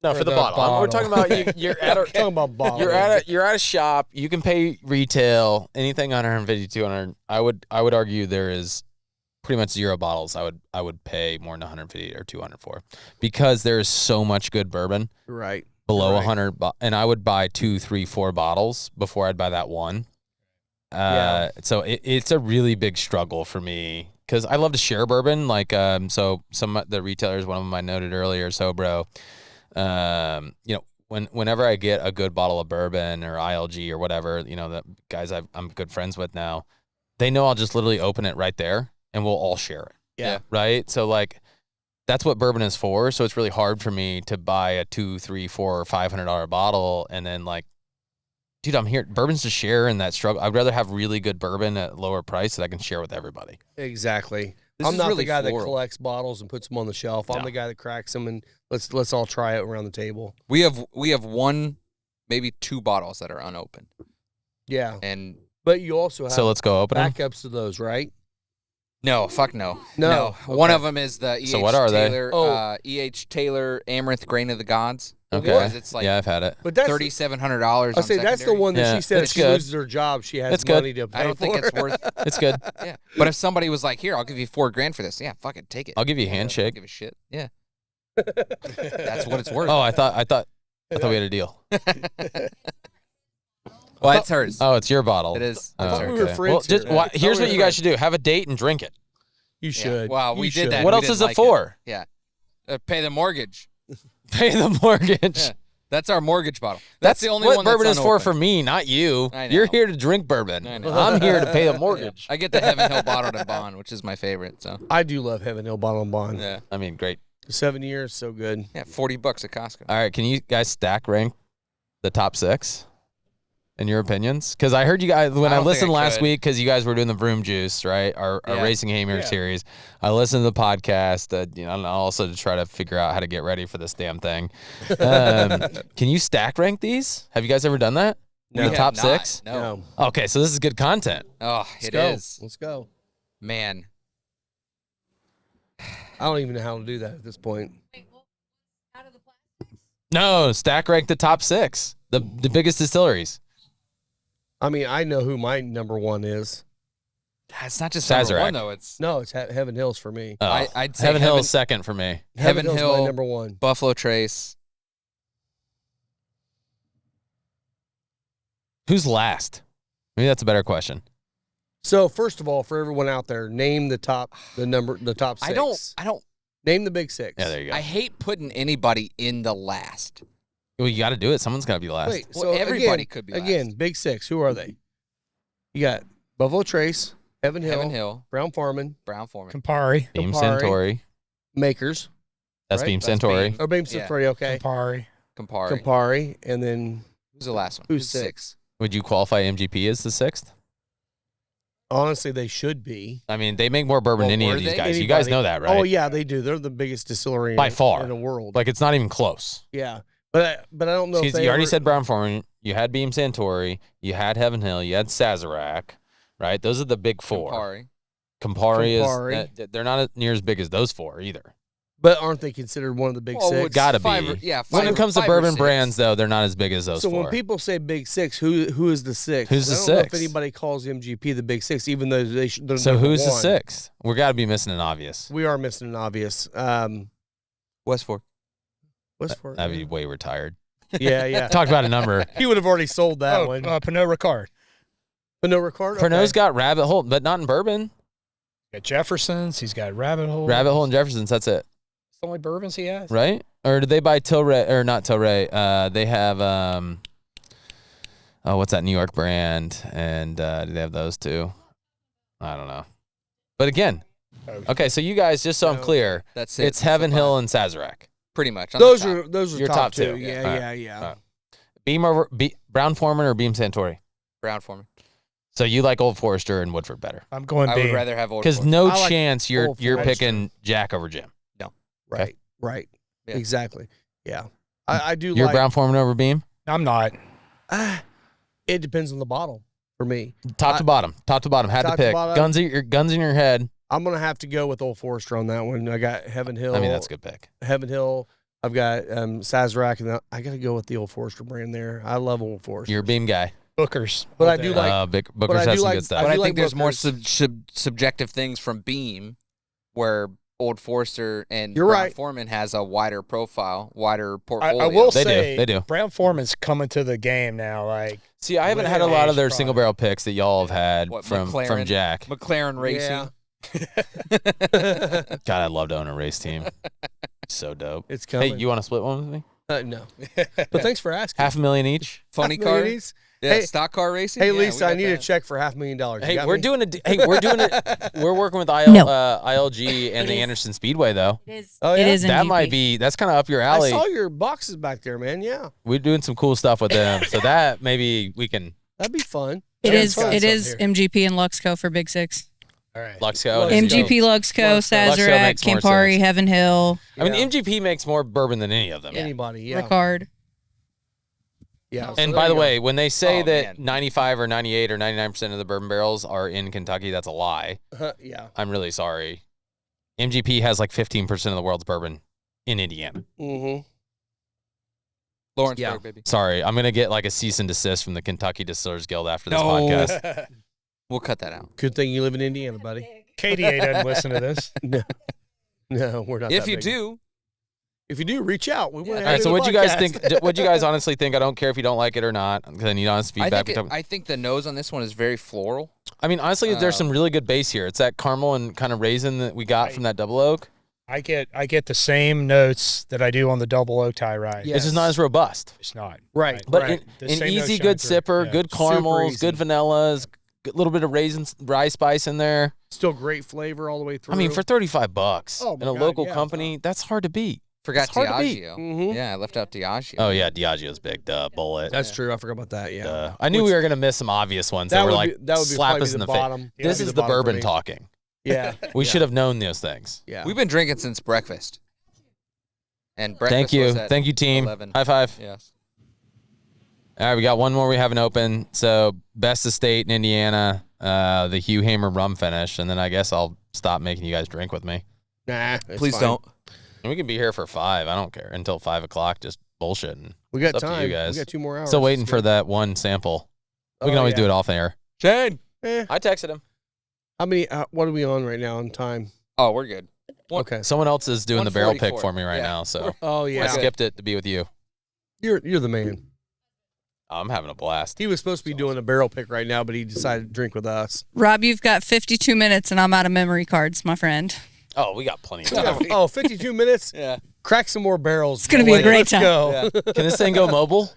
No, for the bottle. We're talking about you're at a talking about bottle. you're at a shop. You can pay retail anything under 150, 200. I would argue there is pretty much zero bottles I would pay more than 150 or 200 for, because there is so much good bourbon right below right. 100, and I would buy 2, 3, 4 bottles before I'd buy that one. So it's a really big struggle for me because I love to share bourbon. Like so some of the retailers, one of them I noted earlier, Sobro. Whenever I get a good bottle of bourbon or ILG or whatever, the guys I'm good friends with now, they know I'll just literally open it right there and we'll all share it. Yeah. Right. So like, that's what bourbon is for. So it's really hard for me to buy a $200, $300, $400, or $500 bottle and then like, dude, I'm here. Bourbon's to share in that struggle. I'd rather have really good bourbon at lower price that I can share with everybody. Exactly. This I'm is not really the guy floral. that collects bottles and puts them on the shelf. I'm No. the guy that cracks them and let's all try it around the table. We have one, maybe 2 bottles that are unopened, Yeah. and But you also have So let's go open them. backups to those, right? no, fuck no, No. One Okay. of them is the E.H. So what are they? Taylor, E.H. Taylor Amaranth Grain of the Gods. Okay. Because it's like Yeah, I've had it. But that's $3,700. I say that's the one that Yeah, she said if it's she good. loses her job, she has It's good. money to pay I don't think for. it's worth. It's good. Yeah, but if somebody was like, "Here, I'll give you $4,000 for this," yeah, fuck it, take it. I'll give you a I don't handshake. give a shit. Yeah, that's what it's worth. Oh, I thought we had a deal. Well, it's hers. Oh, it's your bottle. It is. Oh, It's thought hers. we were okay. friends Well, just, here. why, I thought here's we what were you guys should do: have a date and drink it. You Yeah. should. Wow, we You did should. that. What We else didn't is it like for? Yeah, pay the mortgage. Pay the mortgage. Yeah. That's our mortgage bottle. That's the only what one. bourbon that's is for unopened. me, not you. I know. You're here to drink bourbon. I know. I'm here to pay the mortgage. I get the Heaven Hill bottled and bond, which is my favorite. So I do love Heaven Hill Bottle and Bond. yeah, I mean, great. 7 years, so good. yeah, $40 at Costco. All right, can you guys stack rank the top 6 in your opinions? Because I heard you guys when I I, don't think listened I last could. week, because you guys were doing the Vroom Juice, right? Our Yeah. Racing Hammer series. I listened to the podcast, and also to try to figure out how to get ready for this damn thing. Can you stack rank these? Have you guys ever done that? No. The We top have not. 6? No. Okay, so this is good content. Oh, Let's it go. is. Let's go. Man. I don't even know how to do that at this point. No, stack rank the top 6, the biggest distilleries. I mean, I know who my number one is. It's not just number Sazerac. one, though. It's No, it's Heaven Hills for me. Oh, I'd say Heaven Hill Heaven- is second for me. Heaven Hill's Hill, my number one. Buffalo Trace. Who's last? Maybe that's a better question. So first of all, for everyone out there, name the top 6. I don't. Name the big six. Yeah, there you go. I hate putting anybody in the last. Well, you got to do it. Someone's got to be last. Wait, Well, so everybody again, could be again. last. Big six. Who are they? You got Buffalo Trace, Heaven Hill, Heaven Hill, Brown Farman, Brown Foreman, Campari. Beam Campari. Centauri. Makers. That's Right? Beam That's Centauri. Beam. Or Beam Yeah. Centauri. Okay. Campari. Campari. Campari, and then Who's the last one? Who's six? Would you qualify MGP as the 6th? honestly they should be. I mean, they make more bourbon Well, than any were of these they? guys. You guys Anybody- know that, right? Oh yeah, they do. They're the biggest distillery By far. in the world. Like, it's not even close. Yeah, but I don't know. See, if they you already ever- said Brown Foreman. You had Beam Centauri. You had Heaven Hill. You had Sazerac, right? Those are the big four. Campari. Campari Campari. is they're not near as big as those four either. But aren't they considered one of the big Well, six? it's Gotta five be. or- yeah, When five- it comes to five or bourbon six. brands, though, they're not as big as those So four. when people say big six, who is the six? Who's the I don't know if six? anybody calls MGP the big six, even though they're So number who's the one. sixth? We got to be missing an obvious. We are missing an obvious. West Fork. What's for? That'd be way retired. Yeah, yeah. Talk about a number. He would have already sold that Oh, one. Pernod Ricard. But no Ricard. Pernod's got Rabbit Hole, but not in bourbon. Got Jefferson's. He's got Rabbit Hole. Rabbit Hole and Jefferson's, that's it, It's the only bourbons he has. right? Or did they buy Tilray, or not Tilray? They have, what's that New York brand? And do they have those too? I don't know. But again, okay, so you guys, just so I'm No. clear, That's it. it's Heaven So Hill and Sazerac. pretty much. on the Those top. are Your top, top two. two. Yeah, All right. yeah, yeah. All right. Beam over Brown Foreman or Beam Centauri? Brown Foreman. So you like Old Forester and Woodford better? I'm going I Beam. would rather have Old Because Forester. no I like chance you're Old you're Forester. picking Jack over Jim. Right, right. Yeah. Exactly. Yeah. I do You're like. Brown Foreman over Beam? I'm not. It depends on the bottle for me. Top to bottom. Top to bottom. Had Top to to pick. bottom. Guns in your head. I'm gonna have to go with Old Forester on that one. I got Heaven Hill. I mean, that's a good pick. Heaven Hill. I've got Sazerac, and I got to go with the Old Forester brand there. I love Old Forester. You're a Beam guy. Bookers. But all I do day. like- Booker's I has do some like- good stuff. I But do I like think there's more Booker's. subjective things from Beam, where Old Forester and You're Brown right. Foreman has a wider profile, wider I portfolio. will They do, say, they do. Brown Foreman's coming to the game now. Like, See, I haven't had a lot of their Age single product. barrel picks that y'all have had What, from McLaren? Jack. McLaren Racing. Yeah. God, I'd love to own a race team. So dope. It's coming. Hey, you want to split one with me? No. But thanks for asking. $500,000 each. Funny $500,000 car. each? Yeah, Hey- stock car racing. Hey, Yeah, Lisa, we I got need a that. check for $500,000. You Hey, got we're me? doing it. Hey, we're doing it. We're working with No. ILG and It the is- Anderson Speedway, though. It is. Oh, It yeah? is That MGP. might be. That's kind of up your I alley. saw your boxes back there, man. Yeah. We're doing some cool stuff with them, so that maybe we can That'd be fun. It Yeah, is. it's fun. It is Something MGP and Luxco for Big Six. all right. Luxco. MGP, Luxco, Luxco Sazerac, makes more Campari, sense. Heaven Hill, I mean, Yeah. MGP makes more bourbon than any of them. Anybody, yeah. Ricard. Yeah. so And there by you the go. way, when they say Oh, that man. 95 or 98 or 99% of the bourbon barrels are in Kentucky, that's a lie. Yeah. I'm really sorry. MGP has like 15% of the world's bourbon in Indiana. Mm-hmm. Lawrenceburg, Yeah. baby. Sorry, I'm gonna get like a cease and desist from the Kentucky Distillers Guild after this No. podcast. We'll cut that out. Good thing you live in Indiana, buddy. KDA doesn't listen to this. No, we're not. If that you big. do, If you do, reach out. We want to All right, so what'd you guys think? What'd you guys honestly think? I don't care if you don't like it or not. Because I need honest I feedback. think I think the nose on this one is very floral. I mean, honestly, there's some really good base here. It's that caramel and kind of raisin that we got from that double oak. I get the same notes that I do on the double oak tie rye. Yeah. It's just not as robust. It's not. Right. But Right. The an same notes easy, shine good through. sipper, Yeah. good Super caramels, easy. good vanillas, a little bit of raisins, rye spice in there. Still great flavor all the way through. I mean, for $35 Oh, in my a God, local yeah. company, that's hard to beat. Forgot It's hard to beat. Diageo. Mhm. Yeah, I left out Diageo. Oh yeah, Diageo's big. Duh, bullet. That's true. I forgot about that. Yeah. Duh. I knew we were gonna miss some obvious ones that, That were would like be, that would be slap probably us in the the face. bottom. This That'd be is the bottom for bourbon me. talking. Yeah. We Yeah. should have known those things. Yeah. We've been drinking since breakfast. And breakfast Thank you, was at thank you, team. 11. High five. Yes. All right, we got one more we haven't opened. So best estate in Indiana, the Hugh Hamer Rum Finish, and then I guess I'll stop making you guys drink with me. Nah. it's Please fine. don't. And we can be here for 5. I don't care until 5 o'clock, just bullshitting. We got It's up to you time. guys. We got 2 more hours. Still waiting It's for good. that one sample. We Oh, can always yeah. do it off air. Shane. Eh, I texted him. how many? What are we on right now in time? Oh, we're good. Okay. Someone else is doing the barrel pick 144. for me right Yeah. now, so Oh I yeah. skipped it to be with you. You're the man. I'm having a blast. He was supposed to be doing a barrel pick right now, but he decided to drink with us. Rob, you've got 52 minutes, and I'm out of memory cards, my friend. Oh, we got plenty of We time. got- 52 minutes. Yeah. Crack some more barrels. It's gonna be a great Let's time. go. Can this thing go mobile?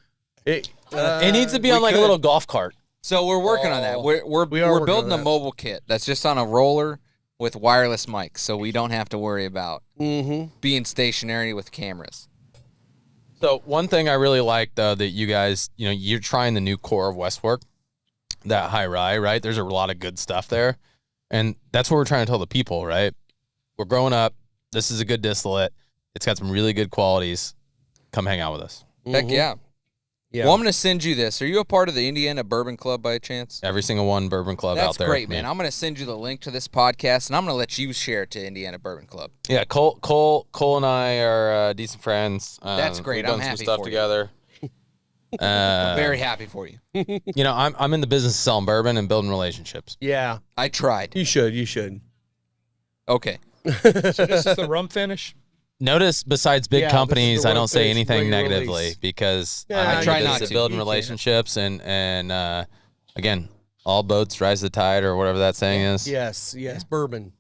It It needs to be on like a little golf cart. So we're working on that. We're We are working building on a that. mobile kit that's just on a roller with wireless mics, so we don't have to worry about being stationary with cameras. So one thing I really like though that you guys, you're trying the new core of West Fork, that high rye, right? There's a lot of good stuff there, and that's what we're trying to tell the people, right? We're growing up. This is a good distillate. It's got some really good qualities. Come hang out with us. Heck yeah. Yeah. Well, I'm going to send you this. Are you a part of the Indiana Bourbon Club by chance? Every single one Bourbon Club That's out there. great, man. I'm going to send you the link to this podcast, and I'm going to let you share it to Indiana Bourbon Club. Yeah, Cole and I are decent friends. That's great. We've done I'm some happy stuff for you. together. I'm very happy for you. I'm in the business of selling bourbon and building relationships. Yeah. I tried. You should. Okay. So this is the rum finish. Notice, besides big Yeah, this is companies, the I one don't say finished anything regular negatively release. because Yeah, I'm I in try the not business to. of building You can't. relationships and again, all boats rise the tide or whatever that saying is. Yes. Bourbon.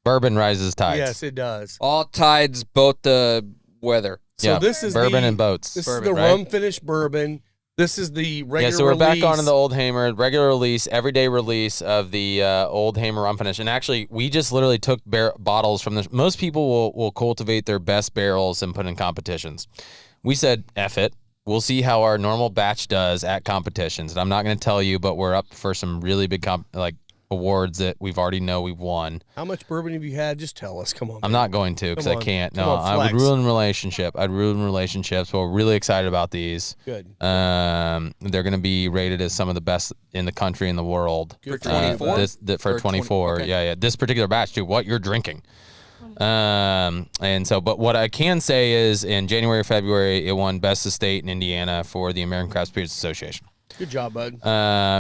Bourbon rises tides. Yes, it does. All tides, both the weather. So Yeah, this is bourbon the, and boats. This Bourbon, is the right? rum finished bourbon. This is the regular Yeah, so we're release. back onto the Old Hamer, regular release, everyday release of the Old Hamer Rum Finish. And actually, we just literally took bottles from this. Most people will cultivate their best barrels and put in competitions. We said, F it. We'll see how our normal batch does at competitions. And I'm not going to tell you, but we're up for some really big awards that we've already know we've won. How much bourbon have you had? Just tell us. Come on. I'm not going to because Come I on. can't. Come No, on, I would flex. ruin relationship. I'd ruin relationships. But we're really excited about these. Good. They're going to be rated as some of the best in the country and the world. Good For 24? For Or 24. 20, okay. Yeah. This particular batch, too. What you're drinking. But what I can say is in January or February, it won Best of State in Indiana for the American Craft Spirits Association. Good job, bud.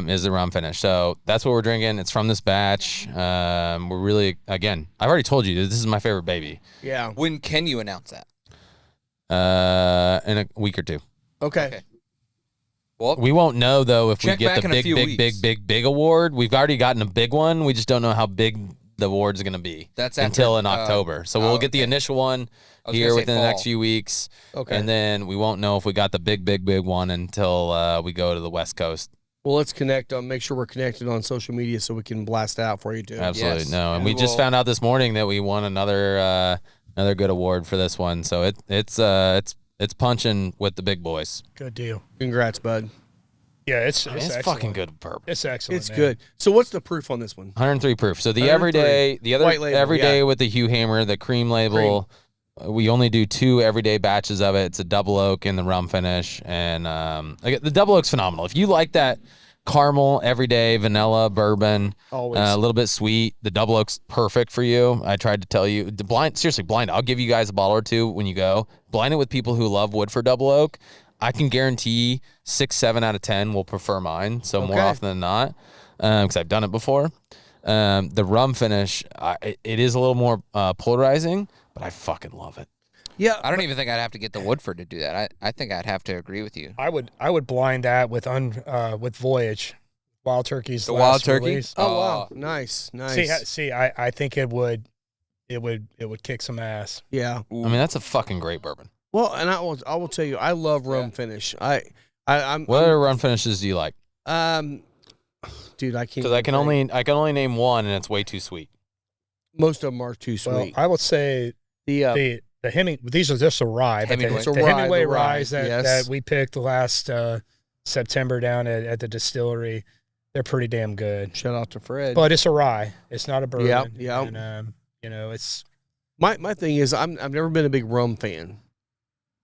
Is the rum finish. So that's what we're drinking. It's from this batch. We're really, again, I've already told you this is my favorite baby. Yeah. When can you announce that? In a week or two. Okay. Well, We won't know though if we Check get back the in a few weeks. big award. We've already gotten a big one. We just don't know how big the award's going to be That's after, until in October. So we'll get the okay. initial one I was here gonna say within the next fall. few weeks. Okay. And then we won't know if we got the big one until we go to the West Coast. Well, let's connect. Make sure we're connected on social media so we can blast it out for you too. Absolutely. Yes. No. And We we just will- found out this morning that we won another good award for this one. So it's punching with the big boys. Good deal. Congrats, bud. Yeah, it's It's excellent. fucking good bourbon. It's excellent. It's man. good. So what's the proof on this one? 103 proof. So the 103. everyday, the other White label, everyday yeah. with the Hugh Hamer, the cream label. We only do 2 everyday batches of it. It's a double oak and the rum finish, and the double oak's phenomenal. If you like that caramel everyday vanilla bourbon, Always. a little bit sweet, the double oak's perfect for you. I tried to tell you, seriously blind. I'll give you guys a bottle or 2 when you go. Blind it with people who love Woodford double oak. I can guarantee 6, 7 out of 10 will prefer mine. So more Okay. often than not, because I've done it before. The rum finish, it is a little more polarizing, but I fucking love it. Yeah. I don't even think I'd have to get the Woodford to do that. I think I'd have to agree with you. I would blind that with Voyage, Wild Turkey's The last Wild Turkey? release. Oh wow. Nice. I think it would kick some ass. Yeah. I mean, that's a fucking great bourbon. Well, and I will tell you, I love rum finish. I'm What other rum finishes do you like? dude, I can't. Because I can only name one, and it's way too sweet. Most of them are too Well, sweet. I would say The the Heming. These are just a rye, but Hemingway. It's a the rye, Hemingway the rye, ryes yes. that we picked last September down at the distillery, they're pretty damn good. shout out to Fred. But it's a rye. It's not a bourbon. Yep. And it's my thing is, I've never been a big rum fan,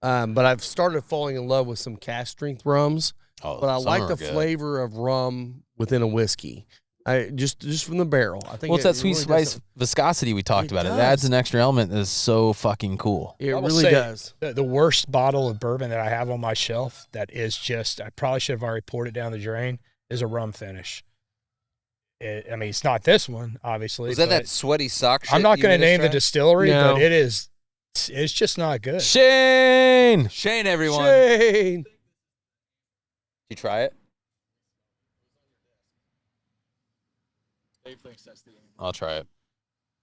but I've started falling in love with some cask strength rums. Oh, But I some like are the good. flavor of rum within a whiskey. I just from the barrel. I think Well, it's that sweet really spice does viscosity we talked It about. does. It adds an extra element that is so fucking cool. It I will really say does. the worst bottle of bourbon that I have on my shelf that is just I probably should have already poured it down the drain is a rum finish. I mean, it's not this one, obviously. Was that but sweaty sock shit I'm not going to name the distillery, No. but it's just not good. Shane! Shane, everyone. Shane. Did you try it? I'll try it.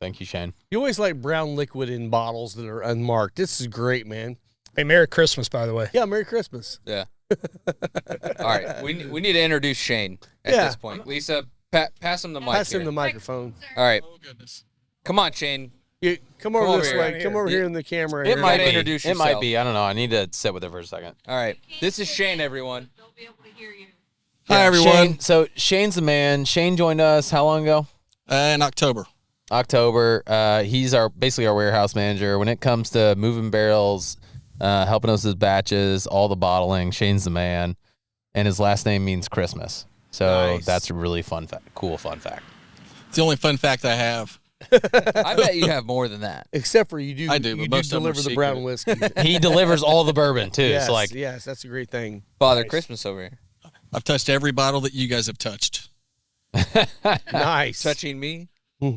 Thank you, Shane. You always like brown liquid in bottles that are unmarked. This is great, man. Hey, Merry Christmas, by the way. Yeah, Merry Christmas. Yeah. All right, we need to introduce Shane at Yeah. this point. Lisa, pass him the mic. Pass him here. the microphone. All right, Oh, goodness. come on, Shane. You, come Come over over this here. way. Come over here in the camera. It here. might be. introduce It might yourself. be. I don't know. I need to sit with it for a second. All right, this is Shane, everyone. Hi, everyone. Shane, so Shane's the man. Shane joined us how long ago? In October. October. He's basically our warehouse manager. When it comes to moving barrels, helping us with batches, all the bottling, Shane's the man. And his last name means Christmas. So Nice. that's a really cool fun fact. It's the only fun fact I have. I bet you have more than that. Except for you do. I do, You but do most of them are deliver the brown secret. whiskey. He delivers all the bourbon too. yes, So like, yes, that's a great thing. Father Christmas over here. I've touched every bottle that you guys have touched. Nice. Touching me,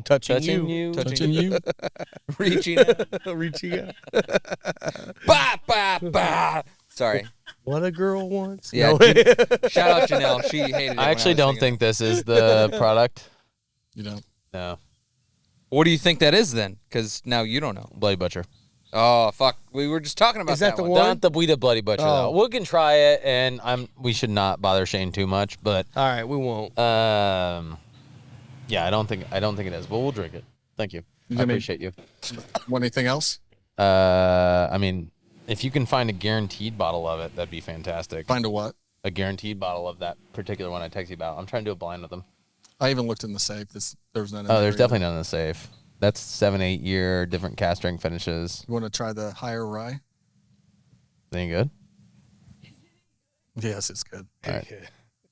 Touching you. Touching you. reaching out. Reaching out. Bah, bah, bah. Sorry. What a girl wants. Yeah, No. Shout out Janelle. She hated it. I actually don't think this is the product. You know. No, What do you think that is then? Because now you don't know. Bloody Butcher. Oh fuck, we were just talking about Is that the one. one? Not the We the Bloody Butcher Oh. though. We can try it, and we should not bother Shane too much, but All right, we won't. yeah, I don't think it is, but we'll drink it. Thank you. I appreciate you. Want anything else? I mean, if you can find a guaranteed bottle of it, that'd be fantastic. Find a what? A guaranteed bottle of that particular one I texted you about. I'm trying to do a blind with them. I even looked in the safe. There's none in Oh, there there's either. definitely none in the safe. That's 7-8 year different cast strength finishes. You want to try the higher rye? Any good? Yes, it's good. All right.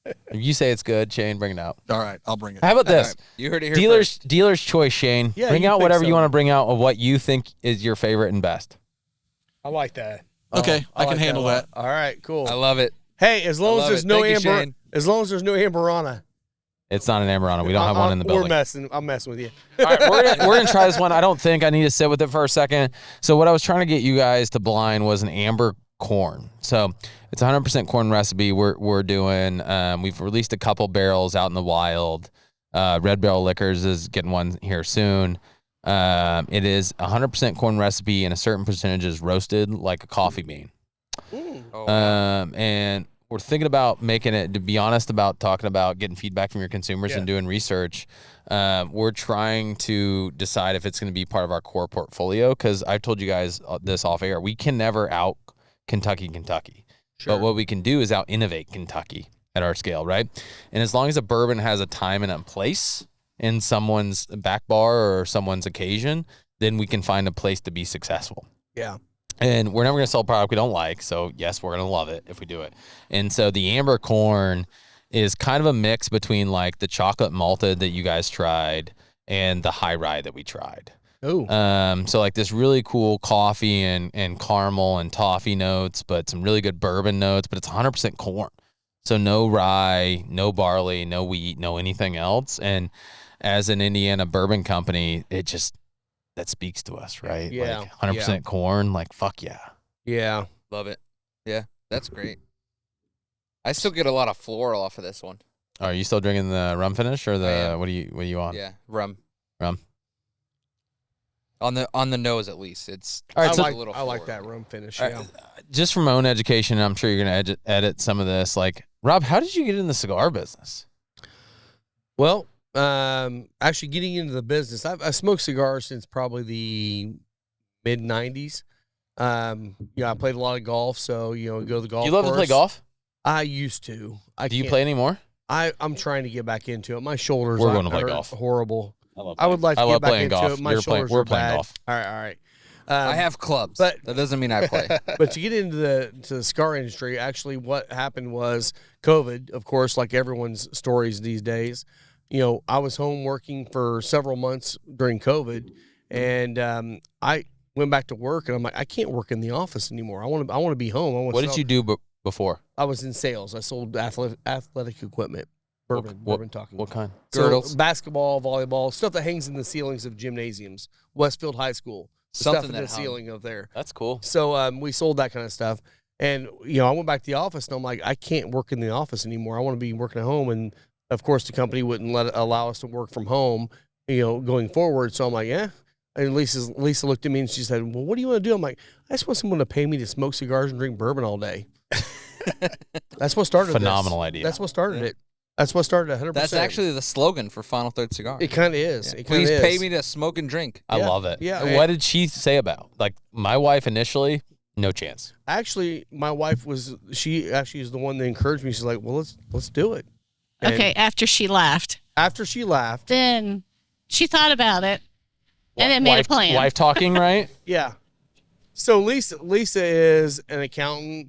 If you say it's good, Shane, bring it out. All right, I'll bring it. How about All this? right, you heard it here first. Dealer's choice, Shane. Yeah, bring you out pick whatever you something. want to bring out of what you think is your favorite and best. I like that. Okay, Oh, I can like handle a lot. that. All right, cool. I love it. Hey, as long as love there's it. no Thank you, amber, Shane. as long as there's no amberana. It's not an Amarana. We don't have one in the building. I'm messing with you. All right, we're gonna try this one. I don't think I need to sit with it for a second. So what I was trying to get you guys to blind was an amber corn. So it's 100% corn recipe. We're doing. We've released a couple barrels out in the wild. Red Barrel Liquors is getting one here soon. It is 100% corn recipe, and a certain percentage is roasted like a coffee bean. Oh, And we're thinking about making it, to be honest, about talking about getting feedback from your consumers and doing research. We're trying to decide if it's going to be part of our core portfolio, because I've told you guys this off air. We can never out Kentucky. But what we can do is out innovate Kentucky at our scale, right? And as long as a bourbon has a time and a place in someone's back bar or someone's occasion, then we can find a place to be successful. Yeah. And we're never going to sell a product we don't like. So, yes, we're going to love it if we do it. And so the amber corn is kind of a mix between like the chocolate malted that you guys tried and the high rye that we tried. Oh. So like this really cool coffee and caramel and toffee notes, but some really good bourbon notes, but it's 100% corn. So no rye, no barley, no wheat, no anything else. And as an Indiana bourbon company, that speaks to us, right? Yeah. Like 100% corn, like fuck yeah. Yeah. love it. Yeah, that's great. I still get a lot of floral off of this one. Are you still drinking the rum finish or I the am. what are you on? Yeah, rum. Rum. On the nose at least. It's All right, it's so- a little I like floral. that rum finish. All Yeah. right, just from my own education, I'm sure you're going to edit some of this. Like, Rob, how did you get in the cigar business? Well, actually getting into the business, I smoked cigars since probably the mid '90s. I played a lot of golf, so go to the golf. You love to play course. golf? I used to. Do you play anymore? I'm trying to get back into it. My shoulders. We're going to play hurt golf. Horrible. love I would like to I get love back playing into golf. it. My We're shoulders playing are bad. golf. All right. I have clubs. but- That doesn't mean I play. But to get into the cigar industry, actually, what happened was COVID, of course, like everyone's stories these days. I was home working for several months during COVID, and I went back to work, and I'm like, I can't work in the office anymore. I want to be home. What did you do before? I was in sales. I sold athletic equipment, bourbon talking. What kind? So, Girdles. basketball, volleyball, stuff that hangs in the ceilings of gymnasiums. Westfield High School, Something stuff in that the hung. ceiling of there. That's cool. So we sold that kind of stuff. And, I went back to the office, and I'm like, I can't work in the office anymore. I want to be working at home. And, of course, the company wouldn't allow us to work from home. going forward. So I'm like, yeah. And Lisa looked at me and she said, well, what do you want to do? I'm like, I just want someone to pay me to smoke cigars and drink bourbon all day. That's what started Phenomenal this. idea. That's what started it. That's what started 100%. That's actually the slogan for Final Third Cigar. It kind of is. Yeah. It kinda Please is. pay me to smoke and drink. I love it. Yeah. What did she say about? Like, my wife initially, no chance. Actually, my wife she actually is the one that encouraged me. She's like, well, let's do it. And Okay, after she laughed. After she laughed. Then she thought about it and then made a plan. Wife talking, right? Yeah. So Lisa is an accountant.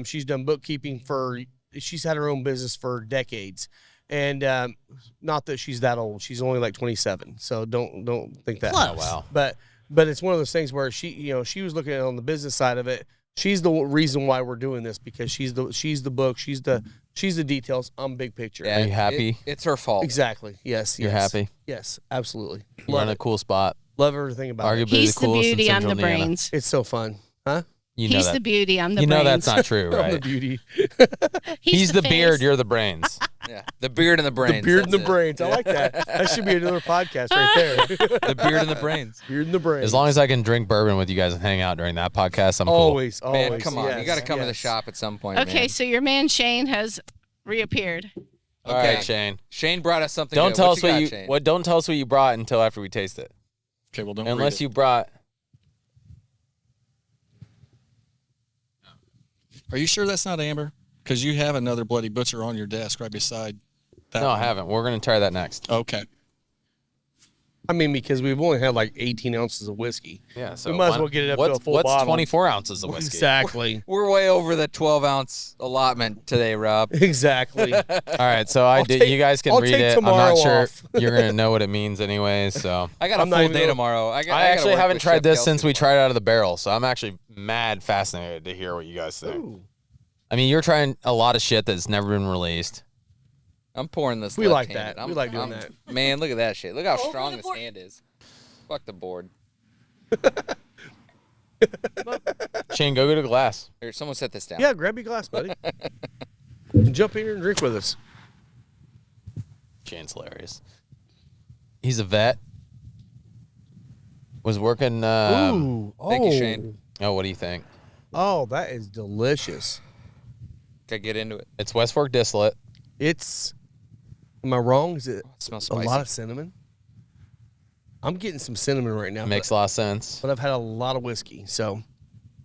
She's done bookkeeping she's had her own business for decades. And not that she's that old. She's only like 27. So don't think that. Close. Oh, wow. But it's one of those things where she was looking at it on the business side of it. She's the reason why we're doing this, because she's the book, she's the details. I'm big picture. Yeah, Are you happy? It's her fault. Exactly. Yes. You're yes. happy? Yes, absolutely. You're in a cool spot. Love everything about it. Arguably He's the the coolest in beauty, I'm Central the Indiana. brains. It's so fun. Huh? You know He's that. the beauty, I'm the You know brains. that's not true, I'm the right? beauty. He's the face. beard, you're the brains. Yeah, the beard and the brains. The beard and the that's it. brains. I like that. That should be another podcast right there. The beard and the brains. Beard and the brains. As long as I can drink bourbon with you guys and hang out during that podcast, I'm cool. always. Man, come on. yes, You got to come to the yes. shop at some point, Okay, man. so your man Shane has reappeared. All Okay. right, Shane. Shane brought us something Don't good. tell What us you what got, you Shane? what. Don't tell us what you brought until after we taste it. Okay, well, don't Unless read you brought. it. Are you sure that's not amber? Because you have another Bloody Butcher on your desk right beside that No, one. I haven't. We're gonna try that next. Okay. I mean, because we've only had like 18 ounces of whiskey. Yeah, so We might as well get it up to a full what's bottle. 24 ounces of whiskey? Exactly. We're way over the 12-ounce allotment today, Rob. Exactly. All right, so I did. You guys can I'll read take it. I'm tomorrow not sure off. you're gonna know what it means anyways. So I got a I'm not full even day gonna- tomorrow. I I actually haven't tried this since we tried it out of the barrel. So I'm actually mad fascinated to hear what you guys think. Ooh. I mean, you're trying a lot of shit that's never been released. I'm pouring this. We like left-handed. that. We like doing that. Man, look at that shit. Look how Over strong the this board. hand is. Fuck the board. Shane, go get a glass. Here, someone set this down. Yeah, grab your glass, buddy. Jump in here and drink with us. Shane's hilarious. He's a vet. Was working. Ooh. Thank you, Shane. Oh, what do you think? Oh, that is delicious. Okay, get into it. It's West Fork distillate. It's. Am I wrong? Is it It smells a spicy. lot of cinnamon? I'm getting some cinnamon right now. Makes a lot of sense. But I've had a lot of whiskey, so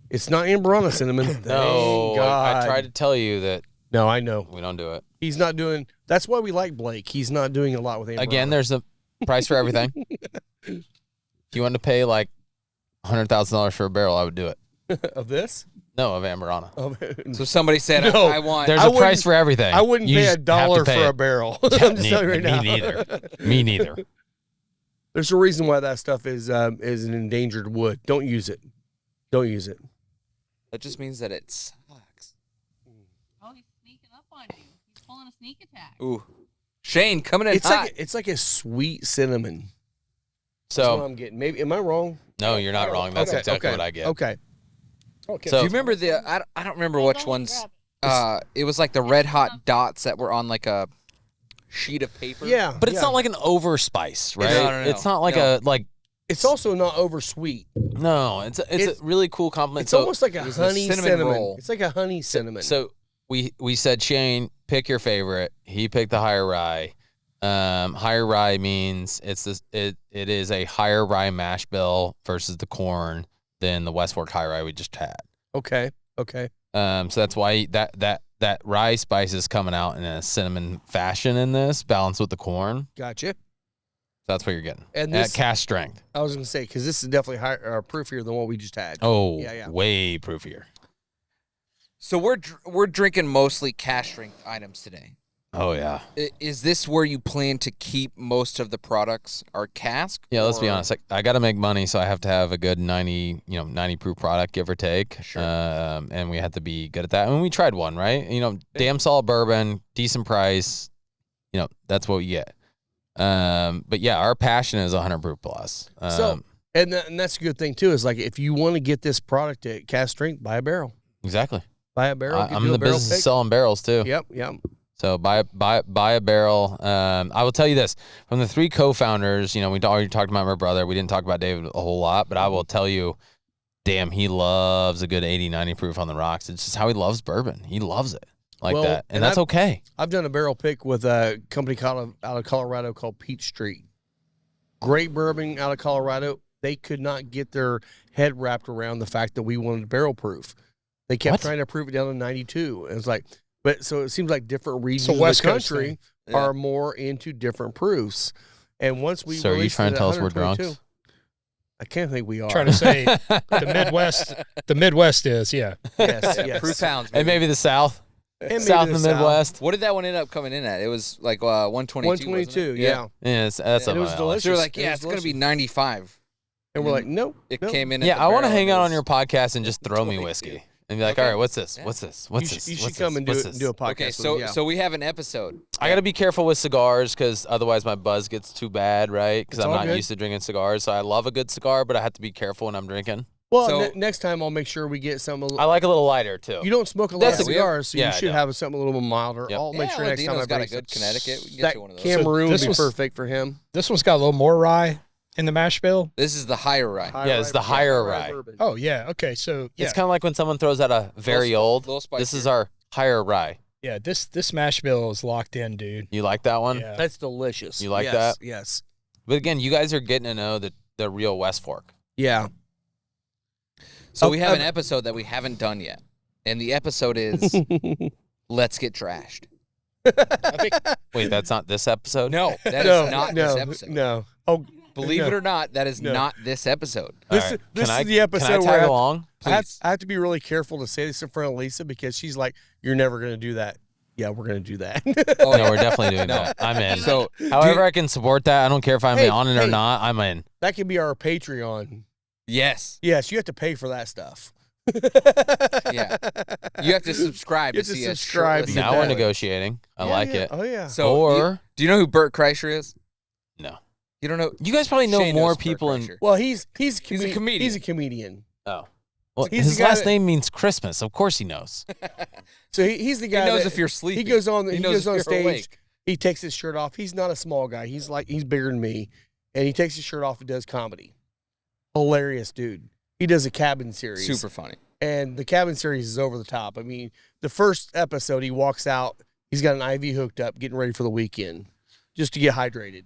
it's not Amberana cinnamon. Thank No, God. I tried to tell you that No, I know. we don't do it. He's not doing. That's why we like Blake. He's not doing a lot with Amberana. Again, there's a price for everything. If you wanted to pay like $100,000 for a barrel, I would do it. of this. No, of Amberana. So somebody said, No. I want. There's I a wouldn't- price for everything. I wouldn't You pay just have to $1 pay for it. a barrel. Yeah, I'm just telling you right me now. neither. Me neither. There's a reason why that stuff is an endangered wood. Don't use it. Don't use it. That just means that it sucks. Oh, he's sneaking up on you. He's pulling a sneak attack. Ooh. Shane coming in It's hot. like a sweet cinnamon. That's what So, I'm getting. Maybe am I wrong? no, you're not wrong. That's Okay, exactly okay, what I get. Okay. Okay. So- Do you remember the? I don't remember which Don't ones. grab It was like the red hot dots that were on like a sheet of paper. Yeah. But it's yeah. not like an over spice, right? No, no, no. It's not like No. a like. It's also not over sweet. No, it's It's- a really cool compliment. It's So- almost like a it was a honey cinnamon cinnamon. roll. It's like a honey cinnamon. So we said, Shane, pick your favorite. He picked the higher rye. Higher rye means it is a higher rye mash bill versus the corn than the West Fork high rye we just had. okay. Okay. So that's why that rye spice is coming out in a cinnamon fashion in this, balanced with the corn. Gotcha. That's what you're getting. And At this, cast strength. I was gonna say, because this is definitely higher, proofier than what we just had. Oh, Yeah. way proofier. So we're drinking mostly cash strength items today. Oh yeah. Is this where you plan to keep most of the products? Or cask? Yeah, let's be or- honest. I got to make money, so I have to have a good 90 proof product, give or take. Sure. And we have to be good at that. And we tried one, right? Damn solid bourbon, decent price. That's what we get. But yeah, our passion is 100 proof plus. And that's a good thing too. Is like if you want to get this product at cast strength, buy a barrel. Exactly. Buy a barrel. I'm in the business of selling barrels too. Yep. So buy a barrel. I will tell you this: from the 3 co-founders, we already talked about my brother. We didn't talk about David a whole lot, but I will tell you, damn, he loves a good 80, 90 proof on the rocks. It's just how he loves bourbon. He loves it like that, and that's okay. I've done a barrel pick with a company out of Colorado called Peach Street. Great bourbon out of Colorado. They could not get their head wrapped around the fact that we wanted barrel proof. They kept trying to prove it down to 92. And it's like, so it seems like different regions of the country are more into different proofs. And once we are you trying to tell us we're drunks? I can't think we are. Trying to say the Midwest is, yeah. Yes. Proof pounds. And maybe the South. And South maybe and the the Midwest. What did that one end up coming in at? It was like 122. 122, yeah. Yeah, that's And it was delicious. So we're like, It it's was going to be delicious. 95. And we're like, nope. It came in. At Yeah, the I want to barrel hang and out it on your was- podcast and just throw me whiskey and be like, all right, what's this? What's this? What's this? You What's should come this? and do What's it and this? do a podcast. Okay, with so you, yeah. so we have an episode. I got to be careful with cigars because otherwise my buzz gets too bad, right? Because It's I'm all not good. used to drinking cigars. So I love a good cigar, but I have to be careful when I'm drinking. Well, So- next time I'll make sure we get something. I like a little lighter too. You don't smoke a lot of That's- cigars, so Yeah, you I should don't. have something a little bit milder. Yep. I'll make sure next time I Ladino's got bring a good some. Connecticut. We can That get you one of those. Cameroon would this be was- perfect for him. This one's got a little more rye in the mash bill. This is the higher rye. Yeah, it's the higher rye. bourbon. Oh yeah, okay, so yeah, It's kind of like when someone throws out a very old. little This is spicier. our higher rye. yeah. This mash bill is locked in, dude. You like that one? Yeah. That's delicious. You like Yes, that? Yes. But again, you guys are getting to know the real West Fork. Yeah. So we have an episode that we haven't done yet, and the episode is "Let's Get Trashed." Wait, that's not this episode? No, that is not no, this episode. No. Oh, Believe no. it or not, that is No. not this episode. All This, right. this Can is I- the episode Can I where tag I have, along? I have to be really careful to say this in front of Lisa because she's like, "You're never going to do that." Yeah, we're going to do that. Oh, No, we're definitely doing that. I'm in. So, However, I can support that. I don't care if I'm Hey, on it or hey. not. I'm in. That could be our Patreon. yes, Yes, you have to pay for that stuff. yeah, you have to subscribe You to have to see a subscribe shirtless to Now that. we're boy. negotiating. I like Yeah. it. Oh yeah. So, Or- do you know who Bert Kreischer is? No. You don't know? You guys probably know Shane more knows Bert people in. Kreischer. Well, he's a a comedian. He's a comedian. Oh. Well, He's his the guy last that- name means Christmas. Of course he knows. So he's the He guy. knows that- if you're sleeping. He goes on. He He knows goes if on you're stage. awake. He takes his shirt off. He's not a small guy. He's bigger than me, and he takes his shirt off and does comedy. Hilarious dude. He does a cabin series. Super funny. And the cabin series is over the top. I mean, the first episode, he walks out. He's got an IV hooked up, getting ready for the weekend, just to get hydrated.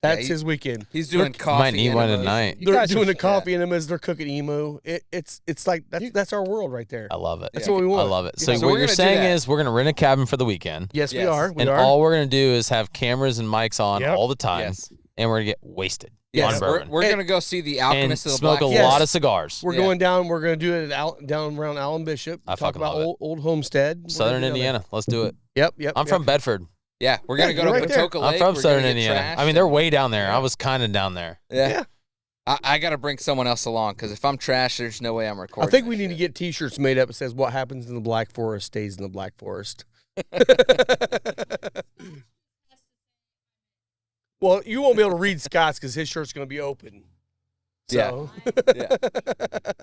That's his weekend. He's doing Might coffee. need one enemas. tonight. You They're guys doing are- a coffee enemas. They're cooking emu. It's like that's our world right there. I love it. That's what we want. I love it. So, Yeah. So what we're you're gonna do saying that. is we're going to rent a cabin for the weekend. Yes, we Yes. are. We And are. all we're going to do is have cameras and mics on Yep. all the time. Yes. And we're going to get wasted Yes, on we're, bourbon. we're gonna go see the and Alchemist of the smoke Black a Yes. lot of cigars. We're Yeah. going down. We're going to do it down around Allen Bishop. I Talk fucking about love it. old Homestead. We're Southern gonna do that. Indiana. Let's do it. Yep. I'm from Bedford. Yeah, we're gonna Yeah, go you're to right there. Patoka I'm Lake. from We're Southern gonna get Indiana. trashed I mean, they're and- way down there. I was kind of down there. Yeah. Yeah. I got to bring someone else along because if I'm trash, there's no way I'm I recording. think we that need to shit. get T-shirts made up that says "What happens in the Black Forest stays in the Black Forest." Well, you won't be able to read Scott's because his shirt's going to be open. So.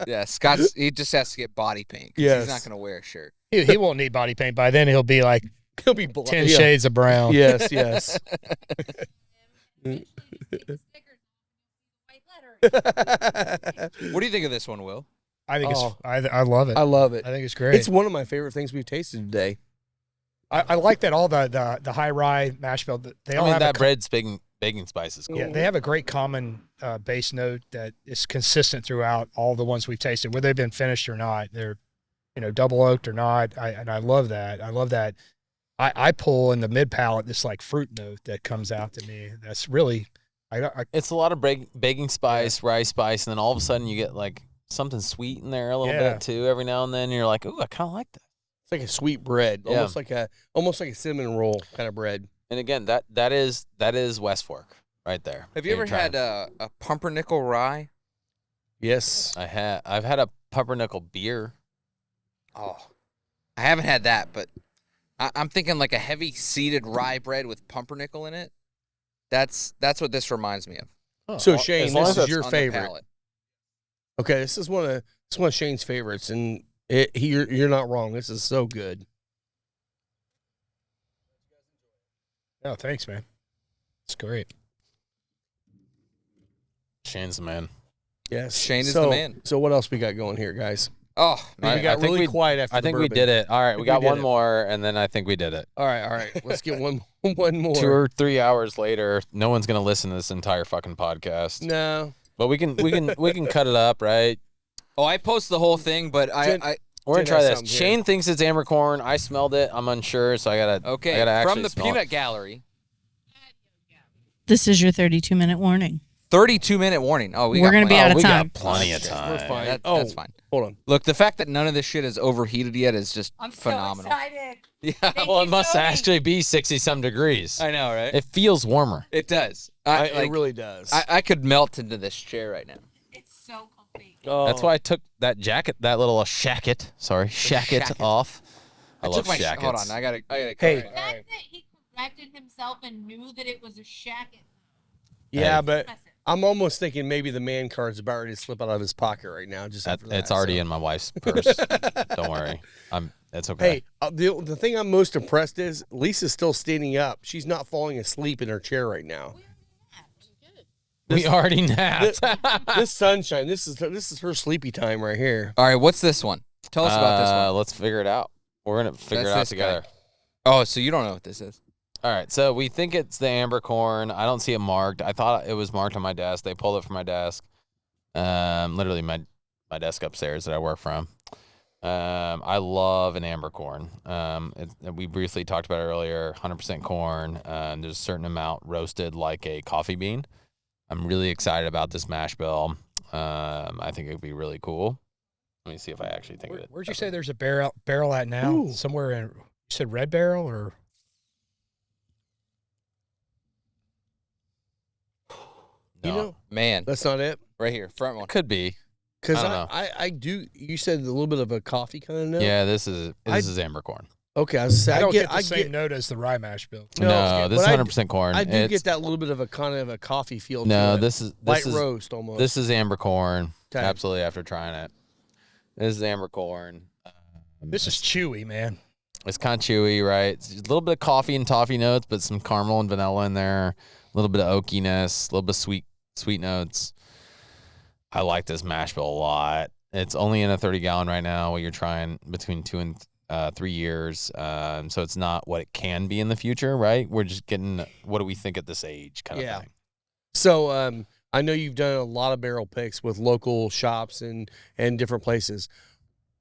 Yeah, Scott's. He just has to get body paint. 'Cause Yes. he's not gonna wear a shirt. He won't need body paint by then. He'll be like He'll be black. 10 shades of brown. Yes, yes. What do you think of this one, Will? I think Oh. I love it. I love it. I think it's great. It's one of my favorite things we've tasted today. I like that all the high rye mash bill. They all I mean, have that a, bread's baking spice is cool. yeah, they have a great common base note that is consistent throughout all the ones we've tasted, whether they've been finished or not. They're double oaked or not. And I love that. I love that. I pull in the mid palate this like fruit note that comes out to me. That's really It's a lot of baking spice, rice spice, and then all of a sudden you get like something sweet in there a little Yeah. bit too every now and then. And you're like, ooh, I kind of like that. It's like a sweet bread, Yeah. almost like a cinnamon roll kind of bread. And again, that is West Fork right there. Have you ever had a pumpernickel rye? Yes. I've had a pumpernickel beer. Oh, I haven't had that, but I'm thinking like a heavy seeded rye bread with pumpernickel in it. That's what this reminds me of. So Shane, as long this as is it's your on the favorite. palate. Okay, this is one of Shane's favorites, and you're not wrong. This is so good. Oh, thanks, man. It's great. Shane's the man. Yes. Shane is the man. So what else we got going here, guys? Oh, Man, we I got think really quiet after I think the we bourbon. did it. All right, we we got did one it. more, and then I think we did it. All right. Let's get one more. 2 or 3 hours later, no one's gonna listen to this entire fucking podcast. No. But we can cut it up, right? Oh, I post the whole thing, but Jen- We're gonna Jen try has this. something here. Shane thinks it's amber corn. I smelled it. I'm unsure, so I gotta actually from the smell peanut it. gallery. This is your 32-minute warning. 32-minute warning. Oh, We're gonna be out of we time. got plenty of time. We're fine. That's fine. Hold on. Look, the fact that none of this shit is overheated yet is just I'm phenomenal. so excited. Yeah, Well, it you, must Sophie. actually be 60-some degrees. I know, right? It feels warmer. It does. It really does. I could melt into this chair right now. It's so comfy. That's why I took that jacket, that little shacket shacket. off. I love took my shackets. Hold on, I gotta. Hey. That's that he corrected himself and knew that it was a shacket. Yeah, Hey. but I'm almost thinking maybe the man card's about ready to slip out of his pocket right now. Just after that, It's already so. in my wife's purse. Don't worry. It's okay. Hey, the thing I'm most impressed is Lisa's still standing up. She's not falling asleep in her chair right now. we already napped. This sunshine, this is her sleepy time right here. All right, what's this one? Tell us about this one. Let's figure it out. We're gonna figure That's it out this together. guy. Oh, so you don't know what this is? All right, so we think it's the amber corn. I don't see it marked. I thought it was marked on my desk. They pulled it from my desk. Literally my desk upstairs that I work from. I love an amber corn. We briefly talked about it earlier. 100% corn. There's a certain amount roasted like a coffee bean. I'm really excited about this mash bill. I think it would be really cool. Let me see if I actually think of it. Where'd you say there's a barrel at now? Ooh. Somewhere in. You said Red Barrel or? No. You know, Man, that's not it. right here, front one. Could be. Because I don't know. I do. You said a little bit of a coffee kind of note. Yeah, this is amber corn. Okay, I was I don't get the I same note as the rye mash bill. No, this is but 100% corn. I do It's- get that little bit of a kind of a coffee feel. No, to it. this is light roast almost. This is amber corn. 'Kay. Absolutely, after trying it. This is amber corn. This is chewy, man. It's kind of chewy, right? It's a little bit of coffee and toffee notes, but some caramel and vanilla in there. A little bit of oakiness, a little bit of sweet notes. I like this mash bill a lot. It's only in a 30-gallon right now. You're trying between 2 and 3 years, so it's not what it can be in the future, right? We're just getting what do we think at this age kind of thing. So I know you've done a lot of barrel picks with local shops and different places.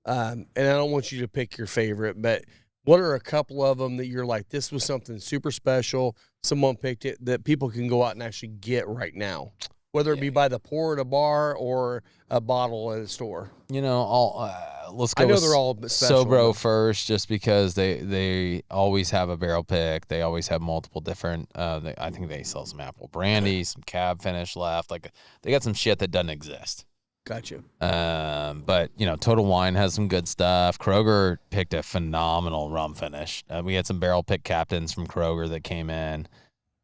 And I don't want you to pick your favorite, but what are a couple of them that you're like, this was something super special, someone picked it, that people can go out and actually get right now, whether it be by the pour at a bar or a bottle at a store? You know, let's go I know with they're all special. Sobro first, just because they always have a barrel pick. They always have multiple different. I think they sell some apple brandy, some cab finish left. Like they got some shit that doesn't exist. Gotcha. But you know, Total Wine has some good stuff. Kroger picked a phenomenal rum finish. We had some barrel pick captains from Kroger that came in.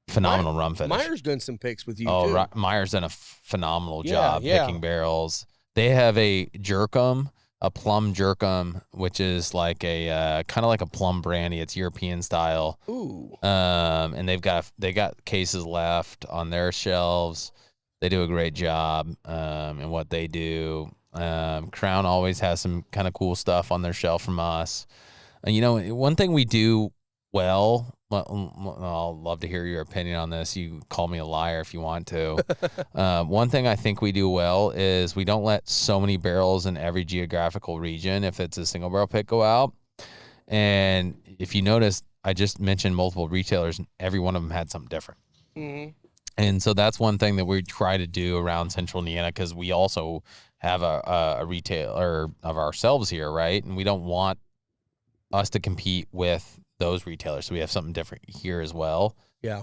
Phenomenal rum finish. Meyer's done some picks with you Oh, too. Meyer's done a phenomenal Yeah, job yeah. picking barrels. They have a jerkum, a plum jerkum, which is like a kind of like a plum brandy. It's European style. Ooh. And they got cases left on their shelves. They do a great job in what they do. Crown always has some kind of cool stuff on their shelf from us. And you know, one thing we do well, I'll love to hear your opinion on this. You call me a liar if you want to. One thing I think we do well is we don't let so many barrels in every geographical region, if it's a single barrel pick, go out. And if you notice, I just mentioned multiple retailers, and every one of them had something different. Mm-hmm. And so that's one thing that we try to do around Central Indiana, because we also have a retailer of ourselves here, right? And we don't want us to compete with those retailers, so we have something different here as well. Yeah.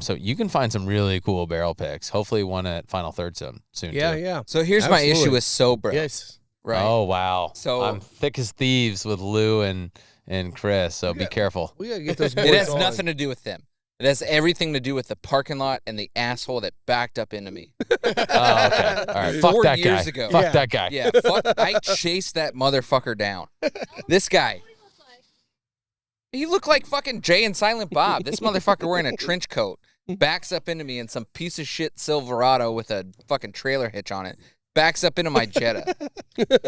So you can find some really cool barrel picks. Hopefully one at Final Third soon. Yeah, too. yeah. So here's my Absolutely. issue with Sobro. Yes. Right. Oh wow. So- I'm thick as thieves with Lou and Chris. So be careful. We gotta get those boys It has on. nothing to do with them. It has everything to do with the parking lot and the asshole that backed up into me. Oh, okay. All right. Fuck 4 that years guy. ago. Fuck Yeah. that guy. Yeah, fuck. I chased that motherfucker down. This guy. He looked like fucking Jay and Silent Bob. This motherfucker wearing a trench coat backs up into me in some piece of shit Silverado with a fucking trailer hitch on it. Backs up into my Jetta.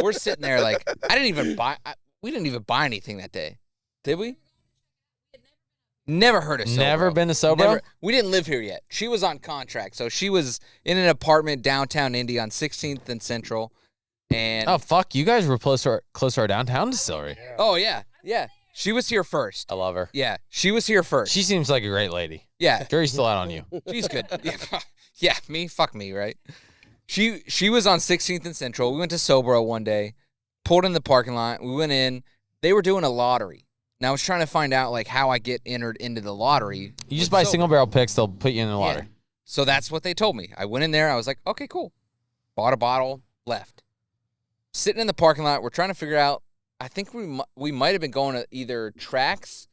We're sitting there like, we didn't even buy anything that day. Did we? Never heard of Sobro. Never been to Sobro? We didn't live here yet. She was on contract, so she was in an apartment downtown Indy on 16th and Central. And oh fuck, you guys were close to our downtown distillery. Oh yeah. She was here first. I love her. Yeah, she was here first. She seems like a great lady. Yeah, Jury's still out on you. she's good. Yeah, me, fuck me, right? She was on 16th and Central. We went to Sobro one day, pulled in the parking lot. We went in. They were doing a lottery. Now I was trying to find out like how I get entered into the lottery. You just buy single barrel picks, they'll put you in the lottery. Yeah. So that's what they told me. I went in there. I was like, okay, cool. Bought a bottle, left. Sitting in the parking lot, we're trying to figure out. I think we might have been going to either Tracks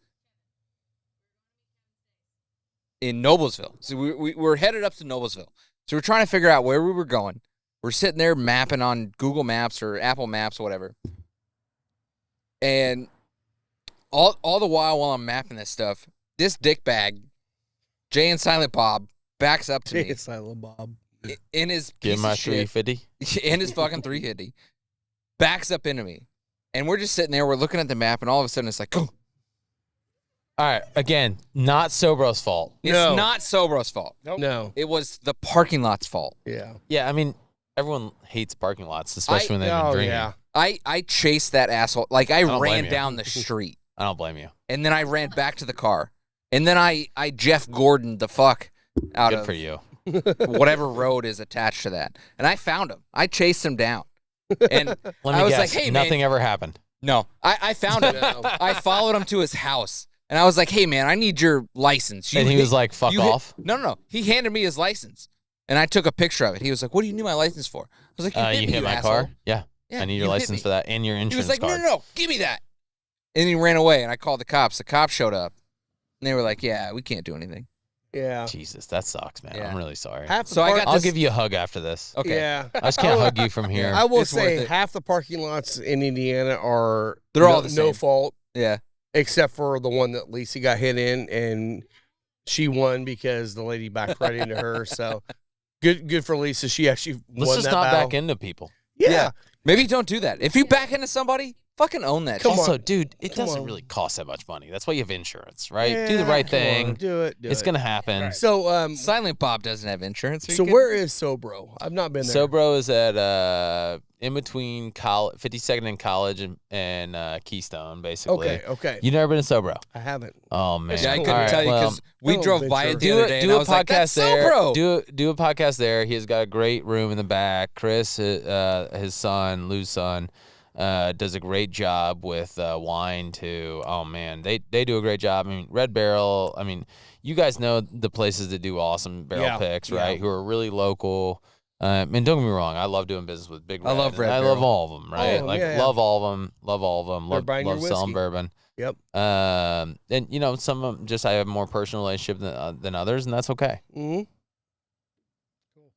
in Noblesville. So we were headed up to Noblesville. So we're trying to figure out where we were going. We're sitting there mapping on Google Maps or Apple Maps or whatever. And all the while I'm mapping this stuff, this dickbag, Jay and Silent Bob, backs up to me. Jay and Silent Bob. In his Give piece my of shit, 350. in his fucking 350. Backs up into me. And we're just sitting there, we're looking at the map, and all of a sudden it's like, oh. All right, again, not Sobro's fault. It's not Sobro's fault. Nope. No. It was the parking lot's fault. Yeah. Yeah, I mean, everyone hates parking lots, especially when they've been drinking. Yeah. I chased that asshole. Like, I don't blame ran you. down the street. I don't blame you. And then I ran back to the car. And then I Jeff Gordon the fuck out Good of for you. whatever road is attached to that. And I found him. I chased him down. And Let me I was guess, like, hey, nothing man. ever happened. No, I found him. I followed him to his house. And I was like, hey, man, I need your license. And he was like, fuck off? No. He handed me his license. And I took a picture of it. He was like, what do you need my license for? I was like, you hit my asshole. car? Yeah. Yeah, I need you your hit license me. for that and your He insurance was like, card. no, give me that. And he ran away, and I called the cops. The cops showed up, and they were like, yeah, we can't do anything. Yeah. Jesus, that sucks, man. Yeah. I'm really sorry. Half the I'll give you a hug after this. Okay. Yeah. I just can't hug you from here. I will It's worth say it. half the parking lots in Indiana are They're all the no same. fault, Yeah. except for the one that Lisa got hit in, and she won because the lady backed right into her. So good for Lisa. She actually Let's won just that not battle. back into people. Yeah. Maybe don't do that. If you back into somebody, fucking own that. Come shit. on. Also, dude, it Come doesn't on. really cost that much money. That's why you have insurance, right? Yeah, Do the right come on, thing. do it. It's going to happen. So Silent Bob doesn't have insurance. Are you so kidding? where is Sobro? I've not been there. Sobro is at in between 52nd and College and Keystone, basically. Okay. You never been to Sobro? I haven't. Oh man, Yeah, I couldn't All right, tell you well, because we I don't drove by venture. it the other day, and I was like, that's there. Sobro. Do a podcast there. He's got a great room in the back. Chris, his son, Lou's son, does a great job with wine too. Oh man, they do a great job. I mean, Red Barrel. I mean, you guys know the places that do awesome barrel picks, right? Who are really local. And don't get me wrong, I love doing business with Big Red. I love Red I Barrel. love all of them, right? Oh, yeah. Love all of them. Love all of them. They're Love buying your selling whiskey. bourbon. Yep. And you know, some of them just I have more personal relationship than others, and that's okay. Mm-hmm.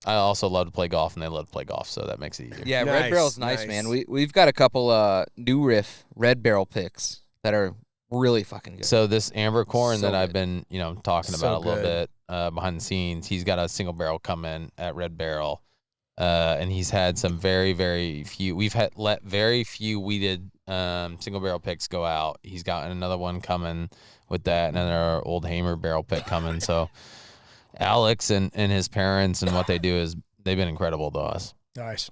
I also love to play golf, and they love to play golf, so that makes it easier. Yeah, Nice, Red Barrel's nice, nice. man. We've got a couple new riff Red Barrel picks that are really fucking good. So this Amber Corn So that I've good. been, talking So about a little good. bit behind the scenes, he's got a single barrel come in at Red Barrel, and he's had some very, very few. We've let very few weeded single barrel picks go out. He's got another one coming with that, and another Old Hamer barrel pick coming. So Alex and his parents and what they do is they've been incredible to us. Nice.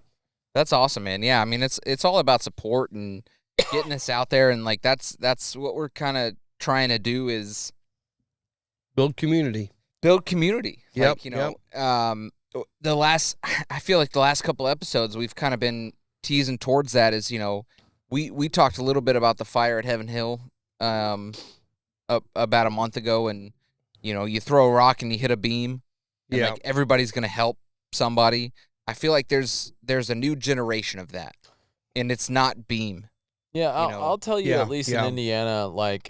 That's awesome, man. Yeah, I mean it's all about support and getting us out there, and like that's what we're kind of trying to do is Build community. build community. Yep, Like, I feel like the last couple episodes we've kind of been teasing towards that is, we talked a little bit about the fire at Heaven Hill about a month ago, and you throw a rock and you hit a beam, and Yeah. like everybody's gonna help somebody. I feel like there's a new generation of that, and it's not beam. Yeah, know? I'll tell you, Yeah, at least in yeah. Indiana, like,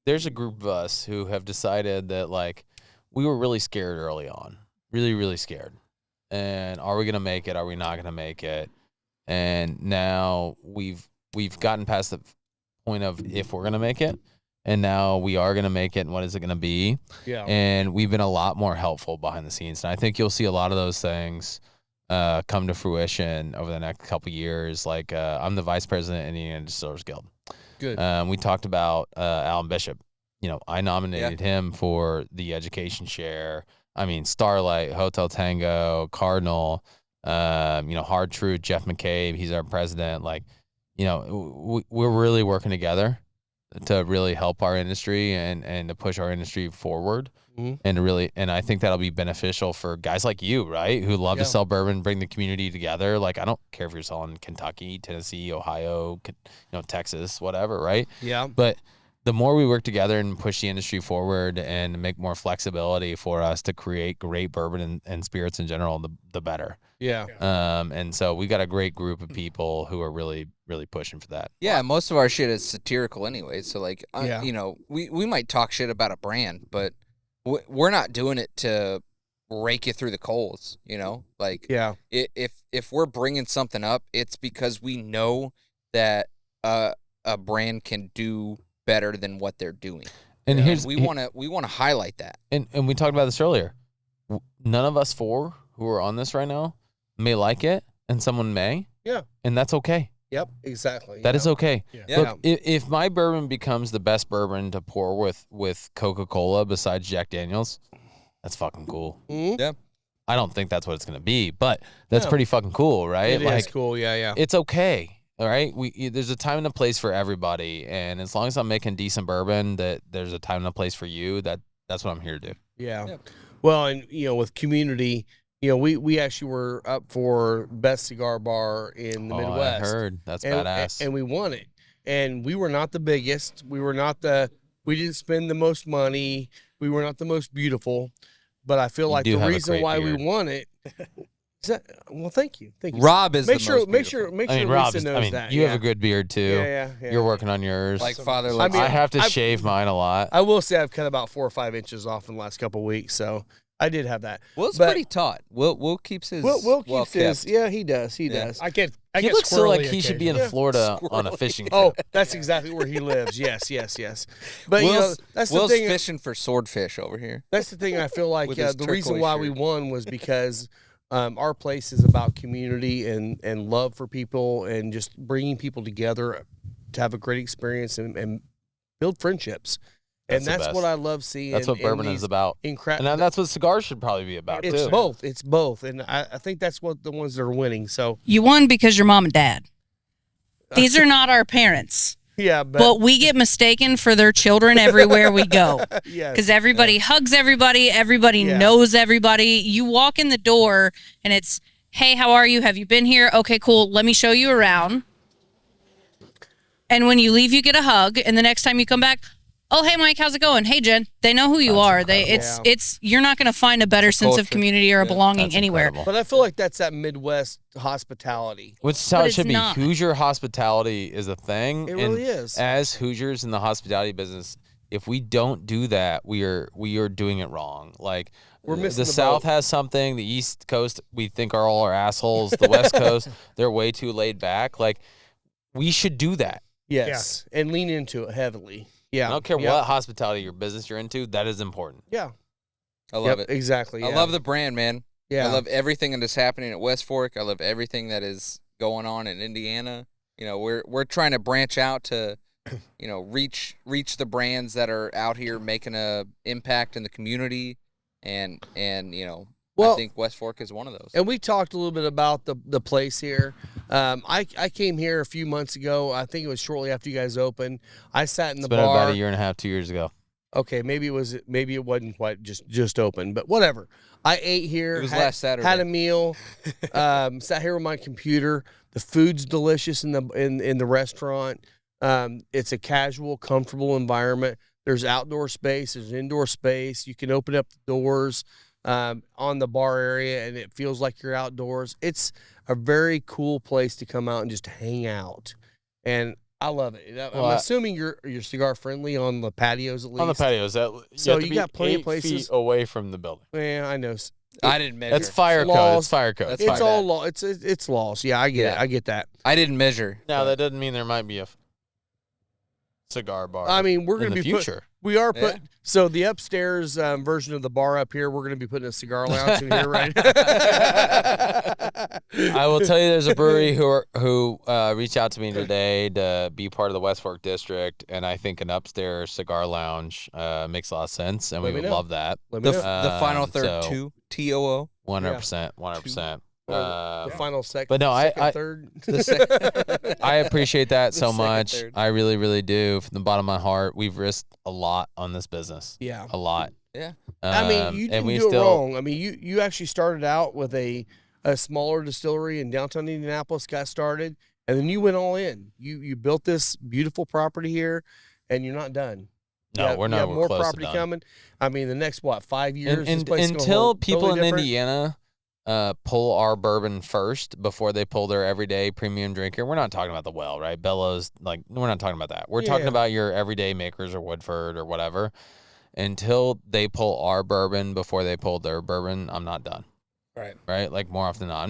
there's a group of us who have decided that, like, we were really scared early on. Really, really scared. And are we going to make it? Are we not going to make it? And now we've gotten past the point of if we're going to make it. and now we are going to make it. And what is it going to be? Yeah. And we've been a lot more helpful behind the scenes. And I think you'll see a lot of those things come to fruition over the next couple of years. Like I'm the vice president of the Indiana Distillers Guild. Good. We talked about Alan Bishop. I nominated him for the education share. I mean, Starlight, Hotel Tango, Cardinal, Hard Truth, Jeff McCabe, he's our president. Like, we're really working together to really help our industry and to push our industry forward. Mm-hmm. And I think that'll be beneficial for guys like you, right? Who love to sell bourbon, bring the community together. Like, I don't care if you're selling Kentucky, Tennessee, Ohio, Texas, whatever, right? Yeah. But the more we work together and push the industry forward and make more flexibility for us to create great bourbon and spirits in general, the better. Yeah. And so we got a great group of people who are really, really pushing for that. Yeah, most of our shit is satirical anyway. So, like, we might talk shit about a brand, but we're not doing it to rake you through the coals, Like, if we're bringing something up, it's because we know that a brand can do better than what they're doing. And we want to highlight that. And we talked about this earlier. None of us four who are on this right now may like it, and someone may. Yeah. And that's okay. Yep, exactly. That is okay. Yeah. Look, if my bourbon becomes the best bourbon to pour with Coca-Cola besides Jack Daniels, that's fucking cool. Mm-hmm. Yeah. I don't think that's what it's going to be, but that's pretty fucking cool, right? It is cool, yeah. It's okay. All right, there's a time and a place for everybody, and as long as I'm making decent bourbon, that there's a time and a place for you. That's what I'm here to do. Yeah. Well, and with community, we actually were up for best cigar bar in the Midwest. I heard that's badass, and we won it. And we were not the biggest. We didn't spend the most money. We were not the most beautiful, but I feel like the reason why we won it. Well, thank you. Rob is make sure Lisa knows that. You have a good beard too. Yeah. You're working on yours. Like Father. I have to shave mine a lot. I will say I've cut about 4 or 5 inches off in the last couple of weeks, so I did have that. Will's pretty taut. Will keeps his. Will keeps his. Yeah, he does. He does. I get he looks so like he occasionally. should be in Florida on a fishing trip. Oh, that's exactly where he lives. Yes. But that's Will's the thing. fishing for swordfish over here. That's the thing. I feel like With his the reason turquoise why shirt. we won was because. Our place is about community and love for people and just bringing people together to have a great experience and build friendships. And that's what I love seeing. That's what bourbon is about. And that's what cigars should probably be about, it's too. Both. It's both. And I think that's what the ones that are winning. So you won because your mom and dad. These are not our parents. Yeah, but we get mistaken for their children everywhere we go. Because everybody hugs everybody. Everybody knows everybody. You walk in the door and it's, hey, how are you? Have you been here? Okay, cool. Let me show you around. And when you leave, you get a hug. And the next time you come back, oh, hey, Mike, how's it going? Hey, Jen. They know who you are. It's you're not going to find a better sense of community or a belonging anywhere. Incredible. But I feel like that's that Midwest hospitality. Which is how it should be. Hoosier hospitality is a thing. It really is. As Hoosiers in the hospitality business, if we don't do that, we are doing it wrong. Like we're missing the South has something. The East Coast, we think are all our assholes. The West Coast, they're way too laid back. Like we should do that. Yes, and lean into it heavily. Yeah, I don't care what hospitality your business you're into. That is important. Yeah, I love it. Exactly. I love the brand, man. Yeah, I love everything that is happening at West Fork. I love everything that is going on in Indiana. We're trying to branch out to, reach the brands that are out here making a impact in the community, and I think West Fork is one of those. And we talked a little bit about the place here. I came here a few months ago. I think it was shortly after you guys opened. I sat in the bar. It's been about a year and a half, 2 years ago. Okay, maybe it wasn't quite just open, but whatever. I ate here. It was last Saturday. Had a meal. Sat here with my computer. The food's delicious in the restaurant. It's a casual, comfortable environment. There's outdoor space. There's indoor space. You can open up the doors on the bar area, and it feels like you're outdoors. It's a very cool place to come out and just hang out, and I love it. I'm assuming you're cigar friendly on the patios at least. On the patios, you got plenty of places 8 feet away from the building. Yeah, I know. I didn't measure. That's fire code. It's fire code. It's all law. It's laws. Yeah, I get it. I get that. I didn't measure. Now that doesn't mean there might be a cigar bar. I mean, we're in going to the be future. We are put so the upstairs version of the bar up here. We're going to be putting a cigar lounge in here, right? I will tell you, there's a brewery who reached out to me today to be part of the West Fork district, and I think an upstairs cigar lounge makes a lot of sense, and we would love that. The final third, so, TOO. 100%, 100%. The final second. But no, third. I appreciate that so much. third. I really, really do. From the bottom of my heart, we've risked a lot on this business. Yeah, a lot. Yeah. I mean, you didn't do it wrong. I mean, you actually started out with a smaller distillery in downtown Indianapolis, got started, and then you went all in. You built this beautiful property here, and you're not done. No, we're not. You have more close property to done. coming. I mean, the next 5 years? And, this place is gonna until hold people totally in different. Indiana pull our bourbon first before they pull their everyday premium drinker. We're not talking about the well, right? Bellows, like, we're not talking about that. We're talking about your everyday makers or Woodford or whatever. Until they pull our bourbon before they pull their bourbon, I'm not done. Right. Like, more often than not,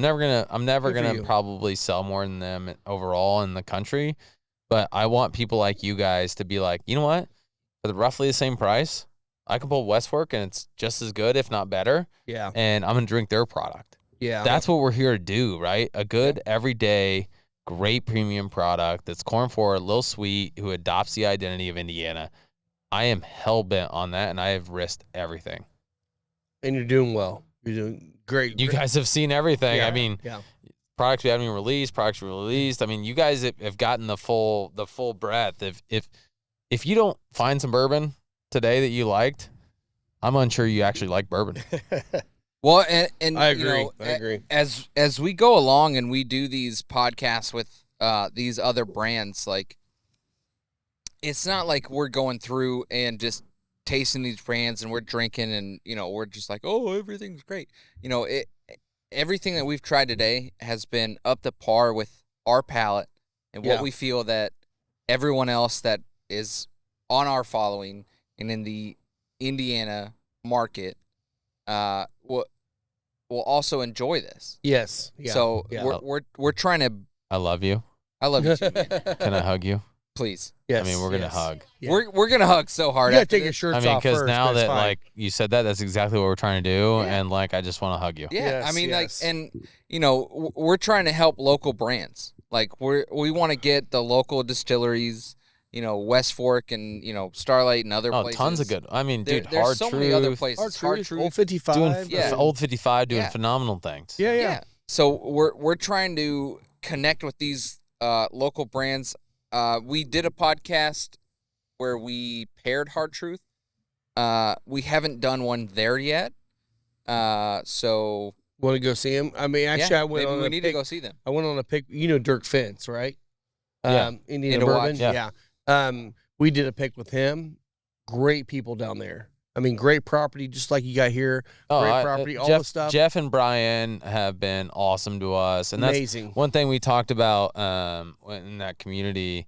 I'm never gonna probably sell more than them overall in the country. But I want people like you guys to be like, you know what? For roughly the same price, I can pull West Fork and it's just as good, if not better. Yeah. And I'm going to drink their product. Yeah. That's what we're here to do, right? A good, everyday, great premium product that's corn forward, a little sweet, who adopts the identity of Indiana. I am hell-bent on that, and I have risked everything. And you're doing well. You're doing great. You guys have seen everything. Yeah. I mean, products we haven't even released, products we released. I mean, you guys have gotten the full breadth. If you don't find some bourbon today that you liked, I'm unsure you actually like bourbon. Well, and I agree. You know, I agree. As we go along and we do these podcasts with these other brands, like, it's not like we're going through and just tasting these brands and we're drinking and, you know, we're just like, oh, everything's great. You know, everything that we've tried today has been up to par with our palate and what we feel that everyone else that is on our following and in the Indiana market will also enjoy this. Yes. Yeah. So yeah. we're trying to. I love you. I love you too, man. Can I hug you? Please. Yes. I mean, we're gonna hug. Yeah. We're gonna hug so hard. You gotta after take your this. shirts I mean, off because first, now but it's that fine. like you said that, that's exactly what we're trying to do, and like I just want to hug you. Yeah, Yes, I mean, yes. like, and you know, we're trying to help local brands. Like, we want to get the local distilleries, you know, West Fork and, you know, Starlight and other places. Tons of good. I mean, dude, there's Hard so Truth, many other places. Hard Truth, Old 55. doing Old 55, doing phenomenal things. Yeah. So we're trying to connect with these local brands. We did a podcast where we paired Hard Truth. We haven't done one there yet. So want to go see him? I mean, actually, I went maybe on we a need pick, to go see them. I went on a pick. You know Dirk Fence, right? Yeah. Indiana Into Bourbon. Watch. Yeah. We did a pick with him. Great people down there. I mean, great property, just like you got here. Great property, all the stuff. Jeff and Brian have been awesome to us, and Amazing. That's one thing we talked about in that community.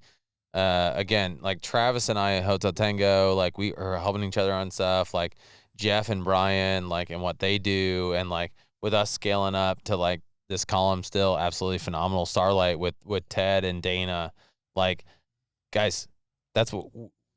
Again, like Travis and I at Hotel Tango, like we are helping each other on stuff. Like Jeff and Brian, like, and what they do, and like with us scaling up to like this column, still absolutely phenomenal. Starlight with Ted and Dana, like, guys, that's what.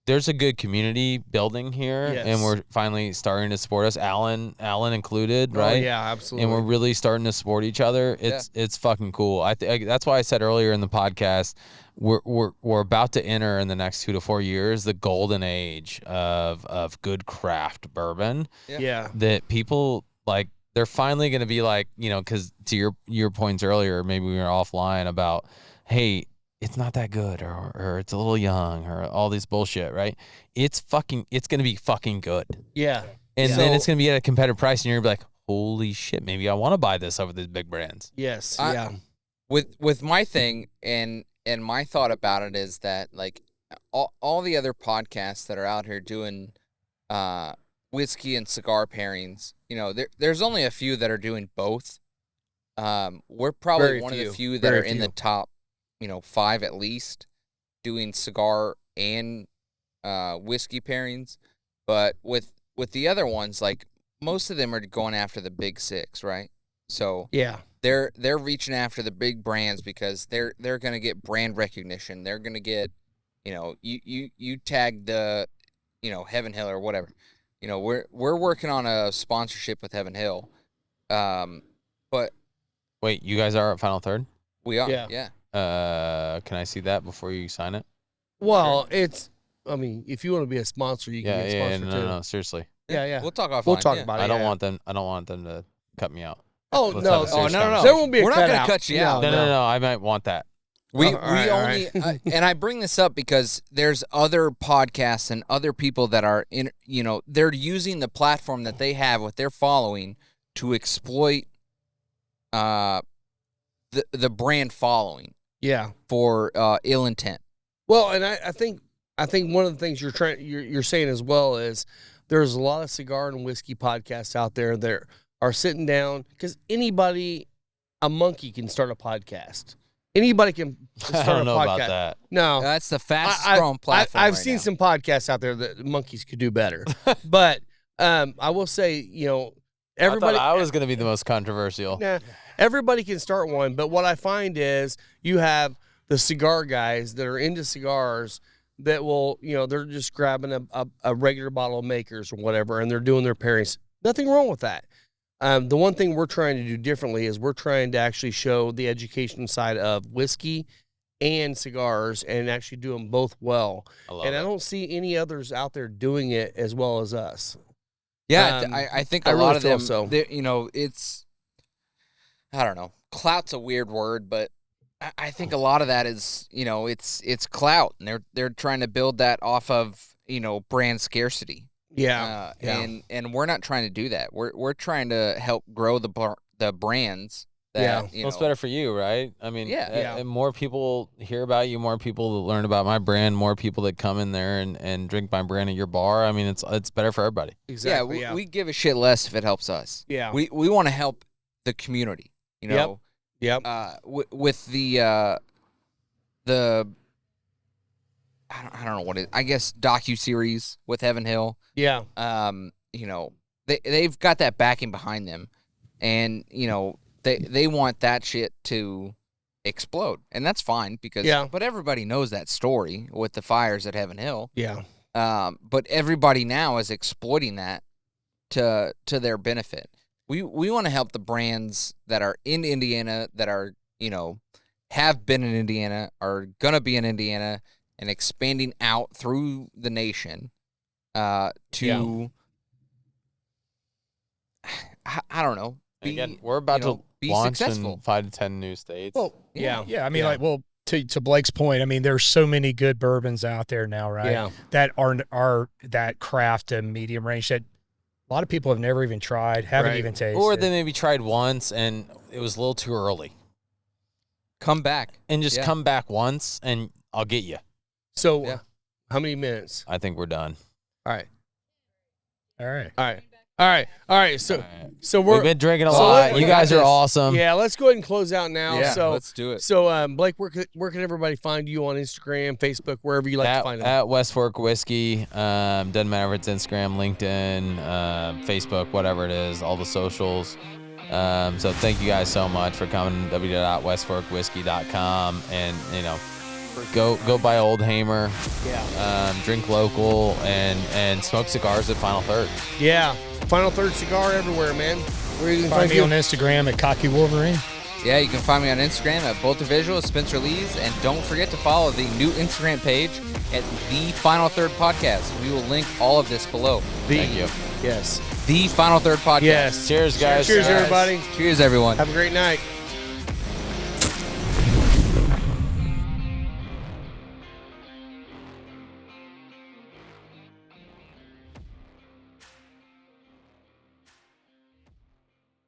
There's a good community building here, and we're finally starting to support us. Alan included, right? Oh, yeah, absolutely. And we're really starting to support each other. It's fucking cool. That's why I said earlier in the podcast, we're about to enter in the next 2 to 4 years the golden age of good craft bourbon. Yeah. That people like. They're finally going to be like, you know, because to your points earlier, maybe we were offline about, hey, it's not that good, or it's a little young, or all this bullshit, right? It's going to be fucking good. Yeah. And then it's going to be at a competitive price, and you're going to be like, holy shit, maybe I want to buy this over these big brands. Yes. With my thing and my thought about it is that, like, all the other podcasts that are out here doing whiskey and cigar pairings, you know, there's only a few that are doing both. We're probably Very one few. of the few that Very are in the few. top, you know, 5 at least, doing cigar and whiskey pairings. But with the other ones, like, most of them are going after the big 6, right? So Yeah. they're reaching after the big brands because they're going to get brand recognition. They're going to get, you tag the, Heaven Hill or whatever. We're working on a sponsorship with Heaven Hill. But wait, you guys are at Final Third? We are. Yeah. Yeah. Can I see that before you sign it? Well, I mean, if you want to be a sponsor, you can be a sponsor too. No, seriously. Yeah. We'll talk offline. We'll talk about it. I don't want them to cut me out. Oh, Let's no. have a serious no. conversation. There won't be a We're not cutout. gonna cut you out. No. I might want that. We all right, all only right. and I bring this up because there's other podcasts and other people that are they're using the platform that they have with their following to exploit the brand following. Yeah. For ill intent. Well, and I think one of the things you're saying as well is there's a lot of cigar and whiskey podcasts out there that are sitting down because a monkey can start a podcast. Anybody can start I don't a know podcast. about that. No, That's the fastest growing platform. I've right seen now. some podcasts out there that monkeys could do better, but I will say, everybody. I thought I was going to be the most controversial. Nah, everybody can start one, but what I find is you have the cigar guys that are into cigars that will, they're just grabbing a regular bottle of Makers or whatever, and they're doing their pairings. Nothing wrong with that. The one thing we're trying to do differently is we're trying to actually show the education side of whiskey and cigars and actually do them both well. I don't see any others out there doing it as well as us. Yeah, I think a really lot of feel them, so. it's, I don't know, clout's a weird word, but I think a lot of that is, it's clout, and they're trying to build that off of, brand scarcity. Yeah, and we're not trying to do that. We're trying to help grow the brands. That, Well, it's better for you, right? I mean, Yeah. and more people hear about you, more people that learn about my brand, more people that come in there and drink my brand at your bar. I mean, it's better for everybody. exactly. Yeah, we give a shit less if it helps us. Yeah. We want to help the community. Yep. With the I don't know what it is. I guess docu-series with Heaven Hill. Yeah. They've got that backing behind them, and they want that shit to explode, and that's fine because but everybody knows that story with the fires at Heaven Hill. Yeah. But everybody now is exploiting that to their benefit. We want to help the brands that are in Indiana, that are have been in Indiana, are gonna be in Indiana, and expanding out through the nation I don't know. Again, we're about to be launch successful. in 5 to 10 new states. Well, Yeah, I mean, to Blake's point, I mean, there's so many good bourbons out there now, right? Yeah. That are that craft and medium range that a lot of people have never even tried, haven't Right. even tasted. Or they maybe tried once and it was a little too early. Come back. And just Yeah. come back once and I'll get you. So, how many minutes? I think we're done. All right. All right. So we've been drinking a so lot. let- You guys are awesome. Yeah, let's go ahead and close out now. Yeah, so let's do it. So, Blake, where can everybody find you on Instagram, Facebook, wherever you like to find them? At West Fork Whiskey. Doesn't matter if it's Instagram, LinkedIn, Facebook, whatever it is, all the socials. So thank you guys so much for coming. www.westforkwhiskey.com and go buy Old Hamer. Yeah. Drink local and smoke cigars at Final Third. Yeah. Final Third Cigar everywhere, man. Where you can Find me you? on Instagram at Cocky Wolverine. Yeah, you can find me on Instagram at Bolter Visual, Spencer Lees, and don't forget to follow the new Instagram page at The Final Third Podcast. We will link all of this below. Thank you. Yes. The Final Third Podcast. Yes. Cheers, guys. Cheers, everybody. Cheers, everyone. Have a great night.